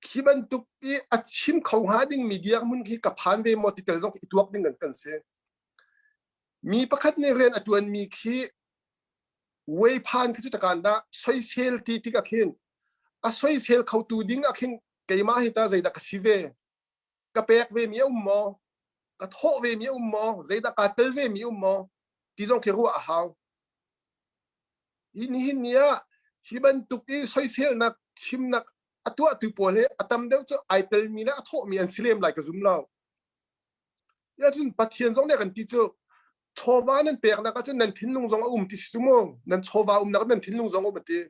khiban tuk i achim khau ha ding mi diang mun khi ka phan ve mo ti tel jong i tuak ding kan se mi pakhat ni ren atuan mi khi way pan ki ta kan da soi sel ti ka khin a soi sel khau tu ding a khin ke ma hi ta zai da ka sive ka pek ve mi mo ka tho ve mi mo zai da ka tel ve mi mo ti jong ke ru a haw in hi nia hi ban tuk i soi sel na chim na atua tu pole atam deu cho ai tel mi na tho mi an silem like zum law ya chun pathian jong ne kan ti cho chowa는 pek na ka chun nan thinlung zong ti sumong nan chowa na nan thinlung zong ti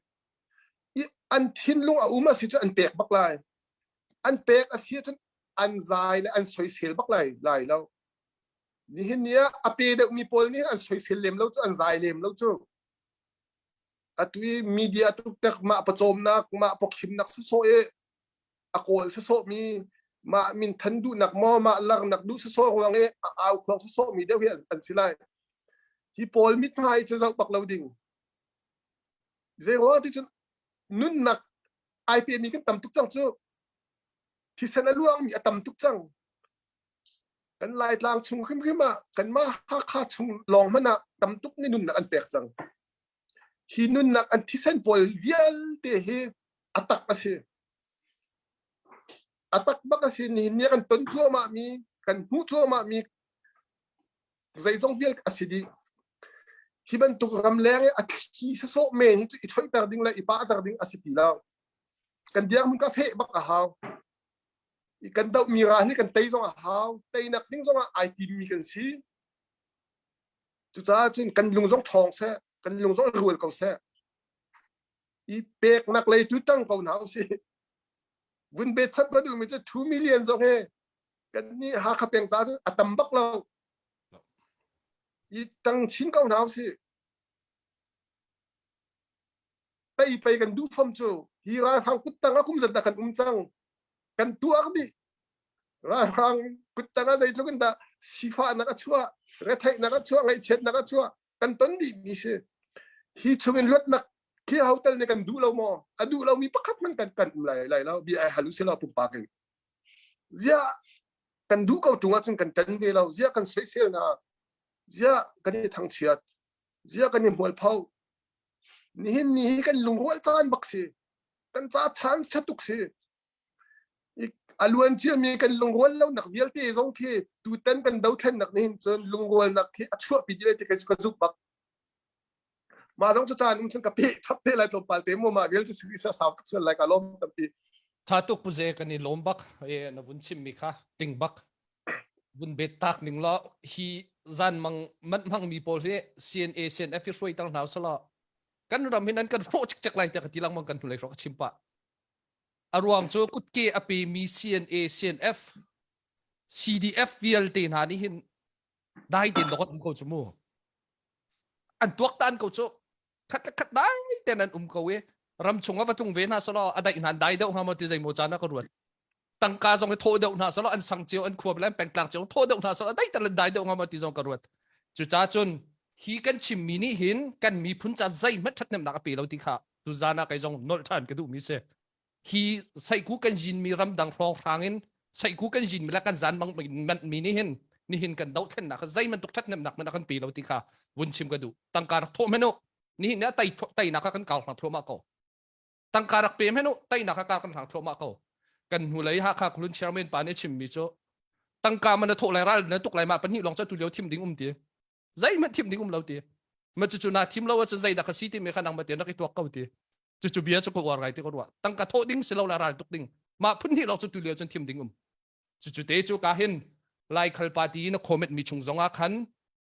i an thinlung a si chu an pek bak lai อันเป็กอาเซียจนอันใจและอันสวยเสียบักไหลแล้วนี่เห็นเนี้ยอเปเดมีโพลนี่อันสวยเสียเลมแล้วจูอันใจเลมแล้วจูอัตวีมีเดียทุกแต่มาประจมนักมาปกขิมนักสโซเออโกลสโซมีมามินทันดูนักมอมาลังนักดูสโซของเราเนี่ยเอาของสโซมีเดียวเห็นอันสิไลฮีโพลมิดไฮจะจะปักเราดิ่งเจ้าว่าที่จนนุ่นนักไอพีมีกันต่ำทุกจังจูที่สนามหลวงมีต่ำทุกจังกันไล่ทางชุงขึ้นมากันมาค่าชุงลองมันนะต่ำทุกนี่นุ่นนักอันแปลกจังที่นุ่นนักอันที่เส้นโพลเวียลเตะอัตักมาสิอัตักบักสินี่เนี่ยกันต้นชั่วมามีกันหูชั่วมามีใจจงเวียลอสิดีที่มันตุกรำแรงอัดขี้สะโซเมนที่ช่วยตัดดิ้งเลยอีป้าตัดดิ้งอสิปีแล้วกันเดียงมึงก็เฟะบักหาวอีกันดาวมีร้านนี่กันเตยจงหาวเตยนักดิ้งจงไอทีมีกันสิจุดจ้าจนกันลุงจงทองเสกันลุงจงรวยเขาเสอีเป็กนักเลยจุดตั้งเขาหนาวสิวันเบ็ดสับมาดูมันจะ2 millionจงเฮกันนี่หาขับเพียงจ้าอัตบักเราอีตั้งชิ้นเขาหนาวสิไปกันดูฟอมโจฮีราทางกุตตังอาคุมจัดกันจังกันตัวดิราทางกุตตังอาใจลูกกันดาสิฟ้านักชัวเรทไทนักชัวไงเช็ดนักชัวกันต้นดิมีสิฮีชงเงินรถนักเขี้ยวเตลในกันดูเรามอดูเรามีประคับมันกันไหลแล้วบีไอฮัลลุเซลาปุ่มปากกันเจ้ากันดูเขาจุงอาจนกันจันเวลาเจ้ากันสวยเสียนะเจ้ากันนี่ทางเชียดเจ้ากันนี่หัวเผานี่กันลุงหัวจานบักสิกันจ้าชานชัดตุกสิอีกอลวนเชียมีกันลุงหัวแล้วนักเวียลที่จงที่ตูเต้นกันดาวเทนนักนี่จนลุงหัวนักที่ชั่วปีเดียวที่กันสุกบักมาต้องจะจานมึงฉันกับพี่ชับพี่อะไรตัวปาเต็มมาเวียลจะสื่อสาวทุกส่วนอะไรกันล้มตั้งปีถ้าตุกปุเจกันนี่ล้มบักนบุญชิมมีค่ะติงบักบุญเบตักหนึ่งล้อฮีจันมังมีโพลที่ CNA CNF ช่วยตั้งหนาวสละกันรำให้นั้นกันโรคจักรไรแต่กติลังมันกันทุเรศรักชิมปะอารวมโจกุดเกอปีมี CNA CNF CDF VLT หานี่หินได้เด่นดอกเขาจมูกอันตัวตันเขาโจคัดได้แต่นั้นเขาเวรำชงว่าทุ่งเวน่าสละอะไรอินหันได้เดาหามาที่ใจโมจานะก็รวดตั้งกาจงให้โทษเดาหน้าสละอันสังเจียวอันขวบแล้วแปลงกลางเจียวโทษเดาหน้าสละได้แต่ละได้เดาหามาที่จงกรวดจุดจ้าจนฮีกันชิมมินิหินกันมีพุนจ่าใจไม่ทัดนำนักปีเราติค่ะดูจานะไก่จงนอร์ทันกระดูมิเสฮีใส่กูกันยินมีรำดังรองทางหินใส่กูกันยินมีละกันจานบางมันมินิหินนี่หินกันดาวเทนนักใจมันตุกทัดนำนักมันนักปีเราติค่ะวุ่นชิมกระดูตั้งการโทษเมนูนี่เนี่ยไตนักกันเก่าทางโทษมาเก่าตั้งการเปลี่ยนเมนูไตนักกันทางโทษมาเก่ากันหัวไหลหักขาคุณเชอร์แมนปานเนี่ยชิมมิโจตั้งการมันโทษไรรัลเนี่ยตุกไรมาปนี่ลองจะตุเลียวทิมดิ้งตีใจมันทิมดิ้งเราตีมันจู่ๆนาทิมเราว่าจะใจดักสีที่มีขนาดมาเตียนักตัวเก่าตีจู่ๆเบียจะกูว่าไรที่ก็รู้ตั้งการโทษดิ้งเสเราละรัลตุกดิ้งมาพื้นที่เราจะตุเลียวจนทิมดิ้งจู่ๆเตจูกาหินไล่ขลปาตีนักคอมเมนต์มีชงจงอาคัน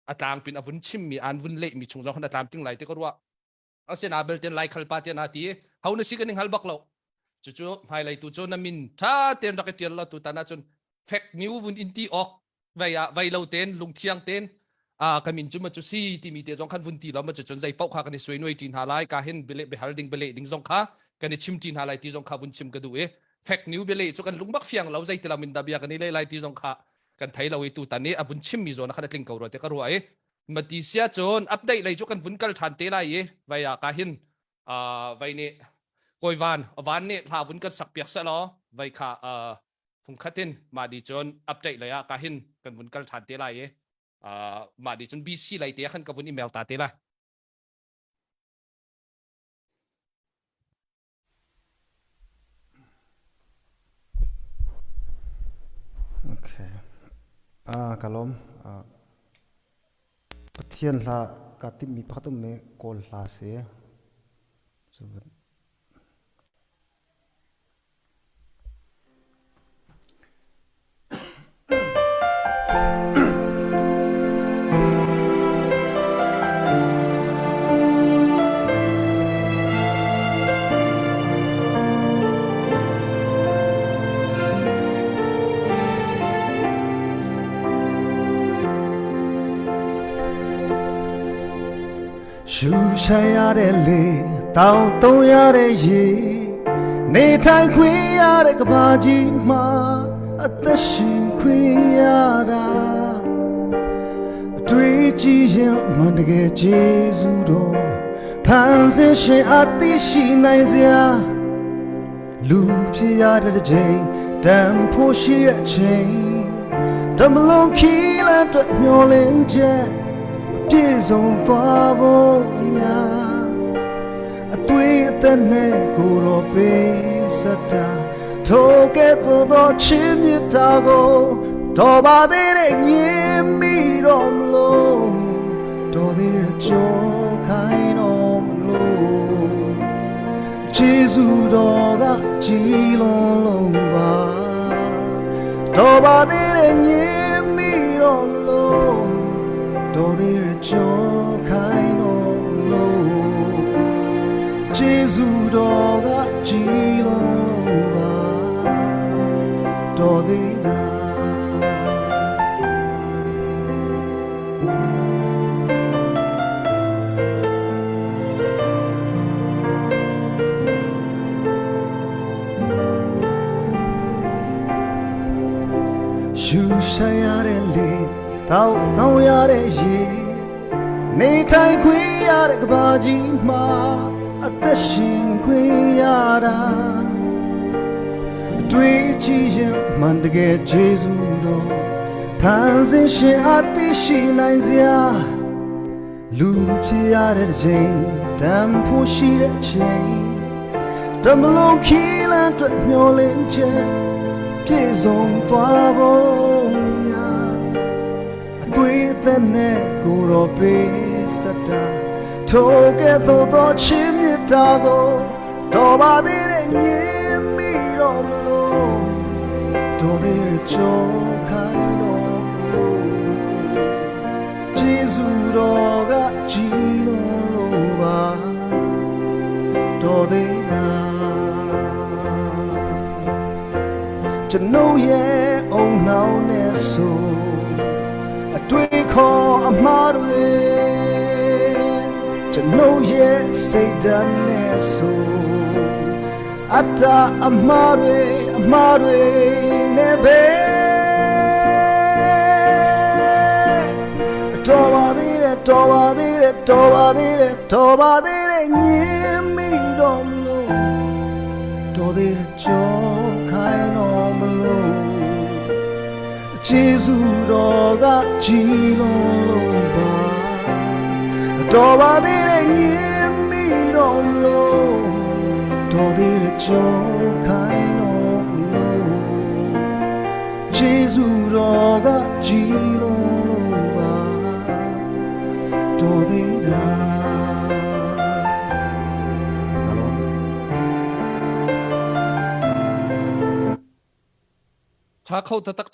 อัตลางเป็นอวุนชิมมีอันวุนเละมีชงจงขันอัตลางติ้งไรที่ก็รู้อาเซียนอาเบลเตนไล่ขลปาตีนาทีเขาเนี่ยสิกันนิ่งฮัลบักเราจู่ๆไฮไลท์ตัวโจนามินถ้าเต็มรักเตียนเราตัวตานาจนเฟกนิววุนอินตีออกไว้เราเต็นลุงเทียงเต็นกามินจุมาจุซีที่มีเตียงคันวุนตีเรามาจุจนใจเป้าขากันในสวยหน่วยจีนหาไลกาเห็นเบลเบฮัลดิงเบลดิงจงขากันในชิมจีนหาไลที่จงขาวุนชิมกระดูเอเฟกนิวเบลจุกันลุงบักเฟียงเราใจที่เรามินดาเบียกันในไลที่จงขากันไทยเราตัวตานี้วุนชิมมีโซนขันกลิ่งเกาหลีแต่ก็รู้มาตีเสียจนอัปเดตเลยจุกันวุนกัลทันเตไลไว้กาเห็นไว้เนี่ยกอยวันเนี่ยถ้าวุ้นก็สักเปียกซะล้อไว้ค่ะฟุงคัดตินมาดีจนอัปเดตเลยกาหินกันวุ้นก็ทันเตลัยมาดีจนบีซีเลยเตะขันกับวุ้นอีเมลตาเตลัยโอเคกะลมปะเทียนละกาติมีพัดตุ้มเมโกลลาเสียสุด ရှူရှာရတဲ့လေတောင်းတုံးရတဲ့ရေနေထိုင်ခွင့်ရတဲ့ကဘာကြီးမှာအသက်ရှင်ခွင့်ရတာအတွေ့ကြည်ရင်မန္တကယ်ကျေးဇူးတော်ဖန်ဆင်းရှင်အသိရှိနိုင်စရာလူဖြစ်ရတဲ့ချိန်တန်ဖို့ရှိတဲ့ချိန်တမလုံးခီးလန်းအတွက်မျောလင်းချက်ပြည့်စုံသွားဖို့ရာအတွေ့အသက်နဲ့ကိုယ်တော်ပေးစတာထိုကဲ့သို့သောချစ်မြတ်တာကိုတော်ပါသေးတဲ့ညင်မိတော့မလို့တော်သေးတဲ့ကြောခိုင်းတော့မလို့ကျေးဇူးတော်ကကြည်လွန်လို့ပါတော်ပါသေးတဲ့ညင်မိတော့မလို့တော်သေးတဲ့ကြောခိုင်းတော့မလို့ကျေးဇူးတော်ကကြည်လွန်လို့ပါတော်သေးတာရှူရှာရတဲ့လေတောင်းရတဲ့ရေနေထိုင်ခွင့်ရတဲ့ကဘာကြီးမှာအသက်ရှင်ခွင့်ရတာအတွေ့ကြည်ရင်မန္တကယ်ကျေးဇူးတော်ဖန်ဆင်းရှင်အသိရှိနိုင်စရာလူဖြစ်ရတဲ့ချိန်တန်ဖို့ရှိတဲ့ချိန်တမလုံးခီးလန်းအတွက်မျောလင်းချက်ပြည့်စုံသွားဖို့ရာအတွေ့အသက်နဲ့ကိုယ်တော်ပေးစတာထိုကဲ့သို့သောချစ်မြတ်တာကိုတော်ပါသေးတဲ့ညင်မိတော့မလို့တော်သေးတဲ့ကြောခိုင်းတော့မလို့ကျေးဇူးတော်ကကြည်လွန်လို့ပါတော်သေးတာကျွန်ုပ်ရဲ့အုံနောက်နဲ့ဆိုအတွေ့ခေါ်အမှားတွေကျွန်ုပ်ရဲ့စိတ်ဓာတ်နဲ့ဆိုအတ္တအမှားတွေနဲ့ပဲတော်ပါသေးတယ်ညင်မိတော့မလို့တော်သေးတယ်ကြောခိုင်းတော့မလို့ကျေးဇူးတော်ကကြည်လွန်လို့ပါတော်ပါသေးတယ်ညင်မိတော့မလို့တော်သေးတယ်ကြောခိုင်းတော့မလို့ကျေးဇူးတော်ကကြည်လွန်လို့ပါတော်သေးတာ ถ้าเข้าตะตัก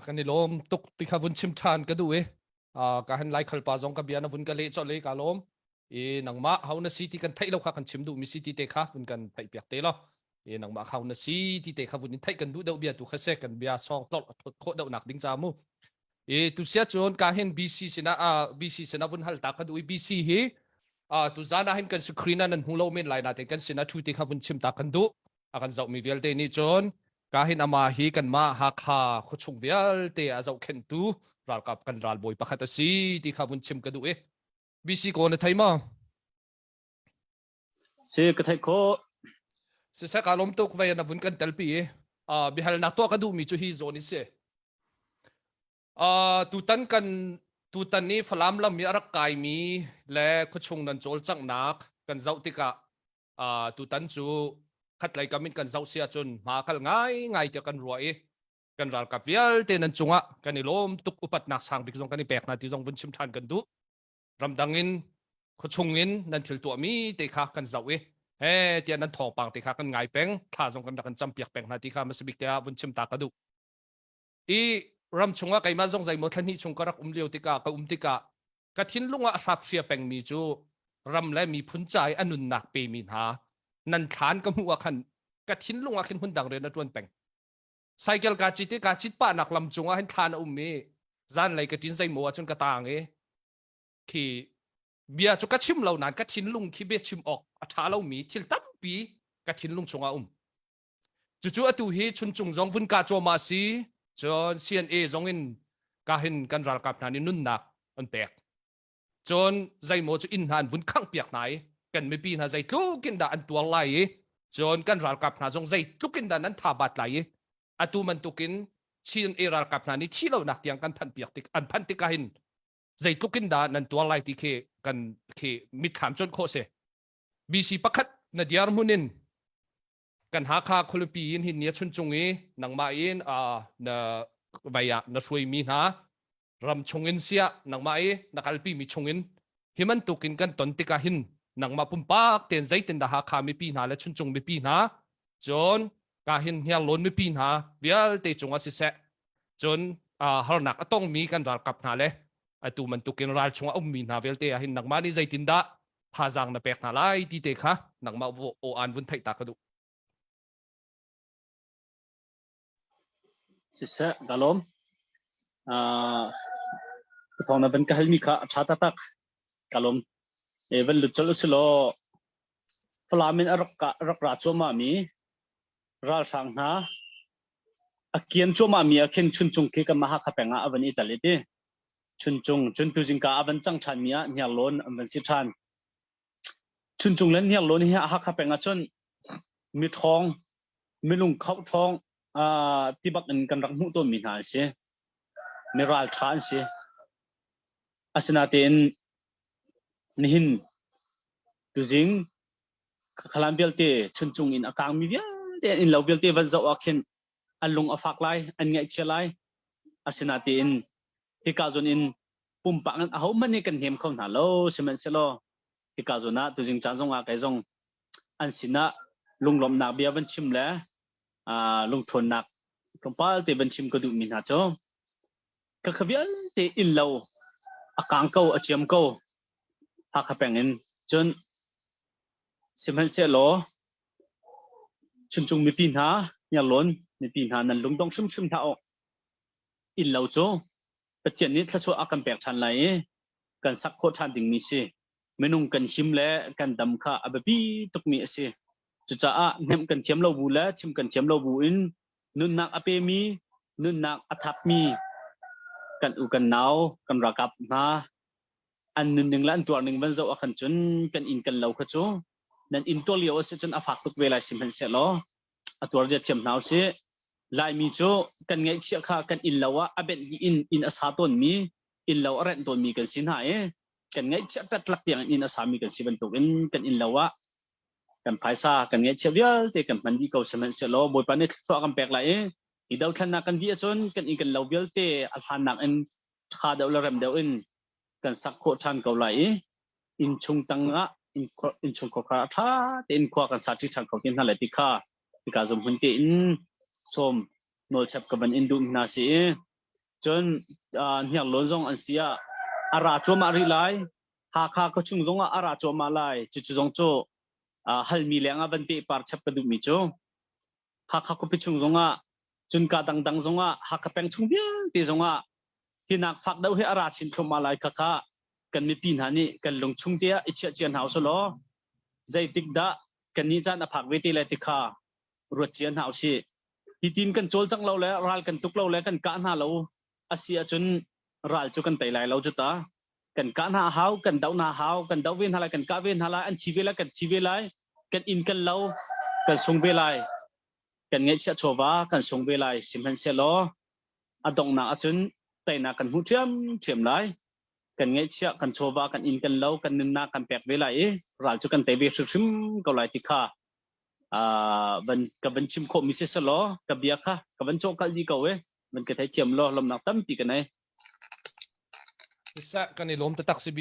กันนี่ลมตุกติขาวุนชิมทานก็ดูการไล่ขลปาซองกับเบียนวุนกันเละจอดเลยกาลมหนังมาเขานะซีที่กันไทยเรากันชิมดูมีซีที่เตะขาวุนกันไปเปียกเตะแล้วหนังมาเขานะซีที่เตะขาวุนไทยกันดูเดาเบียตุขเสกันเบียซองตลอดโคเดาหนักดิ้งจามูตุเสียจวนการเห็นบีซีชนะวุนฮัลตากันดูบีซีเฮตุจานะเห็นกันสกรีนันหูเราเมนไลน์นาเตกันชนะทุติขาวุนชิมตากันดูอากันเจ้ามีเวลเตนี่จวนการเห็นอามาฮีกันมาฮักฮาขชงเวลเตอาเจ้าเข็นตูรัลกับกันรัลบอยปะขัดสีที่ขาวุนชิมกันดูบีซีโกนไทยมาเสกไทยโคเสียการล้มตุกไว้นะวุนกันเตลปีบิฮัลนักตัวกันดูมีจุฮีโซนิเสตูตันนี้ฟลามลำมีอารักไกมีและขชงนันโจลจังนักกันเจ้าติกะตูตันจูขัดไหลกามินกันเจ้าเสียจนมาขัลง่ายเดียวกันรวยกันรัลกับเวลเตนันจงกันนี่ล้มตุกอุปัตนักสังบิกซงกันนี่แปลกนะที่ซงวุนชิมทานกันดูรำดังอินขชงอินนันถิลตัวมีเตะขากันเจ้าเตียนันทองปังเตะขากันง่ายเป็งท่าซงกันดักกันจำเปียกเป็งนะที่ขามาสบิกเตะวุนชิมตากันดูรำชงไก่มาซงใจหมดทันทีชงกรักเลียวติกากับติกากระทินลุงรับเสียเป็งมีจูรำและมีพุนใจอนุนนักเปมินหานันฐานก็มัวขันกระทินลุงขันหุ่นดังเรียนนัดวนเป็งไซเคิลกาจิตป้านักลำจงหันทานมีจานไหลกระทินใจมัวจนกระตางขี่ เบียจุกชิมเหล่านั้นกัทินลุงคิเบชิมออกอัฐาเรามีทิลตั้มปีกัทินลุงชงอาจู่ๆอตุฮีชุนจุงจงฟุนกาโจมาซีจน CNA จงอินกาหินกันรัลกับนานินุนนักอันเปกจนใจโมจูอินหันฟุนข้างเปียกไหนกันไม่ปีนะใจทุกินดาอันตัวไหลจนกันรัลกับนาจงใจทุกินดานั้นทาบัดไหลอตุมันตุกิน CNA รัลกับนานี่ที่เราหนักยังกันพันเปียกติกอันพันติกาหินใจทุกินดานั้นตัวไหลที่กันมิดขามจนโคเซบีซีปักขัดนาเดียร์มุนินกันหาคาคลุปีอินหินเนียชุนจงเอนังมาอินนะใบยะนะช่วยมีนะรำชงอินเสียนังมาเอนักลปีมีชงอินหิมันตุกินกันตนติกาหินนังมาปุ่มปากเต็นใจเต็นดาหาคามีปีนะและชุนจงมีปีนะจนกาหินเฮียล้นมีปีนะเวียลเตจงอาศิเสจนฮาร์นักต้องมีกันรักกับนาเลไอตูมันตุกินรัลชงอุ้มมีนาเวลเตหินนังมานี่ใจตินดาพาจังนะเปกนาไลตีเตค่ะนังมาโออันวุนไทยตากระดูsisa galom thong na ban ka halmi kha chata tak galom even luchal uslo flamin arak ra choma mi ral sang na akian choma mi akhen chun chung ke ka maha kha penga avani talite chun tu jingka avan chang chan mia nya lon avan si than chun chung len nya lon hi ha kha penga chon mi thong mi lung khau thong tibak in kan rakmu to min ha se miral than se asinatin nihin tuzing khalam belte chunchung in akang mi te in lo belte van zo akhin alung afak lai an ngai chelai asinatin hikazon in pumpa ngan aho mani kan hem khon ha lo semen selo hikazona tuzing chanjong a kai jong an sina lunglom na bia van chim le lung thon nak kompal te ban chim ko du min ha cho ka khabial te in lo akang ko achiam ko ha kha pengin chon simhan se lo chunchung mi pin ha nya lon mi pin ha nan lung dong shum shum tha o in lo cho patchen ni thla cho akam pek than lai kan sak kho than ding mi se menung kan him le kan dam kha ababi tuk mi se chu cha a nem kan chiam lo bu la chim kan chiam lo bu in nun nak ape mi nun nak athap mi kan u kan naw kan rakap na an nun ning lan tuar ning ban zo a khan chun kan in kan lo kha chu nan in to lio se chun afak tuk vela sim han se lo atur je thiam naw se lai mi chu kan ngai chia kha kan in lawa aben in asa ton mi in law ren ton mi kan sin ha kan ngai chia tat lak tiang in asa mi kan siban tuk in kan in lawa kan phaisa kan ngai chia vial te kan man di ko semen se lo boy pan ni so kan pek lai i dau than na kan vi chon kan in kan lo vial te al han nak en kha dau la ram dau in kan sak kho than ko lai in chung tang a in chung ko kha tha te in kho kan sa chi than ko tin na lai ti kha ti ka zum hun te in som nol chap ka ban in du na si chon hiang lon jong an sia ara choma ri lai ha kha ko chung jong ara choma lai chu chu jong cho hal mi lenga ban pe par chap ka du mi cho ha kha ko pi chung jong chun ka dang dang jong ha ka peng chung bial ti jong hinak fak dau he ara chin thoma lai kha kha kan mi pin ha ni kan long chung tia ichia chian hau so lo zai tik da kan ni chan a phak ve ti le ti kha ro chian hau si hi tin kan chol chang lo le ral kan tuk lo le kan ka na lo asia chun ral chu kan tai lai lo chu ta kan ka na hau kan dau ven hala kan ka ven hala an chi ve la kan chi ve lai kan in kan lo kan sung ve lai kan ngai chia chowa kan sung ve lai sim han se lo adong na achun tai na kan hu thiam lai kan ngai chia kan chowa kan in kan lo kan nin na kan pek ve lai ral chu kan tai ve shim ko lai ti kha ban ka ban chim kho mi se lo ka bia kha ka ban cho kal di ko ban ka thai chiam lo lom nak tam ti kan ai isa kan ilom tatak si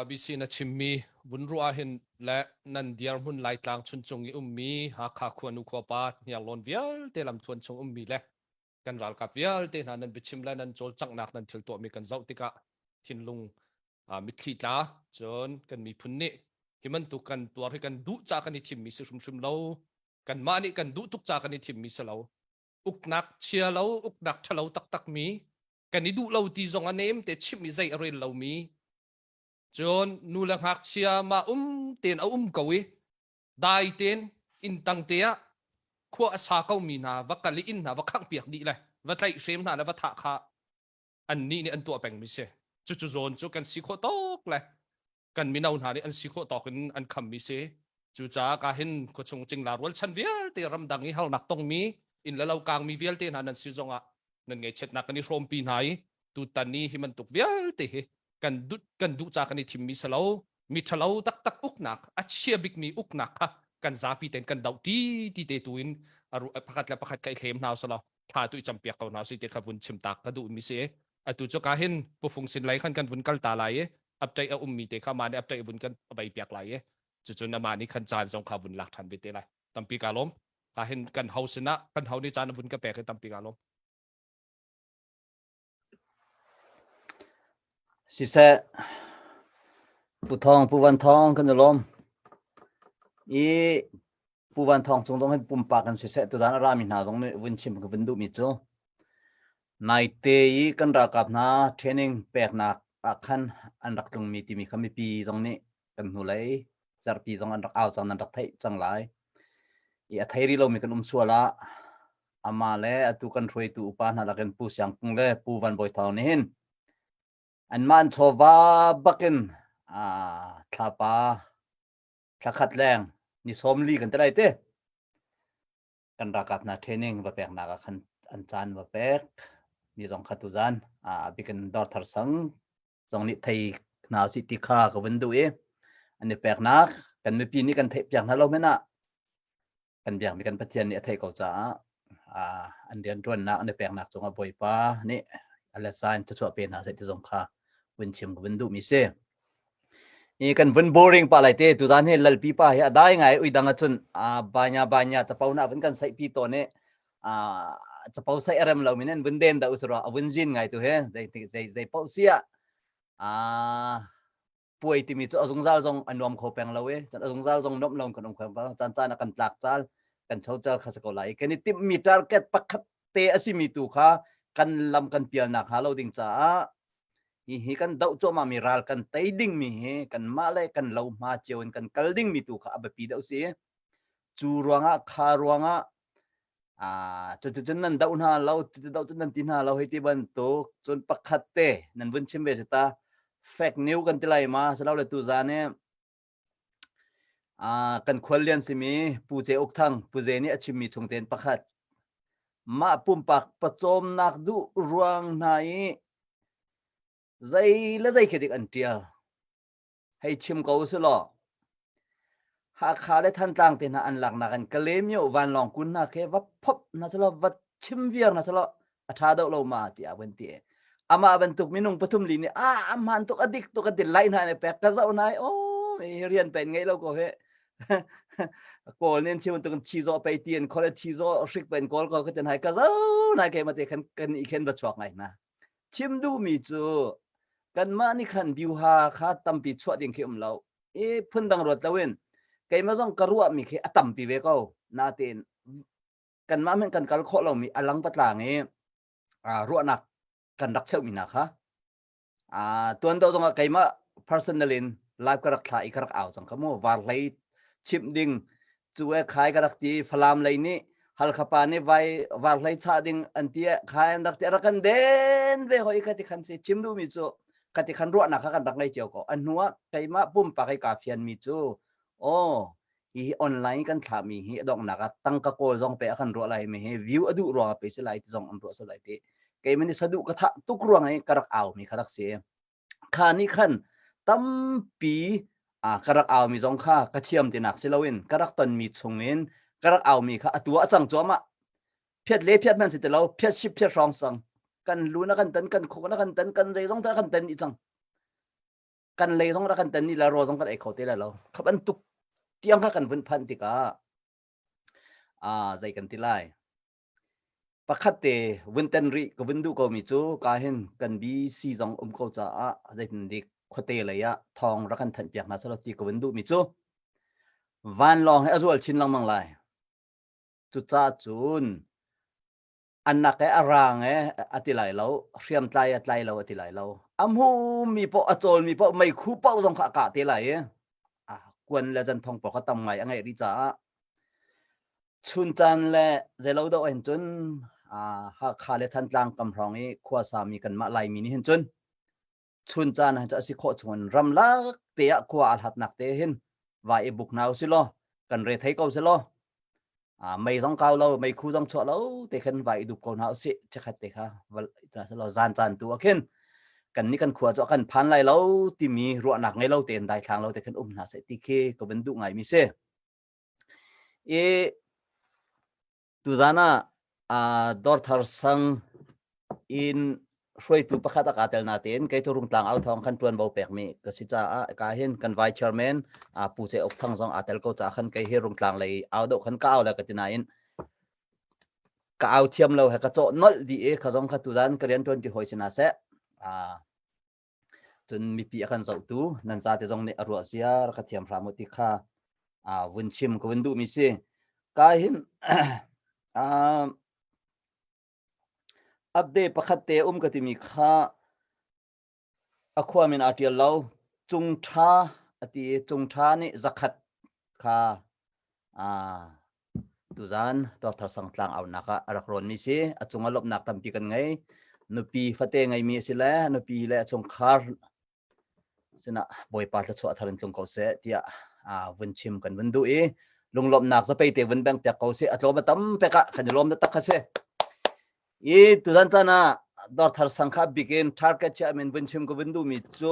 BC na chimmi bunru ahin la nan diar mun lai tlang chun chung i ummi ha kha khwanu khwa pa nya lon vial te lam thon chung ummi le kan ral ka vial te na nan bichim la nan chol chak nak nan thil to mi kan zau tika thin lung mi thli tla chon kan mi phun ni himan tu kan tuar kan du cha kan ni thim mi se shum lo kan ma ni kan du tuk cha kan ni thim mi se lo uk nak chia lo uk nak thalo tak tak mi kan ni du lo ti zong anem te chim mi zai arel lo mi จนนูลังหักเชียมาเตียนเอากวีได้เตียนอินตังเตียขั้วอาสาเขามีนาวักกะลิอินนาวักขังเปียกดีเลยวัดไตเฟมนาแล้ววัดถาขาอันนี้เนี่ยอันตัวแปลงมิเซ่จุโซนจุกันสิโคตกเลยกันมีนาหานี่อันสิโคตกันอันคำมิเซ่จุจ้ากาเห็นก็ชงจริงลาวันฉันเวียลเตรำดังนี้ฮัลนักตรงมีอินแล้วเรากลางมีเวียลเตนันสิจงอ่ะนั่นไงเช็ดนักกันนี่โรมปีไหนตุตันนี้ที่มันตกเวียลเตกันดูจากกันนี่ทิมมิสลาวมีทะเลาตักอุกนักอัจเชียบิกมีอุกนักฮะกันซาปีเต็นกันดาวที่เตตุอินอารุพักและพักไก่เข้มนาวสลาวถ้าตุยจำเปียกเขานาวสิเตขบุญชิมตักกระดูมิเซ่อตุจกาเห็นผู้ฟงสินไหลขันกันบุญกัลตาไหลอับใจเอามีเตข้ามาเนี่ยอับใจบุญกันใบเปียกไหลจุนอามานี่ขันจานสงขบุญหลักทันไปเตไหลตั้มปีกาลมกาเห็นกันเฮาสนะกันเฮาในจานบุญกระแปกตั้มปีกาลมสิเสผู้ทองผู้วันทองกันลมอีผู้วันทองทรงต้องให้ปุ่มปากกันสิเสตัวนั้นรามินาทรงเนี่ยวินชิมกับวินดูมิโจนายเตยกันรักกับนาเทรนนิ่งแปลกหนักอาคันอันรักตรงมีที่มีคำมีปีตรงนี้กันหูไหลจารปีตรงอันรักเอาจังนั้นรักไทยจังหลายอีไทยรีเรามีกันชัวละอามาเล่ตุกันรวยตุอุปานาลักันผู้เสียงกุงเล่ผู้วันบอยทองนี่เห็นอันมันโชวาบักินทลาปาทลาขัดแรงนี่สมลีกันได้เต้กันรักกับนาเทรนนิ่งว่าแปลกหนักกันอันจานว่าแปลกนี่สองขัดตุจานบิกันดอร์ทาร์สังสองนี่ไทยนาสิติคากับวันดูอันนี้แปลกหนักกันไม่ปีนี้กันไทยแปลกนะเราไม่น่ะกันแปลกมีกันพัฒนาเนี่ยไทยเขาจะอันเดียนรวนนักอันนี้แปลกหนักสองบ่อยป้านี่อะไรสายจะช่วยเป็นหาเสร็จที่สงขาวินชิมกับวินดูมิเซ่นี่กันวินโบริงปะอะไรเต้ตุจานเห็นลัลปีป้าเฮียได้ไงอุ้ยดังจุนbanyakจะเป้าหน้าวินกันใส่ปีตัวเนี่ยจะเป้าใส่อะไรเราไม่เน้นวินเด่นแต่อุตส่าห์วินจินไงตัวเฮ้ใจเป้าเสียป่วยที่มีจุดสงสารจงอันรวมโคเปงเราจุดสงสารจงนบลงกันองค์ความจานกันหลักจานกันเช่าจานข้าศึกอะไรกันนี่ที่มีทาร์เก็ตปักเตะสิมีตัวข้ากันลำกันเปลี่ยนนักหาเราดิ่งจ้าฮีกันดาวโจมามีรัลกันไตดิ่งมีกันมาเลยกันเรามาเจียวกันกัลดิ่งมีตัวข้าแบบปีเดียวสิจูรวงคารวงจุดนั้นดาวน่าเราจุดดาวจุดนั้นที่น่าเราให้ที่บันโตจนปักเตะนั่นวันชิมเบสตาfake news กันที่ไรมาสลาวเลตุจานเนี่ยกันควรเรียนสิมีผู้เจอกทั้งผู้เจนี่ชิมมีชงเต็นปักขัดมาปุ่มปักประจมนักดูรวงไหนใจและใจเขดิกอันเดียวให้ชิมเขาสิหรอหากขาได้ทันต่างเต็นอันหลักนักกันกะเลมอยู่วันลองคุณนักแค่วัดพบนักสลาววัดชิมเวียงนักสลาวอัฐาดอกเรามาที่อาวันเตียama bentuk minung patum lini aman tuk adik tuk adil lain hane pek kaza unai rian pen ngai lo ko he kol nen chi untuk chizo pe tien kol chizo rik pen kol ko keten hai kaza nai ke mate kan iken ba chwak ngai na chim du mi chu kan ma ni khan biu ha kha tampi chwa ding ke lo phundang rot lawen kai ma jong karua mi ke atampi ve ko na ten kan ma men kan kal kho lo mi alang patla nge ru nakกันรักเช่ามีนะคะตัวนั้นต้องการมา personalin live ก็รักถ่ายก็รักเอาสังคมว่าเลยชิมดิ้งจูเอขายก็รักที่ฟลามเลยนี่ฮัลคาปานี่ไว้ว่าเลยชาดิ้งอันที่ขายรักที่รักกันเด่นเว้ยหอยกันที่ขันสิชิมดูมิจูกันที่ขันรัวนะคะกันรักเลยเจ้าก็อันหัวใครมาปุ่มปากให้กาเฟียนมิจูฮีออนไลน์กันถามมีฮีดอกนักตั้งกะโกจงไปขันรัวอะไรมีฮีวิวอดูรัวไปสิไลที่จงอันรัวสิไลที่ไก่มันนี่สะดุกระทะตุกรวงไอ้กระรักเอามีกระรักเสียข้านี่ขันตั้มปีกระรักเอามีจงข้ากระเทียมตีหนักเซลวินกระรักตนมีชงเงินกระรักเอามีข้าตัวจังจอมเพียดเล่เพียดมันสิแต่เราเพียดชิบเพียดรองสังกันรู้นะกันเต้นกันโคนะกันเต้นกันใจจงแต่กันเต้นอีจังกันเลยจงแต่กันเต้นนี่ละรอจงกันไอ้เขาเตะแล้วขับอันตุกเตียงข้ากันเป็นพันติกาใจกันที่ไล่ปักขัดเตวินเทนรีกับวินดูก็มีจูการเห็นกันบีซีจงเขาจะใจถึงเด็กขัดเตเลยทองรักกันทันเปียกนะสำหรับที่กับวินดูมีจูวันลองให้อจุลชินลังมังไลจุดจ้าจูนอันนักไอ้อารางไอ้อติไลเราเรียมไตเราอติไลเรา hu mi po achol mi po mai khu pau jong kha ka te lai kwan la jan thong po kha tam ngai angai ri cha chun chan le zelo do en chun ha kha le than tlang kam rong e khwa sa mi kan ma lai mi ni hen chun chun chan ha cha si kho chun ram la te ya khwa al hat nak te hin va e buk nau si lo kan re thai ko si lo mày giống cao lâu mày khu giống chỗ lâu thì khen vậy đục cầu não sĩ chắc hạt thì ha và là gian gian tu khen cần ní cần khua cho cần phán lại lâu thì mi ruộng nạc ngay lâu tiền đại khang lâu thì khen là sẽ tì kê có vấn đụng ngày mi xe e tu zana dor thar sang in rồi tu pakhat ka tel na ten kai to rung tlang au thong khan tuan bau pek mi ka si cha ka hin kan vice chairman pu se ok thang jong atel ko cha khan kai he rung tlang lei au do khan ka au la ka tina in ka au thiam lo ha ka cho nol di e kha jong kha tu zan korean 20 hoi sina se chun mi pi khan zau tu nan za te jong ne arwa sia ka thiam ra mo ti kha vun chim ko vun du mi se ka hin update pakhat te ka ti mi kha akhwa min atial lo chung tha ati chung tha ni zakhat kha tu zan dr sang tlang au naka rakron mi se achunga lop nak tam pi kan ngai nupi fate ngai mi sila nupi le chung khar sina boy pa cha chwa tharin tlung ko se tia vun chim kan vun du e lunglop nak za pe te vun bang pek ko se atlo tam peka khanilom da takha se e tu zan chana dor thar sangkha begin target cha men vun chim ko vun du mi chu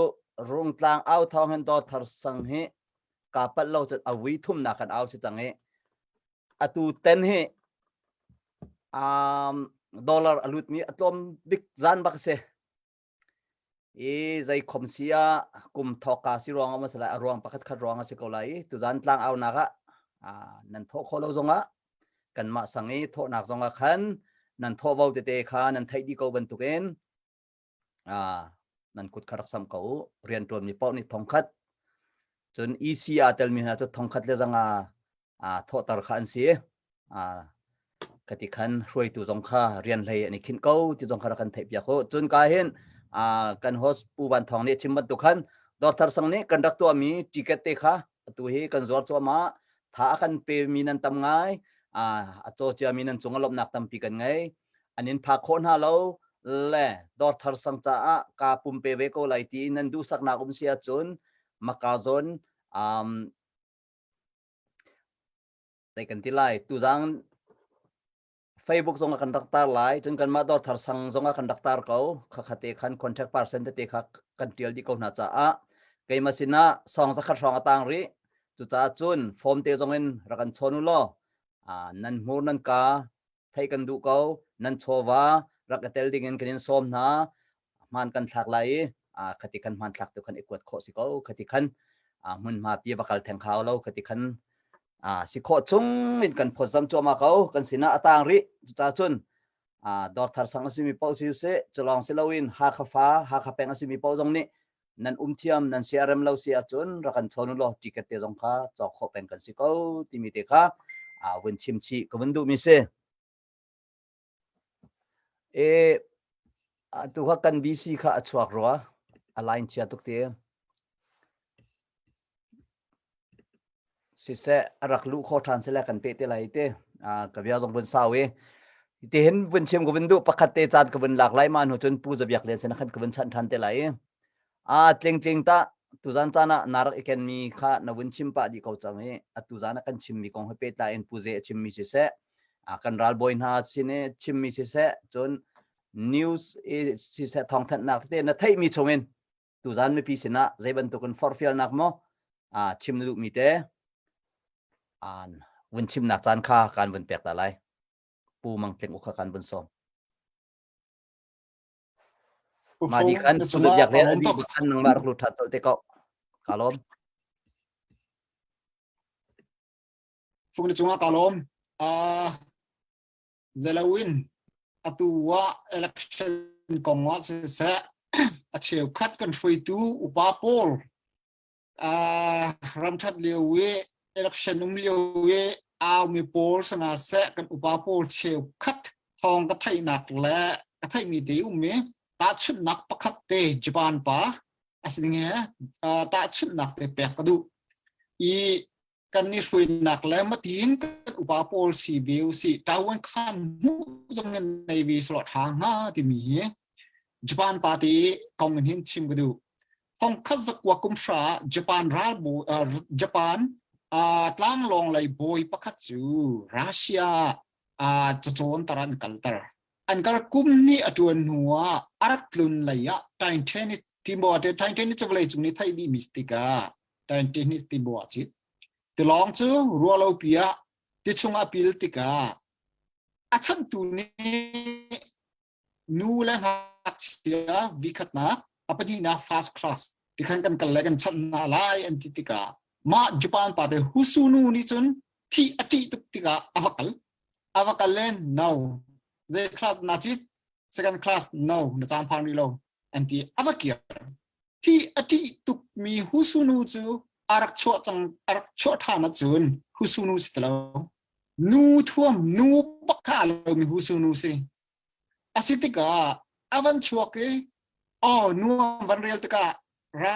rung tlang au thong han dor thar sang he ka pat lo chat awi thum na kan au se change atu ten he dollar alut mi atom big zan bak se e zai khomsia kum thoka si rong ma sala rong pakhat khat rong se ko lai tu zan tlang au na ga nan tho kholo zonga kan ma sangi tho nak zonga khan nan tho bau te kha nan thai di ko ban tu ken nan kut kharak sam ko rian ton mi pau ni thong khat chun eca tel mi na chu thong khat le zanga tho tar khan si kati khan hroi tu zong kha rian lei ani khin ko ti zong kha kan thai pya kho chun ka hen kan host pu ban thong ne chimbat tu khan dor thar sang ne conduct to mi ticket te kha tu he kan zor cho ma tha kan pe mi nan tam ngai cho cha mi nan chunga lop nak tam pi kan ngai anin pha khon ha lo le dor thar sang cha ka pum pe ve ko lai ti nan du sak na sia chun maka zon tai kan ti lai tu jang Facebook zonga conductor lai chun kan ma dor thar sang zonga conductor ko khate khan contact person te kha kan tial di ko na cha kai masina song sa khat rong atang ri tu cha chun form te zongen rakan chonu lo nan mur nan ka thai kan du ko nan chowa rakatel ding en kan som na man kan thak lai khati kan man thak tu kan ekwat kho si ko khati khan mun ma pi bakal theng khaw lo khati khan si kho chung min kan phozam choma ko kan sina atang ri cha chun dor thar sang asimi pau si se cholong silawin ha kha ha kha peng asimi pau jong ni nan thiam nan crm lo sia chun rakan chonu lo ticket te jong kha chok kho peng kan si ko timi te kha win chim chi ko vun du mi se tu kha kan bc kha achwak ro align chia tuk te si se arak lu kho than se la kan pe te lai te ka bia jong bun sawe te hen vun chim ko vun du pakhat te chat ko vun lak lai man hu chun pu jabiak le sen khan ko vun chan than te lai tling ta tu zan chana narak iken mi kha na vun chim pa di ko chang he atu zana kan chim mi kong pe ta en pu je chim mi si se kan ral boin ha sine chim mi si se chun news si se thong than nak te na thai mi chongen tu zan mi pi sina zaiban to kon for fial nak mo chim nu mi te vun chim nak chan kha kan vun pek ta lai pu mang tleng ukha kan vun som ma di kan su yak le di kan nang mar lu that te ko kalom phung chunga kalom zelawin atua election kongwa se a cheu khat kan foi tu upa pol ram that lewe election lewe aw mi pol sana se kan upa pol cheu khat thong ka thai nak le ka thai mi ti me ตาชุดนักประคัตเตญี่ปุ่นปะอาศัยเงี้ยตาชุดนักเตเปียกดูอีกันนี่ช่วยนักแล้วมาทิ้งกันอุปาโพลสีเบลสีตาวันข้ามมุจงเงินในวิสระทางหน้าที่มีญี่ปุ่นปาตีกองเงินหินชิมกันดูห้องคัดกว่ากุมฟ้าญี่ปุ่นราบูญี่ปุ่นตั้งลงเลยบอยประคัตจูรัสเซียจะโจนตรันกันตระอันการกุมนี่อตัวหนัวอารักลุนเลยอะแต่อินเทอร์เน็ตที่บอกแต่อินเทอร์เน็ตจะเลยจุดนี้ไทยดีมิสติกาแต่อินเทอร์เน็ตที่บอกจิตแต่ลองจูรัวเราเปียที่ชงอภิลติกาอาชันตัวนี้นูและหักเสียวิคัตนะapa ni na fast class dikhan kan kalagan chan na lai antitika ma japan pa de husunu ni chun thi ati tuktika avakal len no the class na chit second class no na chang phang ni lo anti avakia thi ati tuk mi husunu chu arak cho tha na chun husunu stlo nu thuam nu pakka lo mi husunu se asitika avan chuake oh nu van real tika ra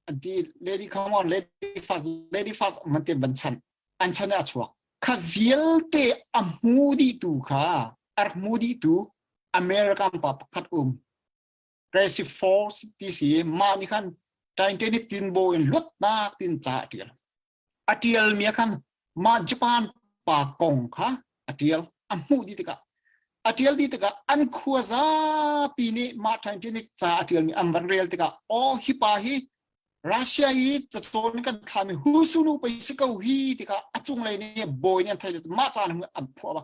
anti lady come on lady fast mante banchan anchana achwa kha vielte amudi tu kha armudi tu american pap khat crazy force tc mani khan tainteni tin bo in lot na tin cha tial atial mi khan ma japan pa kong kha atial amudi tika atial di tika an khuaza pini ma tainteni cha atial mi amvan real tika o hipa hi Russia hi chon kan khami husunu paisika hi tika achung lai ni boy ni thai ma chan am phwa ba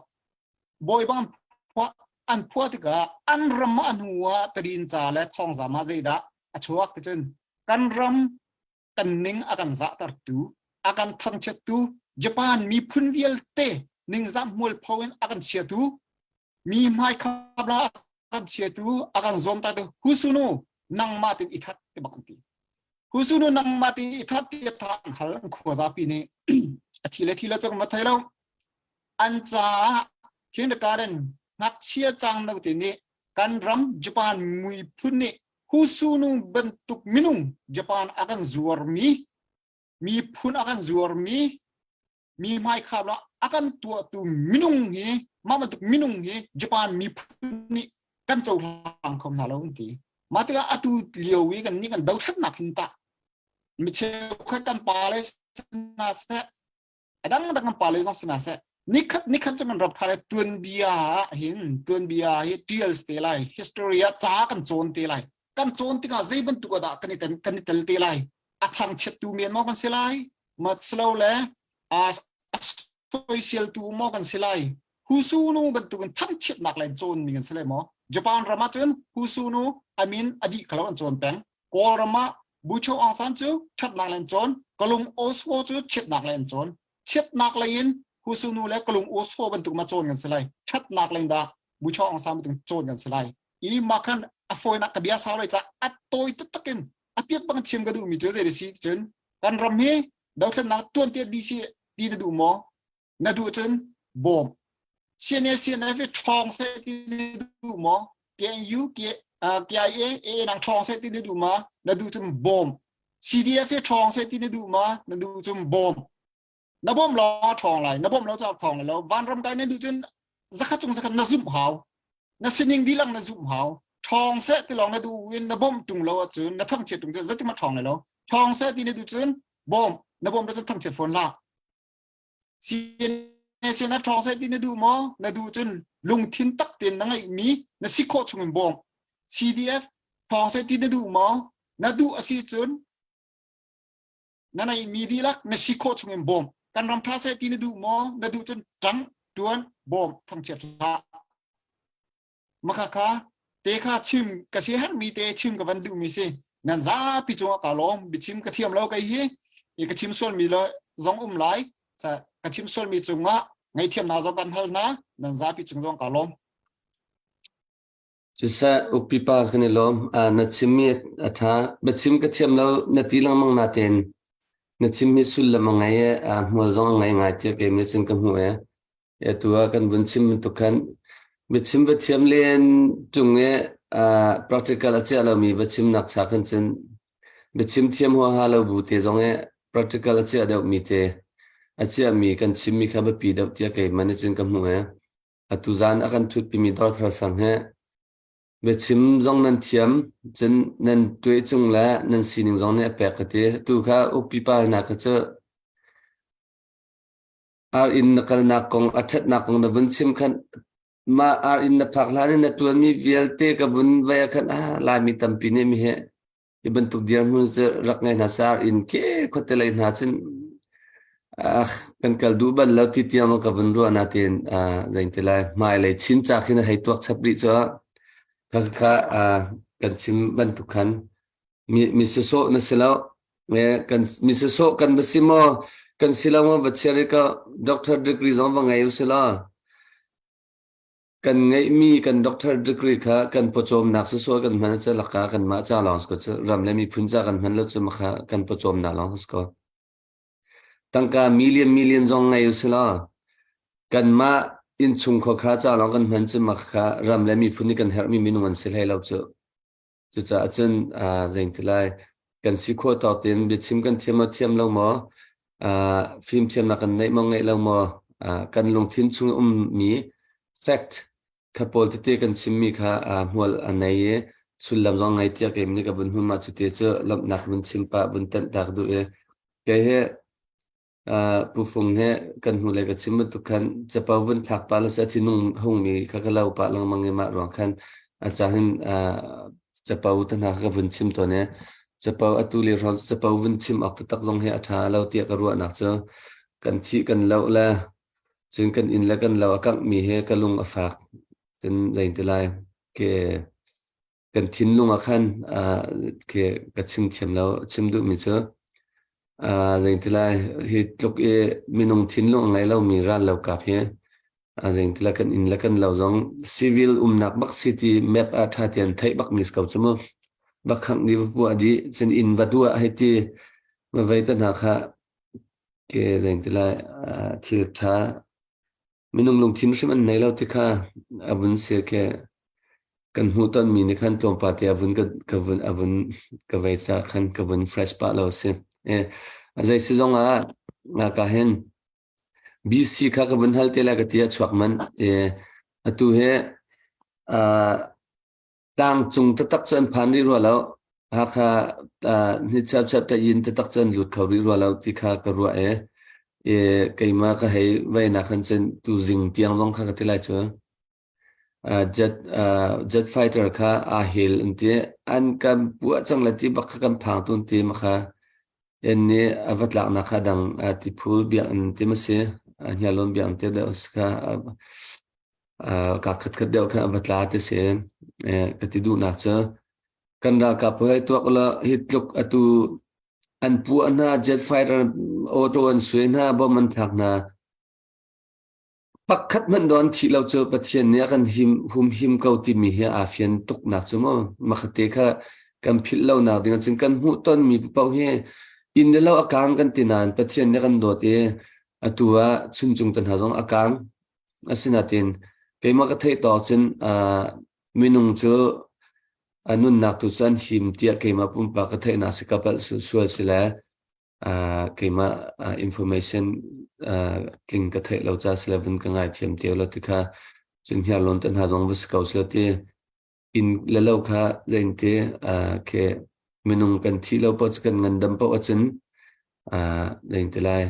boy bang phwa an phwa tika an ram an huwa tadin cha le thong za ma zeida achuak te chen kan ram kan ning akan za tar tu akan thang chet tu Japan mi phun vial te ning zam mul phawen akan sia tu mi mai khabla akan sia tu akan zom ta tu husunu nang ma tin ithat te bakanti husunu nang mati thati than hal khoza pi ni thile chang ma thailo ancha kindergarten ngak chia chang na ti ni kan ram Japan mui phun ni husunu bentuk minung Japan akan zuar mi phun akan zuar mi mai khabla akan tua tu minung ni ma bentuk minung ni Japan mi phun ni kan chau lang khom na lo ti matika atu liawi kan ni kan dau that nak hinta mi che kha kan pale na se adang dang pale jong sna se nikhat chang rap thale tun bia hi deal ste lai historia cha kan chon te lai kan chon ti ga zeiban tu da kan tel te lai athang chet tu mien mo kan se lai mat slow le as social tu mo kan se lai husunu ban tu kan thang chet nak lai chon mi kan se lai mo Japan rama chun husunu I mean adi kalawan chon peng ko rama bucho angsan chu chat nak len chon kalum oswo chu chet nak len chon chet nak len husunu le kalum oswo ban tu ma chon kan selai chat nak len da bucho angsan tu chon kan selai I makan afoi nak kabia sa lai cha atoi takin apiat bang chim ga du mi je de si chen kan ram he daw than nak tuan te di si di du mo na du chen bom sian ve thong se ti du mo tian yu ke KIA nang thong se ti du ma na du chum bom CDF thong se ti du ma na du chum bom na bom lo thong lai na bom lo cha thong lai lo van ram kai na du chen zakha chung zakha na zum haw na sining di lang na zum haw thong se ti long na du win na bom tung lo chun na thang che tung che zati ma thong lai lo thong se ti du chen bom na bom lo thang che phone la CNF thong se ti du mo na du chen lung thin tak tin na ngai mi na sikho chung bom CDF thong se ti du mo na du asi chun na nai mi di lak na sikho chung bom kan ram tha se ti du mo na du chun tang tuan bom thang che tha makaka te kha chim ka se han mi te chim ka van du mi se na za pi chu ka lom bi chim ka thiam lo kai hi e ka chim sol mi lo zong lai sa ka chim sol mi chunga ngai thiam na zo ban hal na za pi chung zong ka lom Chisa upipa khani lom na chimmi atha bachim ka thiam lo na tilang mang na ten na chimmi sul la mangai mol zong ngai te ke mi chin ka mu e tua kan bun chim tu kan bachim ba thiam len chung practical acha lo mi bachim nak sa khan chen bachim thiam ho ha lo bu te zong e practical acha da mi te acha mi kan chim mi kha ba pi da tia ke managing kam hu e atuzan akan thut pi mi dor thar sang he bachim zong nan thiam chen nan tue chung la nan sining zong ne pe ka te tu kha upi pa na ka cha ar in nakal na kong athat na kong na vun chim khan ma ar in na phak lani na tuan mi vialte ka vun vaya khan la mi tampi ne mi he iban tuk diam hun se rak ngai na sar in ke khotelai na chen kan kal du ban lo ti tiang ka vun ru na tin zain telai mai le chin cha khina hai tuak chapri cha ka kan chim ban tu khan mi se so na selo me kan mi se so kan basimo kan silama bachari ka doctor degree zong wa ngai usela kan ngai mi kan doctor degree kha kan pochom nak so kan man cha laka kan ma cha long ko ram le mi phun cha kan man lo chu ma kha kan pochom na long ko tangka million zong ngai usela kan ma in chung kho kha cha long kan man chu ma kha ram le mi phun ni kan her mi minung an sel hai lo chu cha chen zain tilai kan si kho ta ten bi chim kan thiam lo mo phim thiam na kan nei mong ngai lo mo kan long thin chung mi fact couple te kan chimmi kha hmol anai e sulam zong ngai tia kem ni ka bun huma chu te chu lam nak bun chimpa bun tan dak du e ke he pu phung he kan hu le ka chim tu khan chapa bun thak pa la sa thinung hong mi kha ka lau pa lang mang ma ro khan acha hin chapa u tan ha ka bun chim to ne chapa atu le ron chapa bun chim ak tak zong he atha lau tia ka ru nak chu kan thi kan lau laซึ่งกันอินแล้วกันเรากังมีให้กันลุงอฝากเป็นแรงตลายke kan thin lunga khan ke ka chim chem lo chim du mi chu zeng tilai hi tlok e minung thin lung ngai lo mi ran lo ka phe zeng tilai kan in la kan lo zong civil nak bak city map a tha tian thai bak mis kau chmo bak khang ni bu adi chen in vadua hai ti ma vai ta na kha ke zeng tilai thil tha minung lung thin shim an nei lo ti kha avun se ke kan hu ton mi ni khan tom pa te avun ka vai cha khan ka vun fresh pa lo se azai se zonga na ka hen bc kha ka vun hal te la ka tia chuak man atu he tang chung ta tak chan phan ri ro lo ha kha ni cha ta yin ta tak chan lut khau ri ro lo ti kha ka ro keima ka hei vai na khan chen tu jing tiang long kha ka tilai chu jet fighter kha a hil ante an kam pu chang la ti bak kam phang tun ti ma kha enne avat la na kha dang ti phul bi an ti ma se nya lon bi an te da uska ka khat deu kha avat la te se ka ti du na cha kan ra ka pu hai to la hit luk atu an pu ana jet fighter auto an sui na bo man thak na pakhat man don thi lo chu pathian ne kan him ko ti mi he afian tuk na chu mo makhate kha kan phil lo na ding chin kan hu ton mi pau he in de lo akang kan tinan pathian ne kan do te atua chun chung tan ha jong akang asina tin keima ka thei to chen minung chu anun nak tu chan him tia keima pum pa ka thei na sikapal sual sila keima information kling ka thei lo cha sleven ka ngai thiam te lo ti kha chin hia lon tan ha jong bus kaus lo te in le lo kha zain te ke minung kan thi lo po kan ngandam po chen zain te lai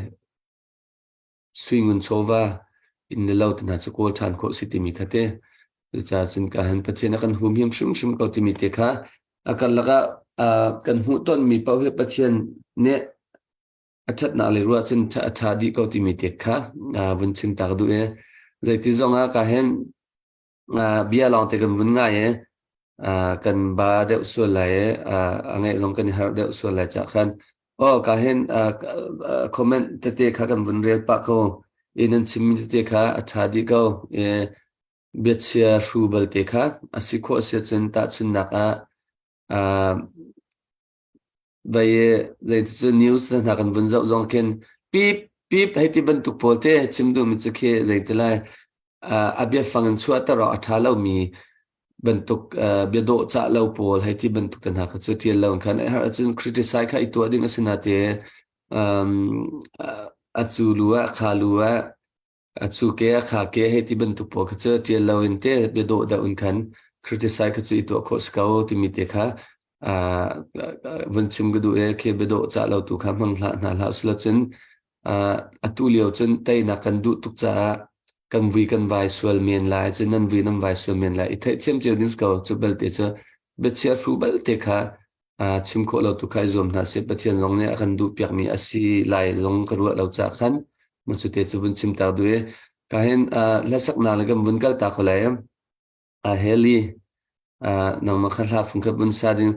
swing un chova in le lo tan ha chu ko than ko city mi khate cha chin ka han pachena kan hum him shum ko ti mi te kha akal laga kan hu ton mi pau he pachian ne achat na le ruwa chen cha di ko ti mi te kha vun chin tak du e zai ti zonga ka hen bia long te kan vun nga ye kan ba de su la ye angai long kan har de su la cha khan ka hen comment te kha kan vun rel pa ko in chim te kha acha di ko betsia rubal te kha asiko se chen ta chun na ka vai zai chu news na kan bun zau zong ken pip hai ti ban tu polte chimdu mi chukhe zai telai abia fangan chua ta ro atha lo mi bentuk bedo cha lo pol hai ti bentuk tan ha kha chu tial lo khan har chun criticize kha itu ding asinate achu luwa khalua achu ke kha ke hai ti bentuk po kha chu tial lo inte bedo da un khan criticize kha chu itu kho skau ti mi te kha vanchim gadu e ke bedo cha lo tu kha mang hla na hla sla chen atu leo chen tai na kan du tuk cha kan vi kan vai swal men lai chen nan vi nam vai swal men lai ithe chem che din skau chu bel te cha be che ru bel te kha chim kho lo tu khai zom na se pathian long ne kan du piak mi asi lai long ka ru lo cha khan mu chu te chu vanchim ta du e ka hen la sak na la gam vun kal ta kholai heli nang ma kha phung kha bun sa ding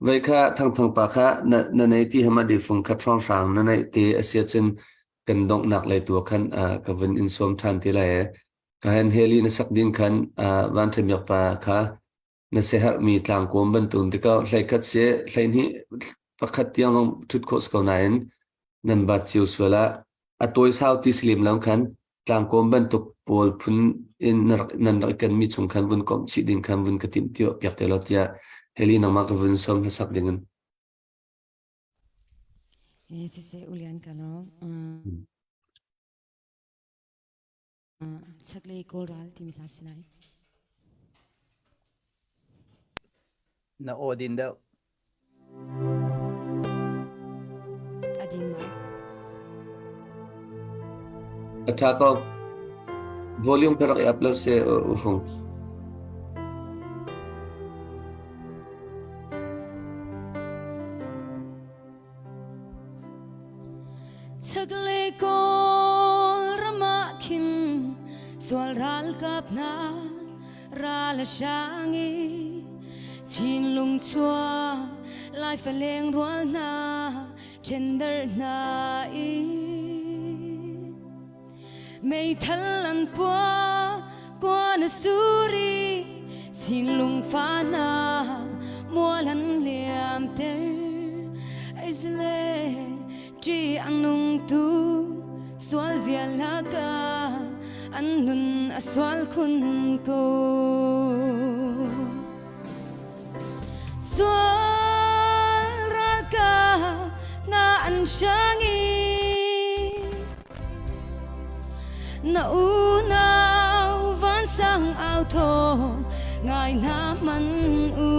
vai kha thang pa kha na nei ti hama di phung kha thong sang na nei te asia chen kan dong nak lai tu khan ka vun in som than ti lai ka han heli na sak din khan van them yak pa kha na se har mi tlang kom ban tun ti ka hlai khat se hlai ni pakhat yang long thut khos ko nain nan ba chiu swala atoi sau ti slim lam khan tlang kom ban tuk pol phun in nan kan mi chung khan vun kom chi ding khan vun ka tim tio pyak te lot ya heli nang ma ka vun som na sak dingen Sise ulian kalau sakle koral timi thasinai na odin da adin mai athako volume karak ya plus se ufung sakle kol ramakin swal ral kap na ral shangi chin lung chua lai faleng rual na tender na i mei thalan pua kwa na suri chin lung fa na mualan liam ter aizle tri anung tu swal vialaga anun aswal kun ko swal raga na anshangi na unaw van sang auto ngai na man u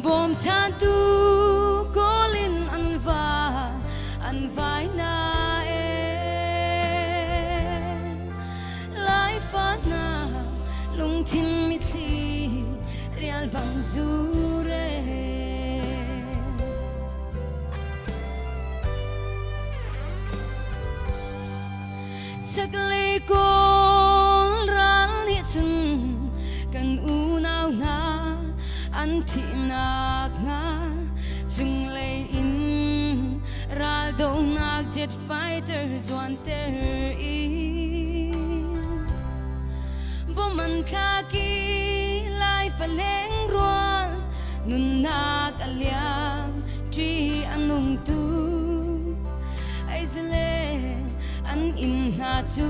bom chan tu kolin an vai na lai fa na lung tin mi thi real bang zure sakle kol ral ni chun kan unaw na an thi nak nga chung lei in ral do nak jet fighter zwan ter i bo man kha ki lai faleng rual nun nak aliam tri anung tu aizle an in na chu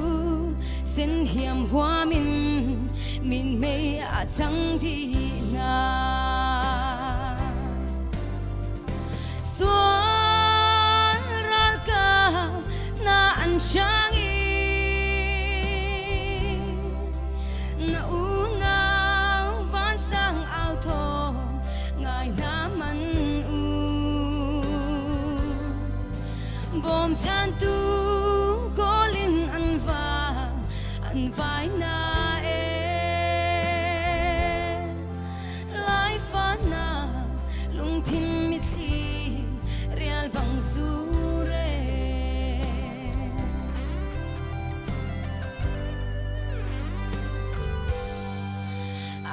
sen hiam hua min mei a chang di na swal ral ka na an shangi na unaw van sang auto ngai na man u bom chan tu kolin an vai na lai fa na lung tin mi thi real bang zure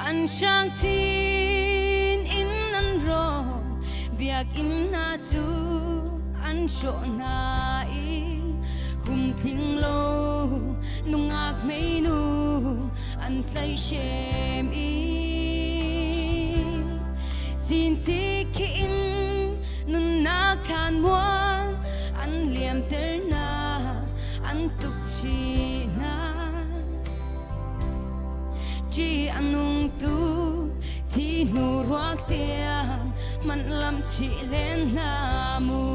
an shang tin in an ro biak in na chu an sho na i kum thing lo nungak mei nu an tlai shem i chin ti ki in nun na khan mual an liam ter na an tuk chi na จีอันนุ่งตูที่หนูรักเตียมันลำชีเล่นนามู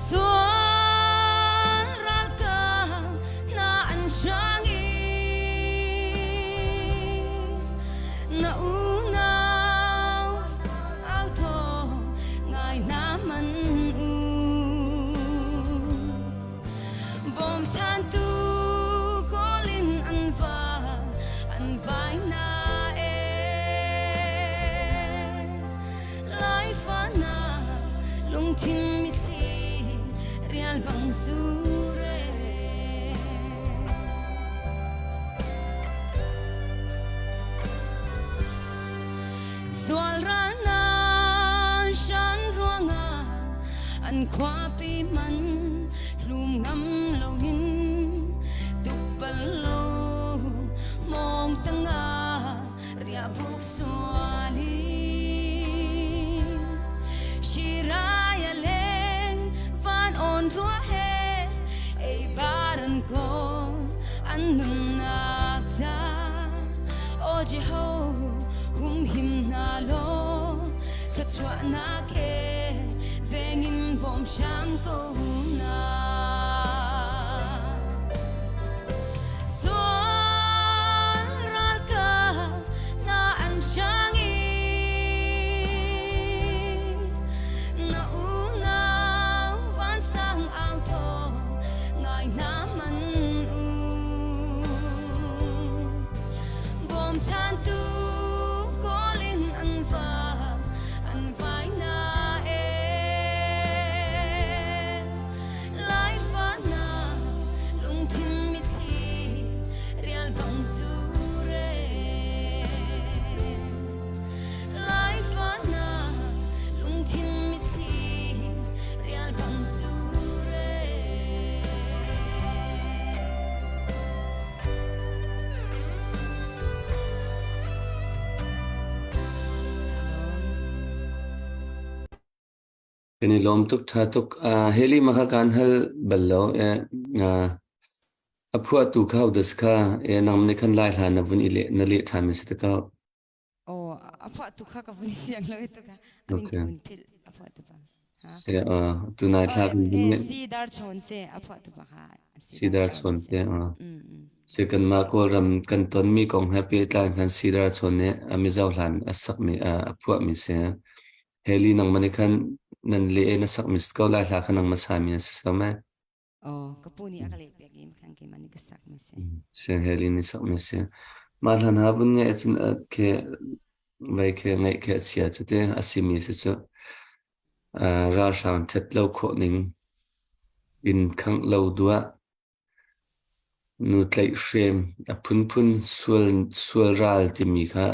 ส่วนรักกันน่าอันช่างอีน่าอูน่าเอาโทง่ายน้ำมันอูบ่มทานตูก็ลินอันฟ้าอันไว้นาเอไลฟ้านาลงทิ้งมิทีเรียลบังสูเรส่วนรานาฉันรัวงาอันควาปีมันลุมงำเราหินตุกปะโลมองตั้งอาเรียบุกสวาลีชิรายาเลงฟานอ่อนรัวเฮไอบารันโกอันนุนนักจาโอจิโฮหุมหิมนาโลกัจวะนาเกเวงิมบอมชังโกหุนาIni lom tuk tha tuk heli makakan hal ballo apua tu kau deska namne kan lai la na vun ile na le thamin se ka Oh, apa tu kah kau punya yang lain tu kah? Okay. Amin pun pil apa tu bang? se tu na tha Si dar chon se apa tu bang? sidar son te se kan ma ko ram kan ton mi kong happy tlan kan sidar son ne ami zau hlan asak mi apua mi se heli nang mani kan nan le na sak mis ko la la khanang masami sa ma Oh, kapuni akali pegim kan ke mani kesak mese. se heli ni sak mis se ma hlan ha bun nge chun ke vai ke ngai ke sia chu te asimi se chu ra shan thet lo kho ning in khang lo dua nu tlai shem phun sual ral ti mi kha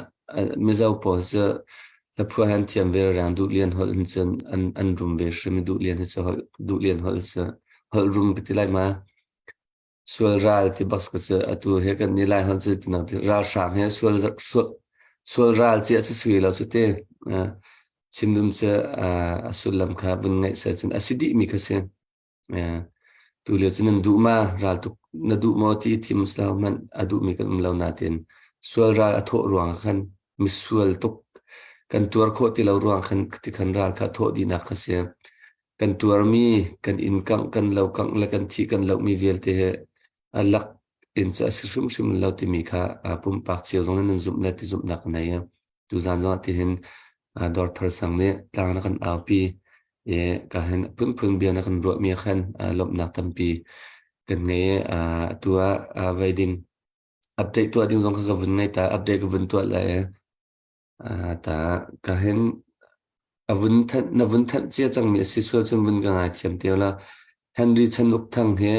mi zau po ze la phua han tiam ver ran du lian hol chen an room ve shmi du lian che du lian hol se hol room ti lai ma sual ral ti bas ka che atu he kan ni lai hol che ti na ra shang he sual ral chi ase sui lo te chimdum che asulam kha bun ngai se chen asidi mi ka se tu le chen du ma ral tu na du mo ti tim sla man adu mi kan lo na tin sual ral atho ruang khan mi sual tok kan tuar kho ti lo ruang khan ti khan ral kha tho di na kha se kan tuar mi kan income kan lo kang la kan thi kan lo mi vel te alak in sa shum lo ti mi kha pum pak che zong nan zum na ti zum nak na ya tu zan zo ti hin dor thar sang ne tlang na kan au pi ye ka hen pun bia na kan ro mi khan lop nak tam pi kan nge tua wedding update tua ding zong ka vun ngai ta update ka vun tua la ta ka hen vun than che chang mi si sual chum vun ka ngai thiam te la Henry Chan uk thang he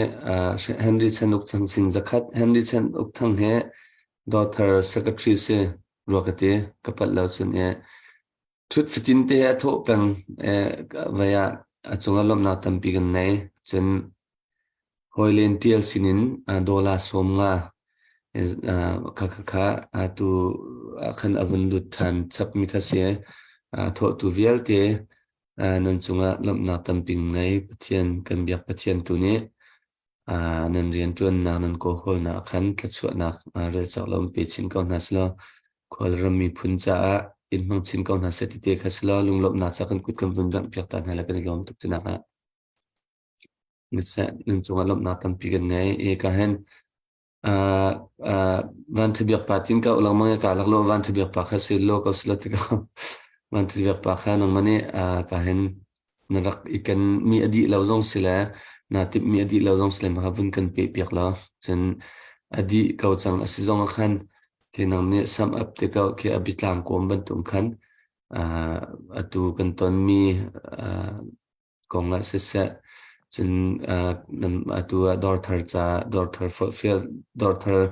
Henry Chan uk thang sin zakhat Henry Chan uk thang he daughter secretary se rokate kapal lo chun thut fitin te tho pang vaya achunga lom na tam pi gan nei chen hoilen tial sinin dola somnga kha tu khan avun lut than chap mi kha se tho tu vial te nan chunga lom na tam ping nei pathian kan biak pathian tu ne นันเรียนจวนนันโกโหนักขันตะชวนักเรื่องจากลมปีชินก่อนนัสละควรรมีพุนจ่าอินมังชินก่อนนัสติเตคัสละลุงลบนัสกันกุดกันวุ่นรันเปียกตันให้ละกันลมตุกจินักมิสะนึงจงลบนักตันปีกันไงกะเห็นวันที่เบียกปาตินก็อุลังมังกาลักโลวันที่เบียกปาคัสโลก็สลัดก็วันที่เบียกปาข้านังมันนี่กะเห็นนรักอีกันมีอดีตเราต้องสิละนาติมีอดีตเราต้องสิละมาวุ่นกันเปียกแล้วจนอดีตเขาจังอสิจงขันที่นังเนี่ยซ้ำอัพที่เขาแค่อบิตลางกวมบรรทุกขันตัวกันตอนมีกองอาศัยจนตัวดอร์เทอร์จ้าดอร์เทอร์ฟิลดอร์เทอร์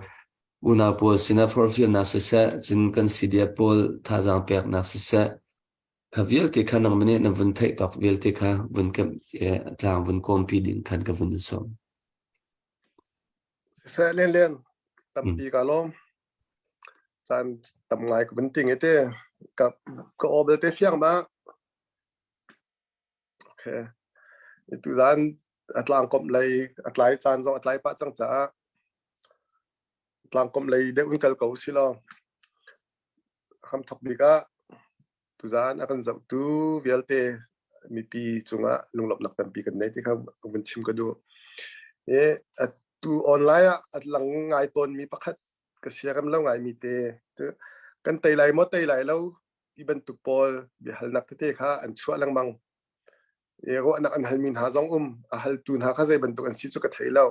อุณาโพลสินะฟอร์ฟิลนักศึกษาจนกันซีเดียโพลท่าจางเปียกนักศึกษาข้าวิลที่ข้านังมันเนี่ยนับวันไทยกับวิลที่ข้าวันกับจางวันคอมพิดินขันกับวันสองเสเล่นตั้มปีกาลมจานตั้มไงกับเป็นติงเอเต้กับก็ออบเตเฟียงมาโอเคตัวจานอัตลางกลมเลยอัตไลจานจงอัตไลปะจังจ้าอัตลางกลมเลยเด็กวิ่งกัลเก่าสิลองคำทบดีก็ตัวจานอาการจับตัววิลเตมีปีจงอ่ะลุงหลบหลักตั้มปีกันในที่เขาเป็นชิมก็ดูตัวออนไลน์อัตลังไงตนมีประคัดกระเสียกันแล้วไงมีเตะกันไตไหลมดไตไหลแล้วที่บรรทุกปอลเดี๋ยวหันนักเตะข้าอันชั่วลังมังก็อันนักอันหันมินหาจงหันตูนหาข้าใจบรรทุกอันสิจุกกระไทยแล้ว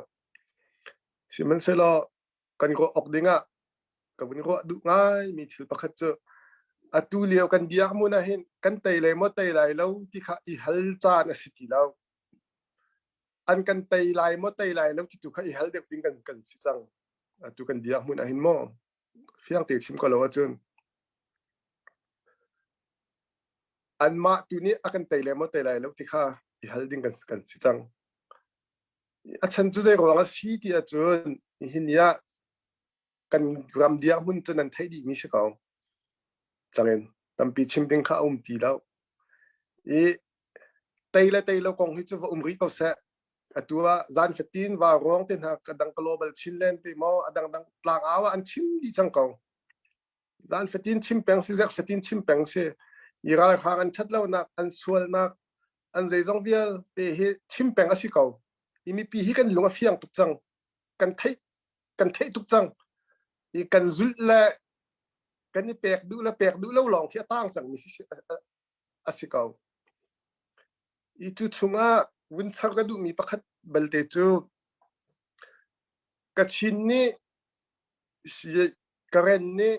สิมันเสร็จแล้วกันก็ออกดิ่งอ่ะกับวันนี้ก็ดูง่ายมีถิ่นประคัดเจออัตูเลี้ยวกันเดียกมุนะเห็นกันไตไหลมดไตไหลแล้วที่ข้าอีหันจานสิทีแล้วอันกันไตไหลมดไตไหลแล้วที่ถูกให้ฮัลเด็กดิ้งกันสิจังถูกกันเดียกมุนอาหินมอเฟียงเตะชิมก็แล้วจนอันมาตัวนี้อันกันไตไหลมดไตไหลแล้วที่ข้าฮัลดิ้งกันสิจังอาฉันจุดใจก็ว่าสีที่อาจนหินยากันรำเดียกมุนจนนั้นไทยดีมิสิเขาจังเองตั้มปีชิมดิ้งข้าตีแล้วไตแล้วกองที่จะว่าริเขาเสะตัวจานเฟตินว่าร้องเต้นหากดัง global ชินเลนที่มอดังกลางอาว่าอันชิมดีจังกองจานเฟตินชิมแปงสิจากเฟตินชิมแปงเสียยีราลข้างอันชัดแล้วนักอันสวลนักอันใจจงเบียลเตะชิมแปงอสิเขาอีมีปีให้กันหลงเฟียงตุกจังกันเทตุกจังอีกันจุลละกันนี่แปกดูแล้วลองเที่ยตั้งจังมีอสิเขาอีจุดชุงอ่ะวุ้นชักกระดูมีประคัดเบลเตจูกระชินนี่กระเรนนี่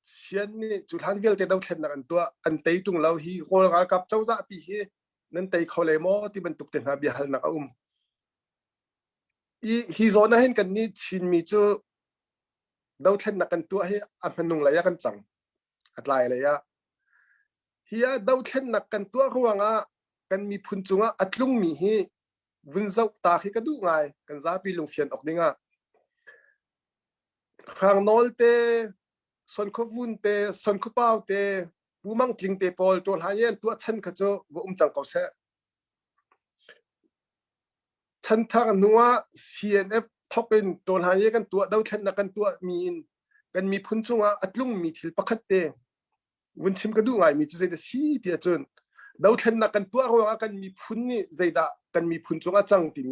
เชียนนี่จุดหันเวลเตดาวเข็นนักอันตัวอันเตยตุงเราฮีโคลากับเจ้าจ่าปีฮีนั่นเตยเขาเลยมอที่บรรทุกเต็นหาเบียหันนักอีฮีโซน่าเห็นกันนี่ชินมีจูดาวเข็นนักอันตัวให้อันพนุงระยะกันจังอัดลายระยะเฮียดาวเข็นนักกันตัวระวังอ่ะกันมีพุนจุงอ่ะอัดลุงมีฮีวินเจ้าตาให้กระดูง่ายกันซาปีลุงเฟียนออกดิ่งอ่ะครั้งนอลเตส่วนขบุนเตส่วนขบ่าวเตผู้มั่งจริงเตปอลตัวหายเย็นตัวฉันก็จะว่าจังเขาเสะฉันทางนัว CNF ท็อปเป็นตัวหายเย็นกันตัวดาวเข็นนักกันตัวมีนกันมีพุนจุงอ่ะอัดลุงมีทิลปักขัดเตวันชิมกระดูง่ายมีจุดเด็ดสีที่จนดาวเข็นนักกันตัวเรากันมีพุนนี่ใจด่ากันมีพุนจงอาจังที่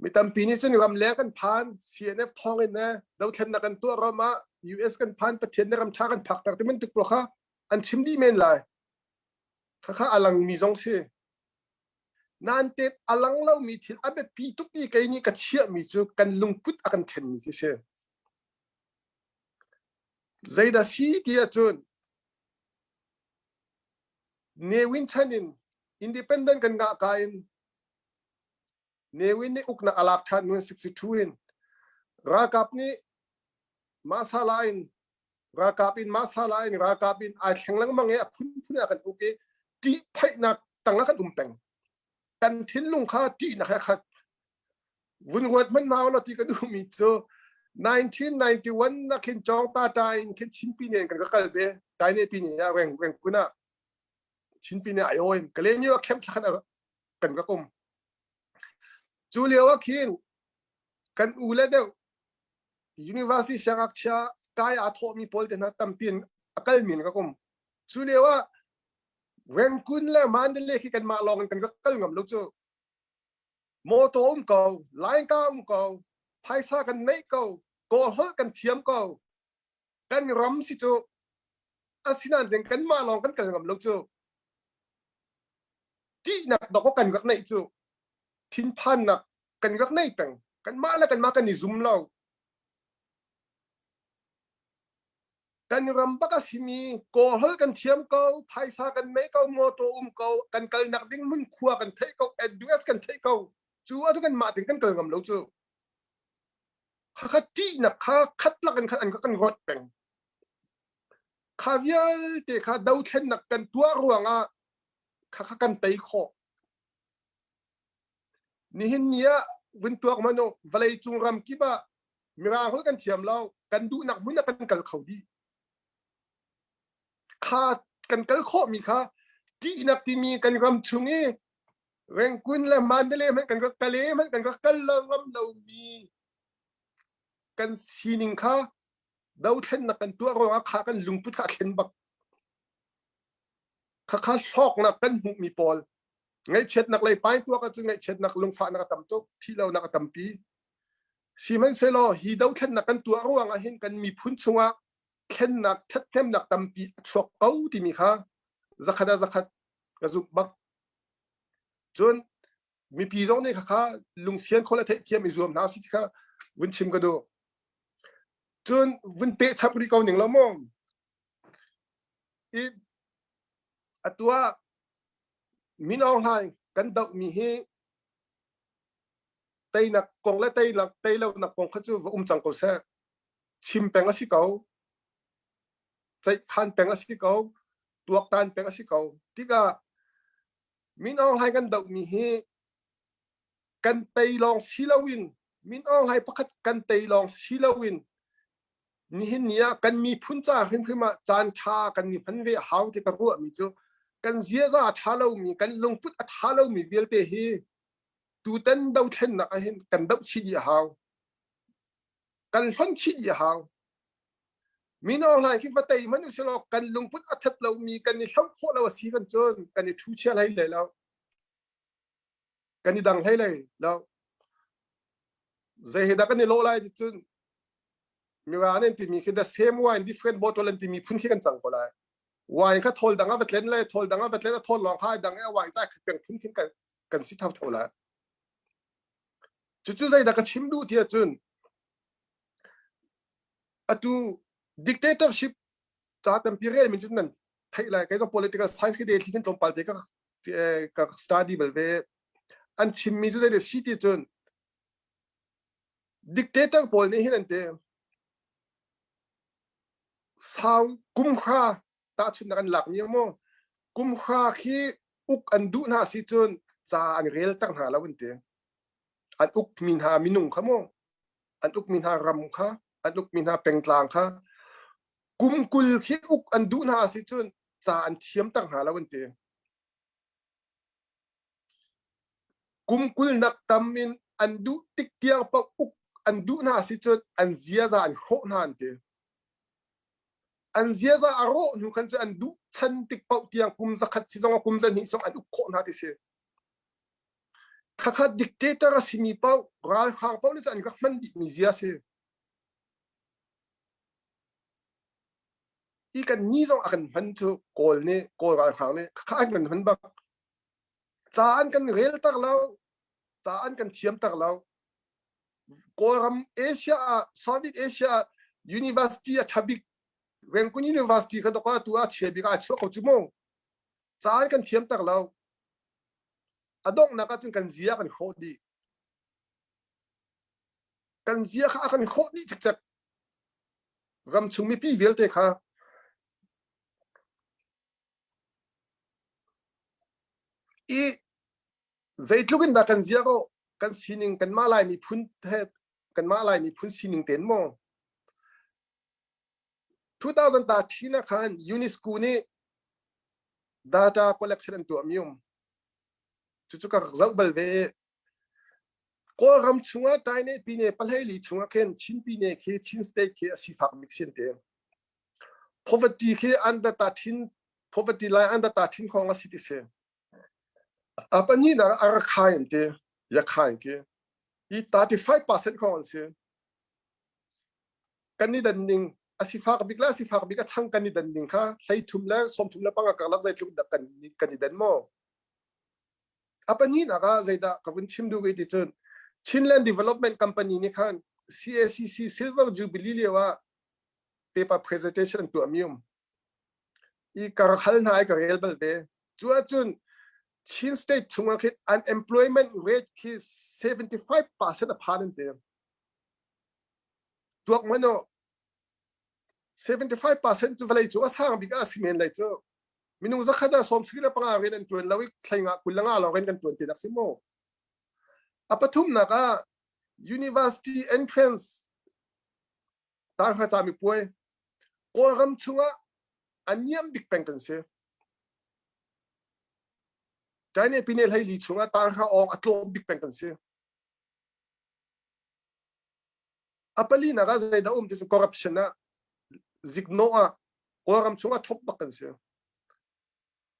มีตั้มปีนี้ฉันรำเลี้ยกันผ่าน CNF ท้องเองนะดาวเข็นนักกันตัวเรามา US กันผ่านประเทศในรำชากันผักแต่มันตึกปลอกค่ะอันชิมดีเมนเลยข้าอลังมีจงเสียนั่นเต็ดอลังเรามีที่อันเป็นปีทุกปีกันนี่กันเชี่ยมีจูกันลุงพุทธอากันเข็นมีเสียใจด่าสีที่จนเนวินชันินอินดิเพนเดนต์กันกะกายเนวินนี่อุกนักอาลักทันวัน62นรากับนี่มาซาลาอินรากับอินมาซาลาอินรากับอินอาแข็งลังมังเงะพุ่นอากันโอเคจีไพ่นักตั้งนักกันแต่งกันทิ้งลุงข้าจีนะครับวุ่นวายมันนาวแล้วที่กันดูมีโจ1991นักเขียนจองตาใจเขียนชิ้นปีเนี่ยกันก็กลายเป็นใจในปีนี้แรงกุน่ะชิ้นปีเนี่ยไอโอนก็เลยนี่ว่าเข้มขันกันก็กลม จูเลียวคินกันอูเลเดว University สังกัดชากายอาทอมีพอลเดนะตั้มปีนอักลมินก็คงจูเลียวเวงกุนเลมันเดเลคิกันมาลองกันก็กลงกับลูกจูโมโตเก่าไลน์เก่าไพซ่ากันไม่เก่าโกหกกันเทียมเก่ากันรำสิจูอาศินันเด็กกันมาลองกันกลงกับลูกจูจีนักดอกกันก็ในจูทิ้งพันนักกันก็ในแปงกันมาแล้วกันมากันนี่ซุ่มเรากันรำบักสิมีโกหกกันเทียมเก่าไพซ่ากันไม่เก่าโมโตเก่ากันกลนักดิ้งมุ่นขัวกันเทเก่าเอ็ดยูเอสกันเทเก่าจูว่าทุกกันมาถึงกันเกินกับเราจูข้าจีนักข้าคัดลักกันขันก็กันรถแปงข้าเวียลเตะข้าดาวเทนนักกันตัวรวงข้ากันเตะขอนี่เห็นเนี่ยวินตัวมันโนวลัยจุงรำกีบะมีราเขากันเทียมเรากันดูนักมุนกันกัลเขาดีข้ากันกัลขอมีข้าจีนักที่มีกันรำชุงเร่งกุนและมันเดเลมันกันก็กะเลมันกันก็กัลลังเรามีกันซีนิงข้าดาวเทนนักกันตัวรวงข้ากันลุงพุทธเข็นบักข้าชอกนักกันหุมีปอลไงเช็ดนักเลยไปตัวก็จึงไงเช็ดนักลงฟ้านักตั้มตุกที่เรานักตั้มปีซีมันเซโลฮีดาวเทนนักกันตัวรวงเห็นกันมีพุ่นชงเข็นนักเช็ดเต็มนักตั้มปีชกเอาที่มีข้าจักรกระจุกบักจนมีปีจงนี่ข้าลุงเทียนคนละเทียมอีรวมน้าสิข้าวินชิมก็ดูจนวินเตะชับริกาหนึ่งละมองอีตัวมินออนไลน์กันดาวมีเฮเตยนักกงและเตยเรานักกงเขาจะจังก็เสชิมแปงละสิเกาใจคันแปงละสิเกาตัวตานแปงละสิเกาที่ก็มินออนไลน์กันดาวมีเฮกันเตยลองซิลาวินมินออนไลน์พักกันเตยลองซิลาวินนี่เห็นเนี่ยกันมีพุ่นจ้าขึ้นมาจานชากันนี่พันเวหาวที่กระรัวมีจูกันเสียจ้าชาเรามีกันลงพุทธชาเรามีเวลเตะเฮตูเต้นดาวเทนนักเห็นกันดาวชิดยาวกันฟันชิดยาวมีน้องนายคิดว่าเตยมันอยู่สลอกกันลงพุทธอัฐเรามีกันในช่องโคเราสีกันจนกันในทูเชียร์ให้เลยแล้วกันในดังให้เลยแล้วใจเหตุกันในโลไลดิจนมีว่าเนี่ยที่มีคือ the same wine different bottle ที่มีพุ่นที่กันจังก็ได้วายก็ทอลดังอ่ะเป็นเล่นเลยทอลดังอ่ะเป็นเล่นทอลลองค่ายดังอ่ะวายใจคือเป็นพุ่นที่กันสิเท่าละจู่ๆใจดักก็ชิมดูที่จุนอะตู dictatorship จากแต่ปีเรียนมันจุดนั้นไทยเลยก็ political science ก็เดี๋ยวที่กันตรงไปแต่ก็ study แบบเวอันชิมมีจุดใจเดี๋ยวสิที่จุน dictator พอลนี่เห็นแต่สาวกุมข้าตาชุนกันหลักเนี่ยมั้งกุมข้าขี้อุกอันดูน่าสิจนจาอันเรียลตั้งหาแล้ววันเดียอันอุกมินหามินุงข้ามั้งอันอุกมินหารำข้าอันอุกมินหาเป็งกลางข้ากุมกุลขี้อุกอันดูน่าสิจนจาอันเทียมตั้งหาแล้ววันเดียกุมกุลนักตำมินอันดูติกเตียงปะอุกอันดูน่าสิจนอันเสียจาอันโคหนานเดียอันเสียจะอารมณ์นุกันจะอันดูฉันติดเป้าเตียงกุมสักขัดสิจงกุมจะหิส่งอันดูโคนาติเสข้าข้าดิกเตอร์สิมีเป้าร้านข้างเป้านี่จะอันก็มันดิมีเสียเสอีกันนี่ส่งอันมันจะโกลเนี่ยโกลร้านข้างเนี่ยข้าอันมันบักจานกันเรลตักเราจานกันเทียมตักเราโกลรัมเอเชียซาวิกเอเชียยูนิเวอร์ซิตี้ชับิกเวงกุนยูนิเวอร์ซิตี้ก็ต้องว่าตัวเชียบิกาชัวเขาจุ่มงจานกันเทียมตักเราอดงนักจึงกันเสียกันโคดีกันเสียข้ากันโคดีจักรำชุมมีพี่เวลเตค่ะอีใจทุกินดักกันเสียก็กันซีนิงกันมาลายมีพุ่นเทศกันมาลายมีพุ่นซีนิงเต็นมอง2013นะครับยูนิสโกนี่ data collection ตัวมิวจู่ๆก็จะเบิลเว ก็รำช่วงใจเนี่ยปีเนี่ยปลายลีช่วงเข็นชินปีเนี่ยคือชินสเตย์คือสิฟักมิกซินเตอ poverty คืออันดับตัดทิ้ง poverty line อันดับตัดทิ้งของสิทธิเสปันนี้นะอาราคายน์เตอยากขายกี่อี35%ของสิกันนี่ดันนิงสิฟักบิกแล้วสิฟักบิกก็ช่างกันนี่ดันนิงค่ะใช้ทุ่มแล้วสมทุ่มแล้วปังกับลักใจทุ่มดักกันนี่ดันโม่ปันนี้นะก็ใจด่ากับวันชิมดูไปที่จนChinland Development Company นี่ค่ะ CACC Silver Jubilee เลยว่า paper presentation ตัวมิวอีกการขันหายกับเรลเบลเดจู่จุน Chin State ช่วงคิด unemployment rate คือ 75% ผ่านเดียวตัวมันเนาะ 75% จู่เวลาจู่สร้างบิกาสิเมนเลยจู่มินุงจะขนาดสมศรีแล้วปังอาเรนตัวแล้วอีกใครงาคุณละงาเราเรนกันตัวที่ดักสิโมปทุมนะคะ University Entrance ตามข้าจามีป่วยก็รำช่วงอันยังบิ๊กแปงกันเสียใจเนี่ยปีนี้ให้ลีช่วงตามข้าออกอัตโนบิ๊กแปงกันเสียปลีนะคะใจดาวที่สุด corruption นะซิกโน่ก็รำช่วงทบบักกันเสีย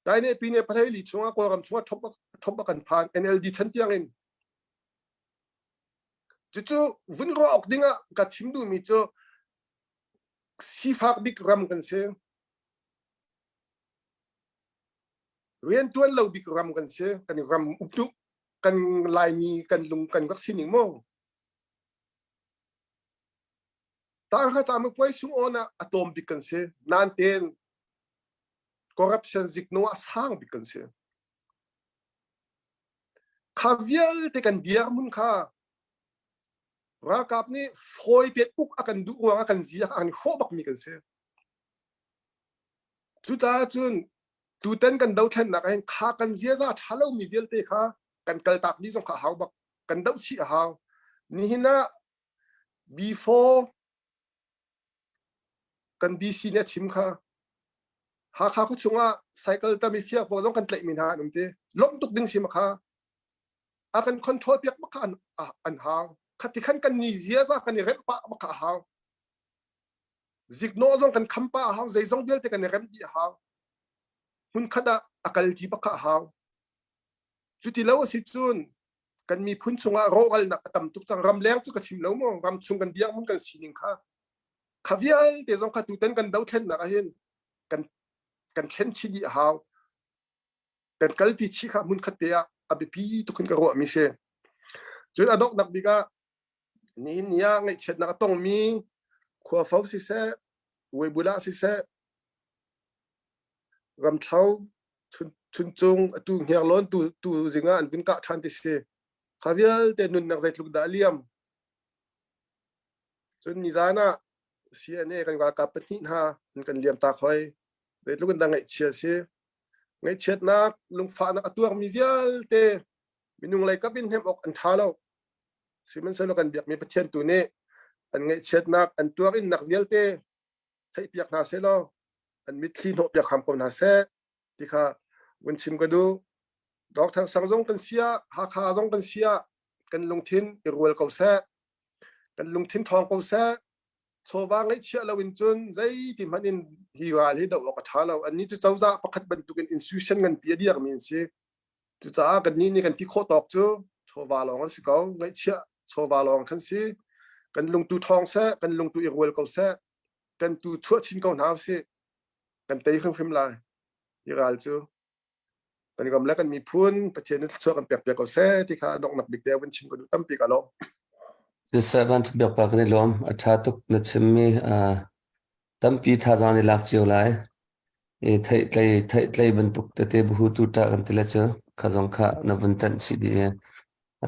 ใจเนี่ยปีนี้ให้ลีช่วงก็รำช่วงทบบักกันผ่าน NLD ชั้นที่ยังเองจู่ๆวันรอออกดิ้งอ่ะกับชิมดูมีจู่สิฟักบิกรำกันเสียเรียนตัวเราบิกรำกันเสียกันรำอุตุกันลายมีกันลุงกันวัคซีนอีกโม่ตาข้าจำไม่ป่วยสุ่งโอนะอะตอมบิกกันเสียนั่นเองคอร์รัปชันซิกโนอาสร้างบิกกันเสียข้าเวียลที่กันเดียร์มุนข้ารักกับนี่ฟอยเด็ดอุกอากันดูว่าอากันเสียอากันโคบักมีกันเสียจุดจ้าจุนตูเต้นกันดาวเทนนักเองข้ากันเสียซะถ้าเรามีเวลเตะข้ากันกลตักนี่ส่งข้าหาวบักกันดาวชีหาวนี่นะ before กันดีซีเนี่ยชิมข้าหาข้าก็ช่วงว่าไซเคิลตามีเฟียบอกต้องกันเตะมินหาหนุ่มเตะล้มตุกดึงชิมข้าอากันคอนโทรลเปียกบักอันหาวขัดที่ขันกันนี่เสียซะกันนี่เร็บปะบักหาวซิกโนซงกันคำปะหาวใจซงเดียวแต่กันนี่เร็บดีหาวหุ่นขัดอักลจีบักหาวจุดที่แล้วสิจุนกันมีพุ่นชงว่าโรคอะไรนักต่ำตุกจังรำแรงจุกชิมแล้วมั้งรำชงกันเดียงมันกันสีนิงข้าข้าเวียลเดี๋ยวซงขัดตูเต้นกันดาวเทนนักเห็นกันเช่นชีดีหาวกันกัลปีชีข้ามุ่งขัดเดียอภิพีตุกคนกระโดดมิเซ่จุดอดอกนักบิกานี่เนี่ยไงเช็ดนักต้องมีขวาฟ้าสิเซ่เวบุลาสิเซ่รำเท้าชุนจงตูเฮียร้อนตูจิงอ่ะอันเป็นกะทันติเซ่ข้าเวียลแต่นุนนักใจลุกดาเลียมจนนิจานะเสียเนี่ยกันว่ากับปนิฮะมันกันเลียมตาคอยแต่ลูกกันดังไงเชียเซ่ไงเช็ดนักลุงฟ้านักตัวมีเวียลแต่มีนุ่งไรกับบินเทมออกอันท้าเราสิมันสนุกกันเบียกมีประเทศตัวนี้อันไงเช็ดนักอันตัวอินนักเดียลเต้ให้เปียกนาเซลอันมิดคลีนหกเปียกคำกนาเซที่ข้าวันชิมก็ดูดอกทางสังจงกันเสียหาคาจงกันเสียกันลงทิ้นอีรัวเก่าเซกันลงทิ้นทองเก่าเซโชว์ว่าไงเชื่อเราวินจุนใจที่มันอินฮิวาลีดอกกระทาเราอันนี้จะเจ้าจ้าประคัดบรรทุกอินสติทูชันกันเปียดีอย่างมีนสิจะจ้ากันนี่กันที่โคตอกจูโชว์ว่าลองกันสิเขาไงเชื่อโชว์บาลองทั้งสิกันลงตูทองเสกันลงตูอีรัวเก่าเสกันตูชั่วชินเก่าหนาวสิกันเตยขึ้นฟิมลายยี่รัลจูกันก็แล้วกันมีพูนประเทศนี้ชั่วกันเปียกเก่าเสที่ข้าดอกนักบิกเดียววันชิมก็ดูตั้มปีกันล้อมจะสบายทุกแบบปากนี่ล้อมอาชาตุกนัดชิมมีตั้มปีท่าจานในหลักเจียวไลไทยบรรทุกแต่เตบุหูตูตากันติละเจอข้าจงข้านวันตันสิดี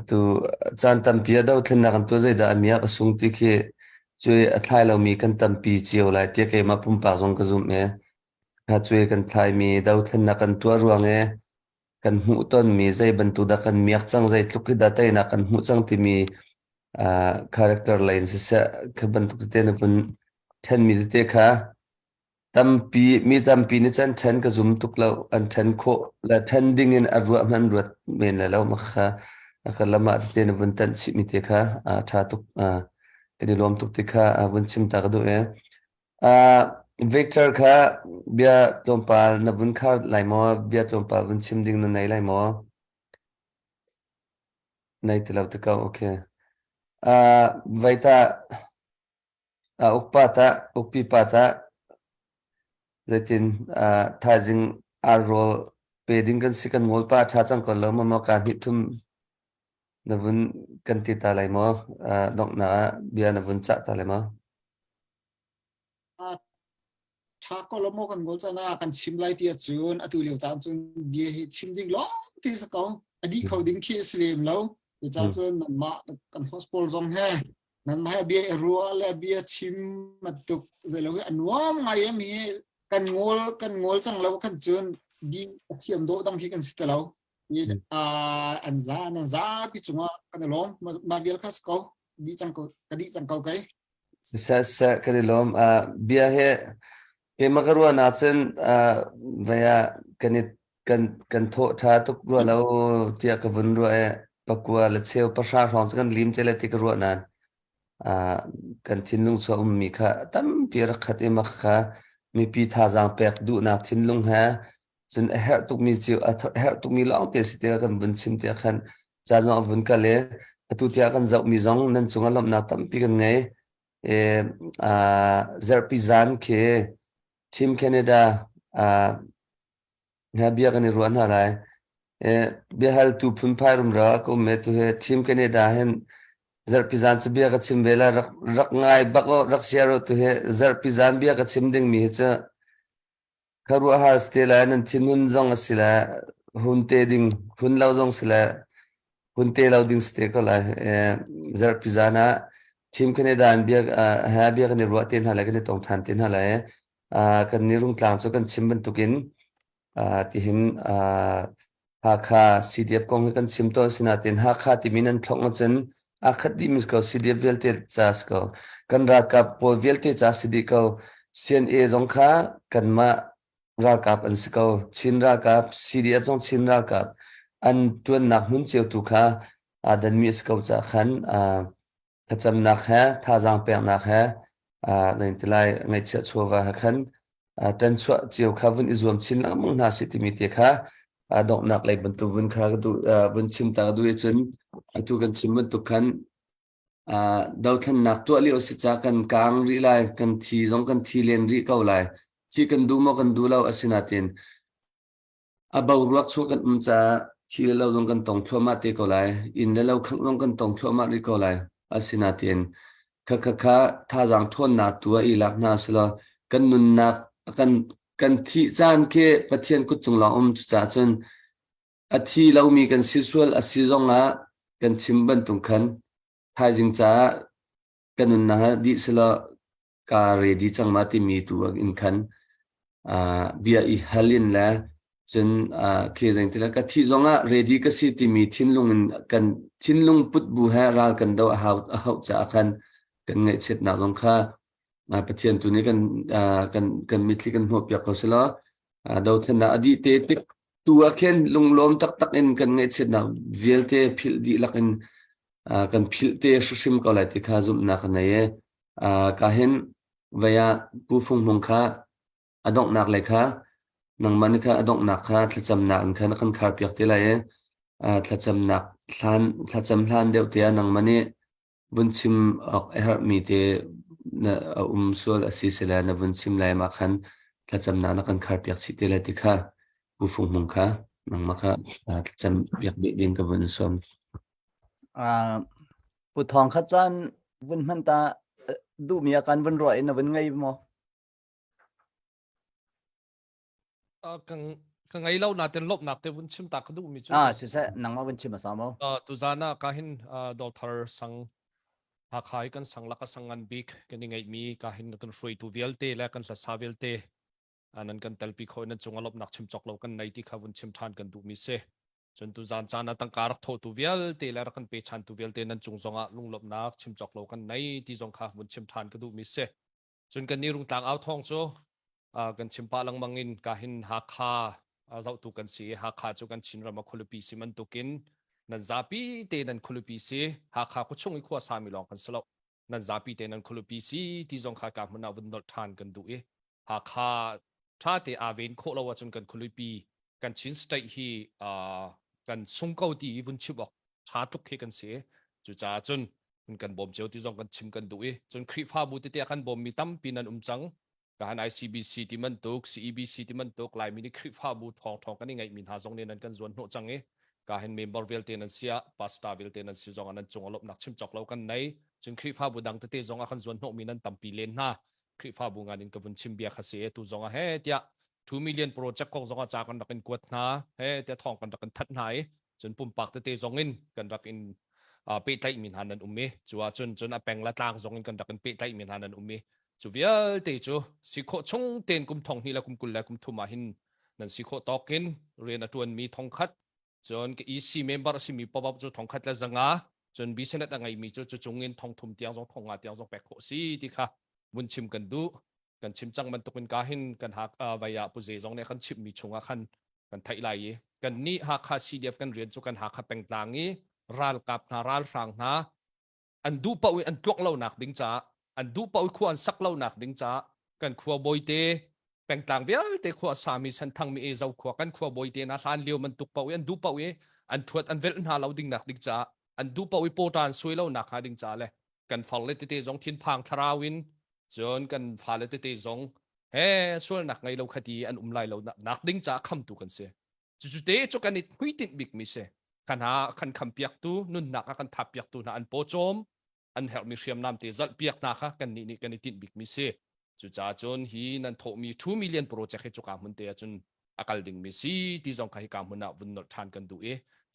tu chan tampi ado thlenna kan to zai da amia ka sungti khe choi athlai lo mi kan tampi chiu lai te ke ma pum pa jong ka zum me kha choi kan thlai mi do thlenna kan to ruang e kan hu ton mi zai ban tu da kan miak chang zai tluk da tai na kan hu chang ti mi character line se ka ban tu te na pun 10 mi te kha tampi ni chan 10 ka zum tuk lo an 10 kho la 10 ding in arwa man ruat men la lo ma kha akan lama te na bun tan si mi te kha tha tuk kadi lom tuk te kha bun chim ta ka du e Victor kha bia tompal na bun khar lai mo bia tompal bun chim ding na nei lai mo nei te lau te ka okay vaita ukpa ta ukpi pa ta letin thajing ar rol peding kan sikan mol pa tha chang kon lo ma ka hi thum na bun kan ti ta lai mo dok na bia na bun cha ta lai mo cha ko lo mo kan gol chana kan chim lai tia chun atu liu chan chun die hi chim ding lo ti sa ko adi coding khi slim lo ti cha chun nan ma kan hospital zong he nan ma bia ruwa le bia chim matuk zelo hi anwam ngai mi kan ngol chang lo kan chun di thiam do dang hi kan sitalo ni an za pi chunga kan lom ma bial khas ko di chang ko kai sa kadi lom bia he ke magarua na chen vaya kan tho tha tuk ru lo tia ka bun ru e pakua la cheu pasha rong kan lim chele ti ka ru nan kan thinlung so mi kha tam pir khat e makha mi pi tha jang pek du na thinlung ha chen her tuk mi chiu her tuk mi long te sti kan bun chim te khan cha no bun ka le atu tia kan zau mi zong nan chunga lom na tam pi kan ngai zerpizan ke Team Canada nga bia kan ruan halai bia hal tu phun phairum ra ko me tu he Team Canada hen zerpizan che bia ka chim vela rak ngai bako rak siaro tu he zerpizan bia ka chim ding mi cha kharu har stela nan chinun jong asila hun te ding hun lau jong sila hun te lau ding ste ko la zerpizana Team Canada an bia ha bia kan ruwa ten halai kan tong than ten halai kan nirung tlang so kan chimban tukin ti hin hakha CDF kong kan chimto sinatin hakha ti minan thong chen akhat di mis ko CDF velte chas ko kan ra ka pol velte chas sidi ko CNA jong kha kan ma ra ka an sko chin ra ka CDF jong chin ra ka an tuan nak mun cheu tu kha dan mi sko cha khan cham nak ha tha jang pe nak ha nên từ lại ngày trước xua và khăn chân xua chiều khá vun izom chín lắm mong na sĩ timi tiệt khá động nạc lại bận tu vun khá tu vun chim ta tu chân tu cần chim bận tu khăn đầu thân nạc tu liệu sĩ cha cần càng ri lại cần thi giống cần thi liền ri câu lại chỉ cần du mà cần du lâu asinatin bầu ruột xua cần cha thi lâu giống cần tổng thua mát câu lại in lâu khăng giống cần tổng thua mát ri câu lại asinatin kha tha jang thon na tua ilak na selo kan nun na kan thi chan ke pathian ku chung la cha chun a thi lo mi kan sisual a si zonga kan chimban tung khan thai jing cha kan nun na di selo ka ready chang ma ti mi tu in khan bia I halin la chun ke jang tila ka thi zonga ready ka si ti mi thinlung kan thinlung put bu ha ral kan do hau cha khan kan ngai chet na long kha pathian tu ni kan mitli kan hop yak kosela do thana adi te tik tu akhen lung lom tak in kan ngai chet na velte phil di lakin kan phil te shim ko lai ti kha zum na kan ye ka hen vaya pu phung mong kha adong nak le kha nang man kha adong nak kha thlacham na an khan kan khar piak te lai thlacham nak thlacham hlan deu te nang mani bun chim her mi te na sual asisela na bun chim lai ma khan thlacham na na kan khar piak chi te la ti kha pu phung mong kha nang ma kha thlacham piak bi ding ka bun som pu thong kha chan bun man ta du mi kan bun roi na bun ngai mo kan ngai lau na ten lop nak te bun chim ta ka du mi chu si sa nang ma bun chim sa mo tu zana ka hin doctor sang hakai kan sang laka sangan big kan ngai mi ka hin kan free tu velte la kan la sa velte anan kan talpi khoi na chungalop nak chim chok lo kan nai ti khavun chim than kan du mi se chun tu zan chana tang kar tho tu velte la kan pe chan tu velte nan chung zonga lunglop nak chim chok lo kan nai ti zong kha bun chim than ka du mi se chun kan ni rung tang au thong chu kan chim pa lang mangin ka hin hakha zau tu kan si hakha chu kan chin rama khulupi siman tukin นันซาปีเตนันคุลุปีซีหากขากุชงอีกขวาสามิลองกันสลบนันซาปีเตนันคุลุปีซีที่จงขากามันเอาวันนอทานกันดูหากขาถ้าเตอาเวนโคเราว่าจนกันคุลุปีกันชินสเตย์ฮีกันสงเกาดีวันชิบอกชาตุกเฮกันเสียจุจ้าจนกันบ่มเจ้าที่จงกันชิมกันดูจนคริฟ้าบุตรเตียกันบ่มมีตั้มปีนันจังการ ICBC ที่มันตก CEBC ที่มันตกลายมีนี่คริฟ้าบุตรทองกันยังไงมีหาจงเนี่ยนั่นกันส่วนโนจังการเห็นเมมเบอร์เวลเทนันเซียพาสต้าเวลเทนันเซียจงอันนั้นจงอลบนักชิมจอกเรากันในจนคริฟ้าบุดังเตจงอันส่วนโนมีนั่นตั้มปีเลนนะคริฟ้าบุงานนี้ก็วันชิมเบียร์คาเซ่ตุจงเฮ้เดีย2 million project ของจงอาจากกันดักกันกวดนะเฮ้เดียทองกันดักกันทัดไหนจนปุ่มปากเตจงอินกันดักอินเปิดไล่มินหันนันจัวจนอแปงละตางจงอินกันดักกันเปิดไล่มินหันนันจูเวียเตจูสิโคชงเต็นกุมทองนี่ละกุมกุลละกุมทุมาหินนั่นสิโคตอกินเรียนตัวมีทองคัดจนก็EC member สิมีปอบจูทองคัดละจังอ่ะจนบิสเนสอะไรมีจูจงเงินทองทุ่มเตียงจงทองอ่ะเตียงจงแปกโคสีที่ค่ะบุญชิมกันดูกันชิมจังมันตกเป็นกาหินกันหักวิยาปุเจจงเนี่ยกันชิมมีชงอ่ะกันไทยไล่กันนี่หักค่า CDF กันเรียนจูกันหักค่าแปงต่างนี้รัลกับนารัลฟังนะอันดูป่วยอันตวกเล่าหนักดิ้งจ้าอันดูป่วยควรสักเล่าหนักดิ้งจ้ากันขัวบอยเตแปลงต่างเวียเตขัวสามีสันทังมีเจ้าขัวกันขัวบอยเตนะลานเลี้ยวมันตุกป่วยอันดูป่วยอันทวดอันเวลหาเราดิ้งหนักดิ้งจ้าอันดูป่วยโปรตานสวยเล่าหนักหาดิ้งจ้าเลยกันฟังเลตเตจงทิ้นพังทราวินจนกันฟังเลตเตจงเฮ้ส่วนหนักไงเราคดีอันไล่เราหนักดิ้งจ้าคำตุกันเสียจุดเตจกันนิดหุยติดบิ๊กมิเสกันหากันคำเปียกตูนุ่นหนักกันทับเปียกตูนะอันโปจมอันเฮลมีเชียมน้ำเตจัดเปียกนะคะกันนี่กันติดบิ๊กมิเซจุดจ้าจนฮีนั่นทมี2 millionโปรเจกต์ให้จุกามันเตะจนอากาศดิ่งมิซีที่จงให้การมันวุ่นนอทานกันดู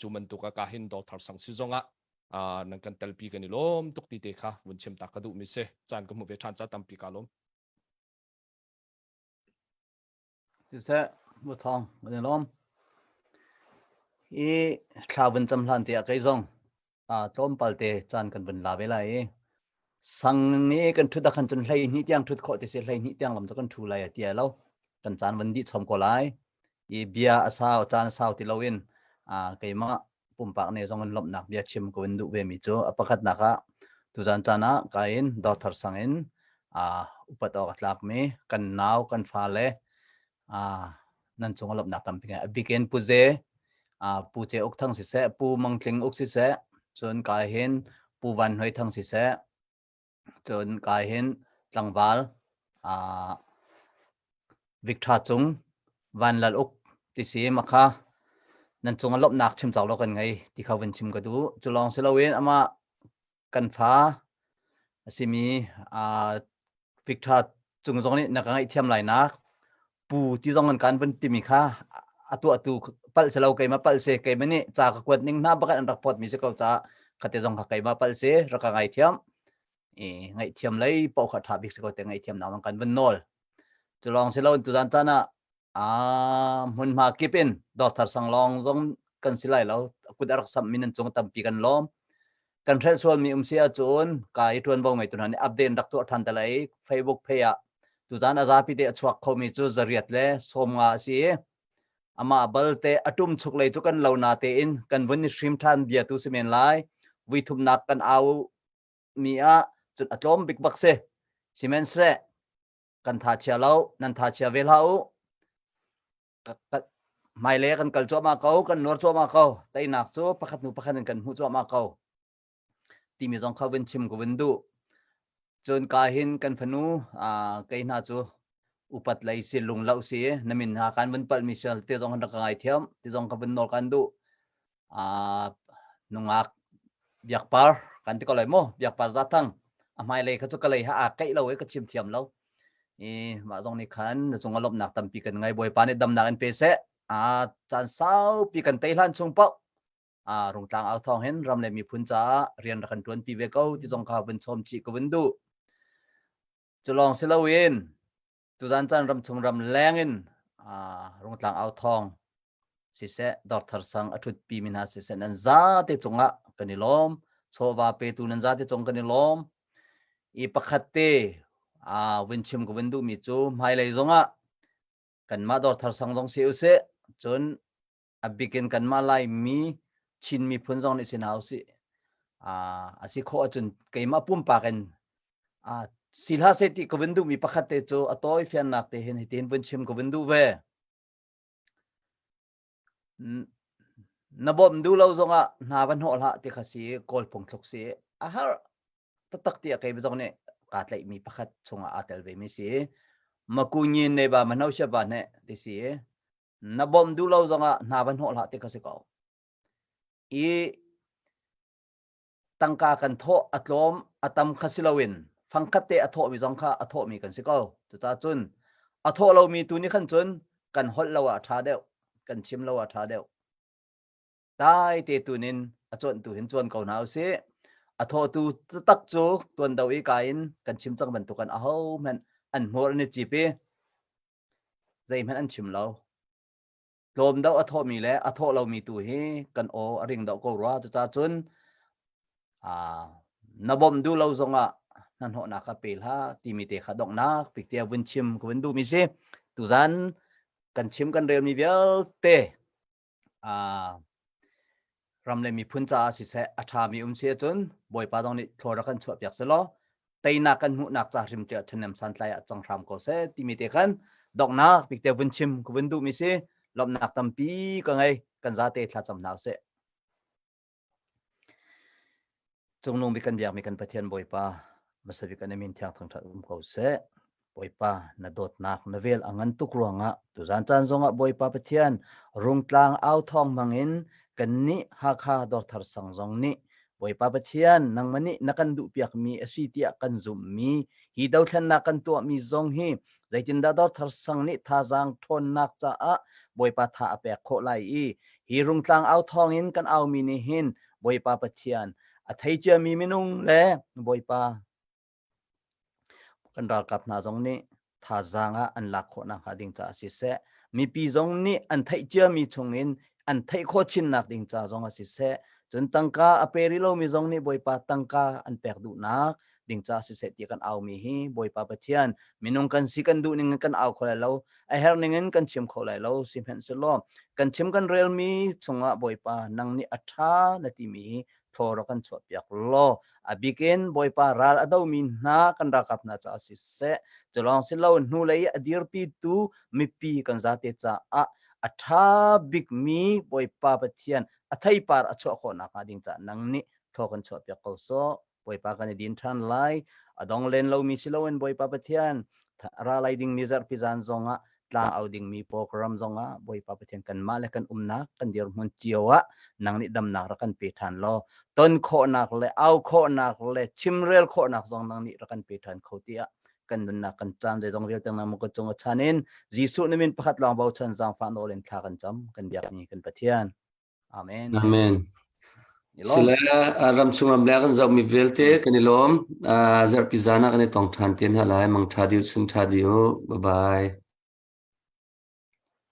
จุมันตุกกาหินดอทาร์สังซิจงนั่นกันเตลปีกันนี่ล้มตุกนี่เตะค่ะวุ่นเชื่อมตากระดูมิเซจานก็มุเวทานจัดตั้มปีกาล้มจุดเสบุทองมันล้มชาวบันจำลันเตียไกจงโจมปัลเตจานกันบนลาเวลาสังนี้กันทุดกันจนเลยนิดยังทุดโคติเสเลยนิดยังลำจะกันทูเลยเตียเรากันจานวันดีชมก็ไล่เบียอาสาวจานสาวที่เราเองไก่มาปุ่มปากเนี่ยจงกันลบหนักเบียชิมก็วันดูเวมิจูประคัดนักตุจานจานะไก่ดอทาร์สังอุปตอกหลักมีกันนาวกันฟ้าเล่นั่นจงกันลบหนักทำเป็นไงบิเกนปุเจปูเจอกทั้งสิเสปูมังคลิงอกสิเสจนกายเห็นปูวันหอยทั้งสิเสจนกายเห็นหลังวาลวิกทาจุงวันละอกที่สีมาค่ะนั่นจงลบหนักชิมจากเรากันไงที่เขาเป็นชิมก็ดูจุลองเสลเวนอามากันฟ้าสิมีวิกทาจุงตรงนี้นักไอเทียมไหลนักปูที่ต้องกันเป็นติมีค่ะatu pal selau kai ma pal se kai mani cha ka kwat ning na bakat an rapot mi se ko cha khate jong ka kai ma pal se raka ngai thiam ngai thiam lai pau kha tha bik se ko te ngai thiam naw kan ban nol cholong selau tu dan ta na mun ma kipin do thar sang long jong kan silai lo kud arak sam min chong tam pi kan lom kan thre sol mi sia chon kai tuan bo ngai tu na update dak to than ta lai facebook pheya tu dan aza pi te chhuak khomi chu zariat le som nga si ama balte atum chuklei chu kan launa te in kan vun shrim than bia tu semen lai wi thum nak kan au mia chut atlom big bak se semen se kan tha chia lau nan tha chia vel hau mai le kan kal cho ma kau kan nor cho ma kau tai nak chu pakhat nu pakhat kan hu cho ma kau ti mi jong kha wen chim ko wen du chon ka hin kan phanu kai na chu upat lai silung lau si namin ha kan ban pal misal te jong han ka ngai thiam te jong ka ban nol kan du nungak biak par kan ti ko lai mo biak par za thang amai le ka chu ka lai ha kai lo e ka chim thiam lo ma jong ni khan jong alop nak tam pi kan ngai boi pa ne dam nak an pe se chan sau pi kan tai lan chung pau rung tang au thong hen ram le mi phun cha rian ra kan tuan pi ve ko ti jong ka ban chom chi ko ban du cholong selawin tu dan chan ram chung ram lengin rung tlang au thong si se dot thar sang athut pi min ha si se nan za te chunga kanilom chowa pe tu nan za te chong kanilom I pakhat te win chim ko windu mi chu mai lai zonga kan ma dot thar sang jong se use chun abikin kan ma lai mi chin mi phun zong ni sin hau si asi kho chun keima pum pa kan silha se ti ko vindu mi pakhat te chu atoi fian nak te hen hitin bun chim ko vindu ve nabom du lo zonga na ban hol ha ti khasi kol pong thlok si a har ta tak ti ke zong ne ka tlai mi pakhat chunga atel ve mi si makunyin ne ba manau sha ba ne ti si nabom du lo zonga na ban hol ha ti khasi ko i tangka kan tho atlom atam khasilawin phangkate atho mi zong kha atho mi kan si ko tu ta chun atho lo mi tu ni khan chun kan hol lawa tha deu kan chim lawa tha deu tai te tunin achon tu hin chon ko nau se atho tu tak chu tuan dau i kain kan chim chang ban tu kan a ho men an hor ni chi pe zai men an chim lo lom dau atho mi le atho lo mi tu hi kan o aring dau ko ra tu ta chun nabom du lo zonga nan ho na ka pel ha ti mi te khadok na piktia vun chim ko vun du mi se tu zan kan chim kan rel mi vel te ram le mi phun cha si se atha mi se chun boi pa dong ni thora kan chuap yak se lo tei na kan hu nak cha rim te thanem san tlai chang ram ko se ti mi te khan dok na piktia vun chim ko vun du mi se lom nak tam pi ka ngai kan za te thla cham naw se chung nung mi kan biak mi kan pathian boi pa masavi kan min thiang thang thum ko se boi pa na dot nak na vel angan tuk ruanga tu zan chan zonga boi pa pathian rung tlang au thong mangin kan ni ha kha dor thar sang zong ni boi pa pathian nang mani nakan du piak mi asi tia kan zum mi hi dau thlan na kan tu mi zong hi zaitin da dor thar sang ni tha jang thon nak cha a boi pa tha apek kho lai i hi rung tlang au thong in kan au mi ni hin boi pa pathian thei chia mi minung le boi pa kan ra kap na zong ni tha zanga an lak kho na hading cha si se mi pi zong ni an thei chia mi chungin an thei kho chin nak ding cha zong si se chun tangka aperi lo mi zong ni boi pa tangka an pek du nak ding cha si se ti kan au mi hi boi pa pathian minung kan si kan du ning kan au kho lai lo a her ning kan chim kho lai lo sim hen se lo kan chim kan rel mi chunga boi pa nang ni atha na ti mi thora kan chop yak lo abiken boi pa ral ado min na kan rakap na cha si se cholong sin lo nu lei adir pi tu mi pi kan za te cha atha big mi boi pa pathian athai par acho kho na ka ding cha nang ni thokan chop yak ko so boi pa kan din than lai adong len lo mi silowen boi pa pathian ra lai ding nizar pizan zonga tla auding mi program zonga boi pa pathian kan ma le kan umna kan dir mun chiawa nang ni dam nak ra kan pe than lo ton kho nak le au kho nak le chimrel kho nak zong nang ni ra kan pe than khotia kan dun na kan chan je dong rel tang na mo ko chong chanin jisu nimin pakhat lang bau chan jang fa no len thla kan cham kan biak ni kan pathian amen amen sila ram chung ram la kan zau mi velte kanilom zar pizana kan tong than ten halai mang thadiu chung thadiu bye bye